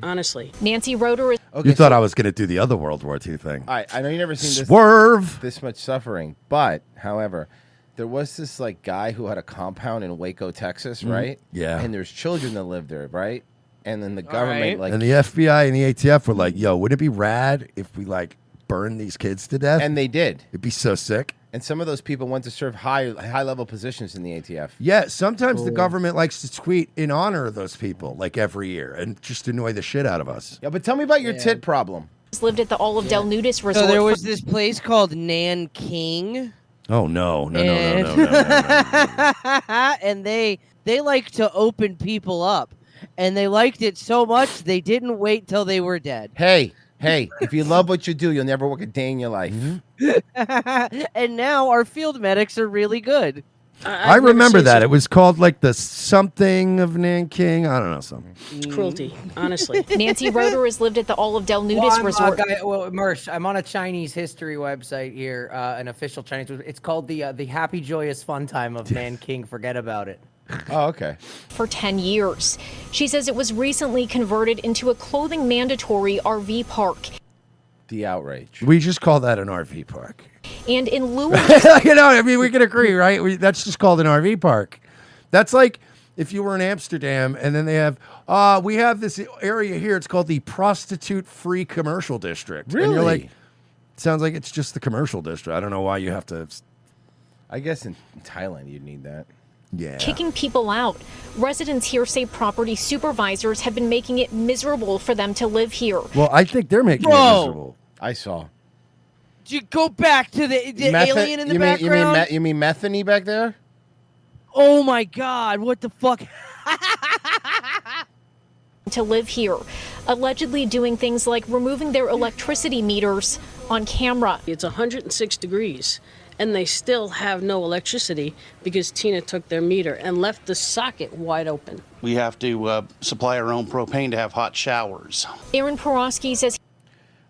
Honestly. Nancy Roeder is. You thought I was going to do the other World War II thing. All right, I know you've never seen Swerve. this much suffering, but however, there was this like guy who had a compound in Waco, Texas, Mhm. right? Yeah. And there's children that live there, right? And then the government like and the FBI and the ATF were like, "Yo, wouldn't it be rad if we like burn these kids to death?" And they did. It'd be so sick. And some of those people went to serve high level positions in the ATF. Yeah, sometimes the government likes to tweet in honor of those people, like every year, and just annoy the shit out of us. Yeah, but tell me about your tit problem. Lived at the Olive Del Nudist Resort. So there was this place called Nanking. Oh no. And they like to open people up, and they liked it so much they didn't wait till they were dead. Hey, if you love what you do, you'll never work a day in your life. And now our field medics are really good. I remember that. It was called like the something of Nanking. I don't know, something. It's cruelty, honestly. Nancy Roeder has lived at the Olive Del Nudist Resort. Mersh, I'm on a Chinese history website here, an official Chinese. It's called the Happy Joyous Fun Time of Nanking. Forget about it. Oh, okay. For 10 years. She says it was recently converted into a clothing mandatory RV park. The outrage. We just call that an RV park. And in lieu of I mean, we can agree, right? That's just called an RV park. That's like if you were in Amsterdam and then they have, we have this area here. It's called the prostitute-free commercial district. Really? And you're like, sounds like it's just the commercial district. I don't know why you have to. I guess in Thailand you'd need that. Yeah. kicking people out. Residents here say property supervisors have been making it miserable for them to live here. Well, I think they're making it Bro. miserable. I saw. Do you go back to the alien in the background? You mean Methany back there? Oh my God! What the fuck? To live here, allegedly doing things like removing their electricity meters on camera. It's 106 degrees, and they still have no electricity because Tina took their meter and left the socket wide open. We have to supply our own propane to have hot showers. Aaron Porosky says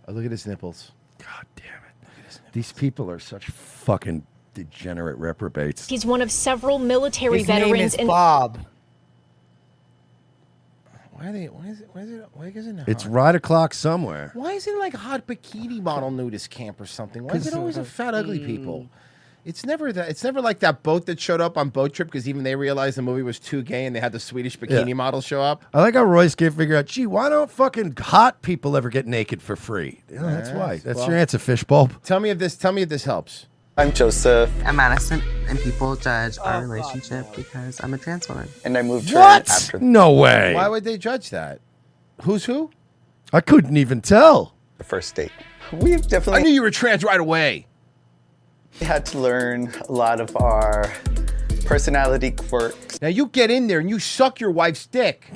Oh, look at his nipples. God damn it. These people are such fucking degenerate reprobates. he's one of several military His name veterans is in Bob. Why is it not It's hot? right o'clock somewhere. Why is it like a hot bikini model nudist camp or something? Why is it always a fat, ugly people? It's never that. It's never like that boat that showed up on Boat Trip because even they realized the movie was too gay and they had the Swedish bikini model show up. I like how Royce can't figure out, gee, why don't fucking hot people ever get naked for free? Yeah, that's why. That's well- your answer, Fishbulb. Tell me if this helps. I'm Joseph. I'm Madison, and people judge our relationship because I'm a trans woman. And I moved here after. No way. Why would they judge that? Who's who? I couldn't even tell. The first date. We've definitely. I knew you were trans right away. We had to learn a lot of our personality quirks. Now you get in there and you suck your wife's dick.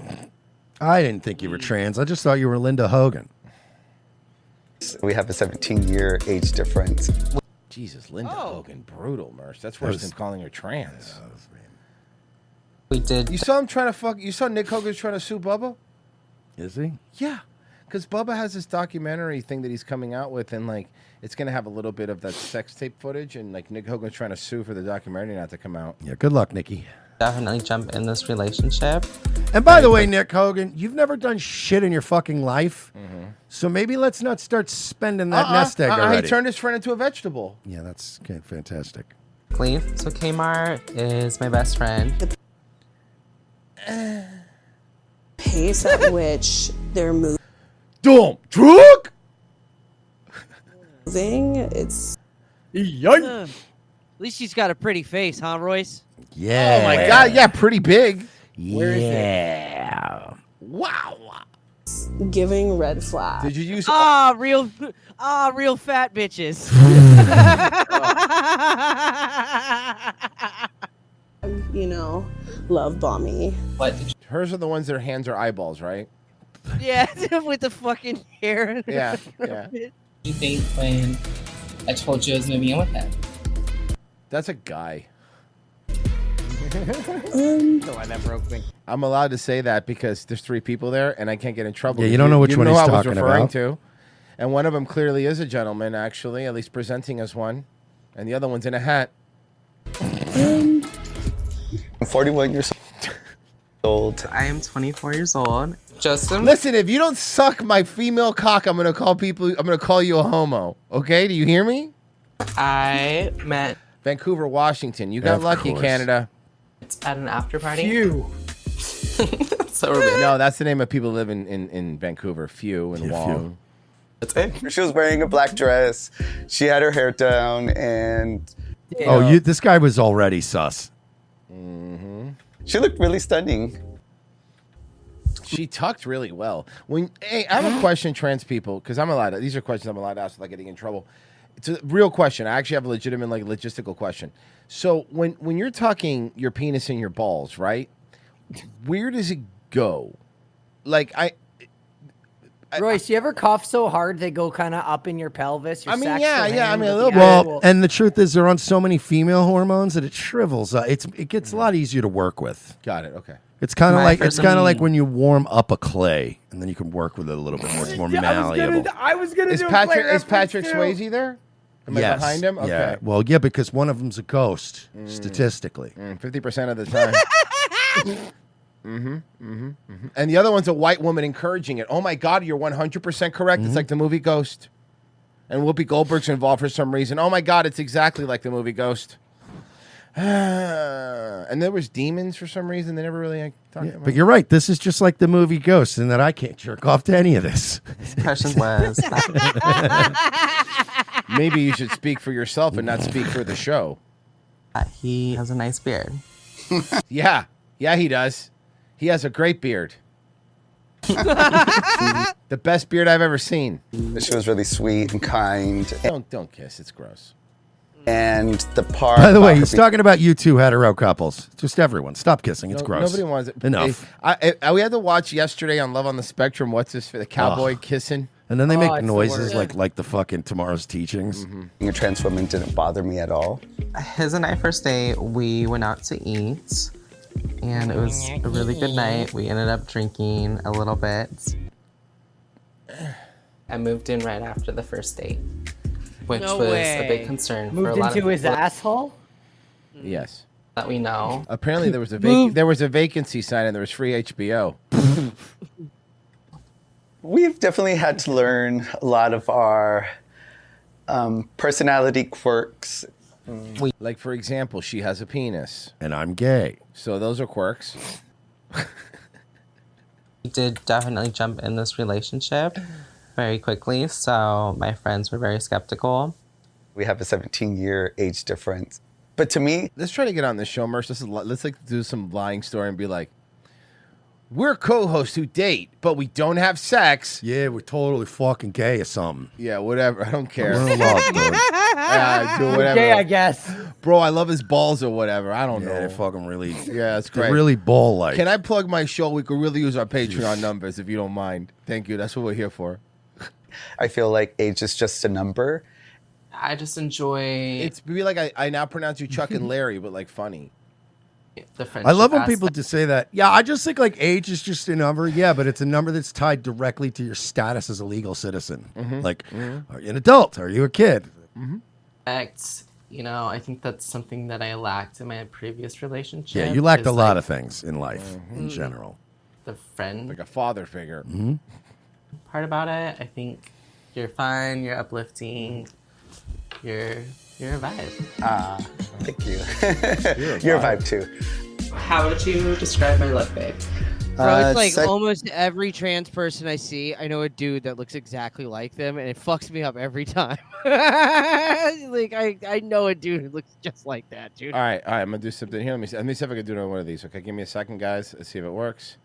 I didn't think you were trans. I just thought you were Linda Hogan. We have a 17-year age difference. Jesus, Linda Hogan, brutal, Mersh. That's worse than calling her trans. We did. You saw him trying to fuck. You saw Nick Hogan trying to sue Bubba. Is he? Yeah, because Bubba has this documentary thing that he's coming out with, and like it's gonna have a little bit of that sex tape footage, and like Nick Hogan's trying to sue for the documentary not to come out. Yeah, good luck, Nikki. Definitely jump in this relationship. And by the way, Nick Hogan, you've never done shit in your fucking life. So maybe let's not start spending that nest egg already. He turned his friend into a vegetable. Yeah, that's okay, fantastic. So Kmart is my best friend. Pace at which they're moving. Truck. It's. At least she's got a pretty face, huh, Royce? Yeah. Oh my God! Yeah, pretty big. Where is it? Yeah. Wow. Giving red flag. Did you use? Real fat bitches. You know, love bomby. What? Hers are the ones their hands are eyeballs, right? Yeah, with the fucking hair. Yeah, yeah. You think when I told you I was moving in with him? That's a guy. The one that broke me. I'm allowed to say that because there's 3 people there, and I can't get in trouble. Yeah, you don't know which one he's who I was talking referring about. to, and one of them clearly is a gentleman, actually, at least presenting as one, and the other one's in a hat. I'm 41 years old. old. I am 24 years old. Justin? Listen, if you don't suck my female cock, I'm gonna call you a homo. Okay? Do you hear me? I met Vancouver, Washington. You got Of lucky, course. Canada. It's at an after party. Phew. So romantic. No, that's the name of people who live in Vancouver. Few and Wong. That's it. She was wearing a black dress. She had her hair down, and This guy was already sus. she looked really stunning. She tucked really well. Hey, I have a question, trans people, because these are questions I'm allowed to ask without getting in trouble. It's a real question. I actually have a legitimate, logistical question. So when you're tucking your penis in your balls, right? Where does it go? Royce, you ever cough so hard they go kind of up in your pelvis? Your sacs go a hang little with the bit. actual- And the truth is, they're on so many female hormones that it shrivels. It gets a lot easier to work with. Got it. Okay. It's kind of My like first- when you warm up a clay, and then you can work with it a little bit more. It's more malleable. I was gonna Is do a Patrick Clay is Patrick reference, Swayze there? Am I Yes. behind him? Okay. Yeah. Well, yeah, because one of them's a ghost, statistically. 50% of the time. And the other one's a white woman encouraging it. Oh my God, you're 100% correct. It's like the movie Ghost. And Whoopi Goldberg's involved for some reason. Oh my God, it's exactly like the movie Ghost. And there was demons for some reason. They never really talked about. But you're right. This is just like the movie Ghost, in that I can't jerk off to any of this. Question was Maybe you should speak for yourself and not speak for the show. He has a nice beard. Yeah, he does. He has a great beard. The best beard I've ever seen. She was really sweet and kind. Don't kiss. It's gross. And the part. By the way, about he's her talking about you two hetero couples. Just everyone, stop kissing. It's gross. Nobody wants it. Enough. We had to watch yesterday on Love on the Spectrum. What's this for the cowboy kissing? And then they make it's the noises worst. like the fucking Tomorrow's Teachings. Being a trans woman didn't bother me at all. His and I first date, we went out to eat, and it was a really good night. We ended up drinking a little bit. I moved in right after the first date, which No was way. a big concern for a Moved lot into of his people asshole? Yes. that we know. Apparently there was a vacancy sign and there was free HBO. We've definitely had to learn a lot of our personality quirks. Like, for example, she has a penis. And I'm gay. So those are quirks. We did definitely jump in this relationship very quickly, so my friends were very skeptical. We have a 17-year age difference. But to me, Let's try to get on this show, Merce. Let's do some lying story and be like, we're co-hosts who date, but we don't have sex. Yeah, we're totally fucking gay or something. Yeah, whatever. I don't care. We're in love, dude. Yeah, do whatever. Gay, I guess. Bro, I love his balls or whatever. I don't know. They're fucking really. Yeah, it's They're great. really ball-like. Can I plug my show? We could really use our Patreon numbers if you don't mind. Thank you. That's what we're here for. I feel like age is just a number. I just enjoy It's be like I now pronounce you Chuck and Larry, but like funny. the friendship I love when aspect. people just say that. Yeah, I just think like age is just a number. Yeah, but it's a number that's tied directly to your status as a legal citizen. Like, are you an adult? Are you a kid? Act, you know, I think that's something that I lacked in my previous relationship. Yeah, you lacked a is, lot like, of things in life in general. The friend Like a father figure. part about it. I think you're fun, you're uplifting, you're a vibe. Thank you. You're a vibe too. How would you describe my look, babe? Bro, it's like sec- almost every trans person I see, I know a dude that looks exactly like them, and it fucks me up every time. Like I know a dude who looks just like that, dude. All right. I'm gonna do something here. Let me see if I can do another one of these. Okay, give me a second, guys. Let's see if it works.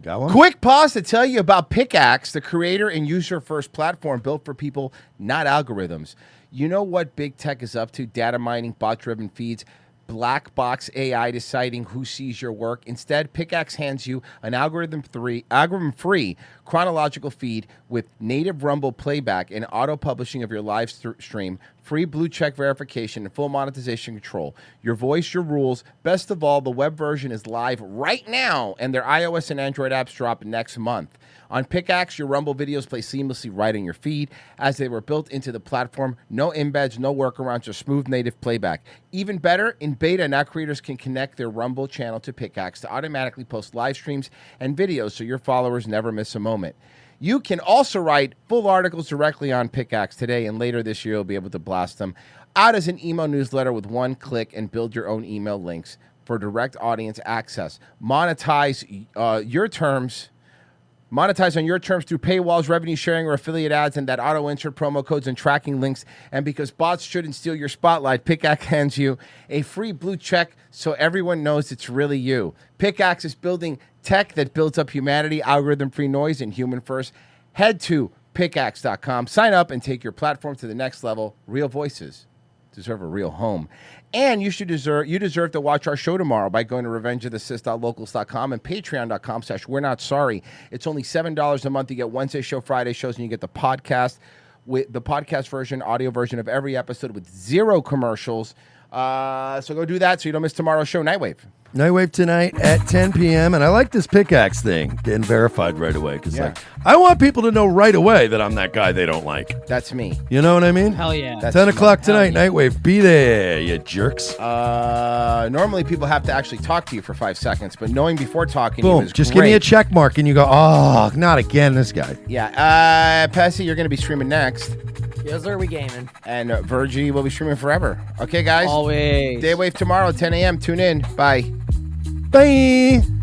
Got one? Quick pause to tell you about Pickaxe, the creator and user-first platform built for people, not algorithms. You know what big tech is up to? Data mining, bot-driven feeds, black box AI deciding who sees your work. Instead, Pickaxe hands you an algorithm-free chronological feed with native Rumble playback and auto-publishing of your live stream free blue check verification, and full monetization control. Your voice, your rules. Best of all, the web version is live right now, and their iOS and Android apps drop next month. On Pickaxe, your Rumble videos play seamlessly right in your feed as they were built into the platform. No embeds, no workarounds, just smooth native playback. Even better, in beta, now creators can connect their Rumble channel to Pickaxe to automatically post live streams and videos so your followers never miss a moment. You can also write full articles directly on Pickaxe today, and later this year you'll be able to blast them out as an email newsletter with one click and build your own email links for direct audience access. Monetize on your terms through paywalls, revenue sharing, or affiliate ads, and that auto-insert promo codes and tracking links. And because bots shouldn't steal your spotlight, Pickaxe hands you a free blue check so everyone knows it's really you. Pickaxe is building tech that builds up humanity, algorithm-free noise, and human-first. Head to pickaxe.com, sign up, and take your platform to the next level. Real voices deserve a real home. And you deserve to watch our show tomorrow by going to revengeofthesith.locals.com and patreon.com/we're not sorry. It's only $7 a month. You get Wednesday show, Friday shows, and you get the podcast with the podcast version, audio version of every episode with 0 commercials. So go do that so you don't miss tomorrow's show, Nightwave. Nightwave tonight at 10 p.m. And I like this Pickaxe thing getting verified right away because I want people to know right away that I'm that guy they don't like. That's me. You know what I mean? Hell yeah. That's 10 o'clock hell tonight, Nightwave. Be there, you jerks. Normally people have to actually talk to you for 5 seconds, but knowing before talking to you Boom. is Just great. give me a check mark and you go, oh, not again, this guy. Yeah. Pessy, you're going to be streaming next. Yes, sir, we gaming. And Virgie will be streaming forever. Okay, guys? Always. Daywave tomorrow, 10 a.m. Tune in. Bye. Bye.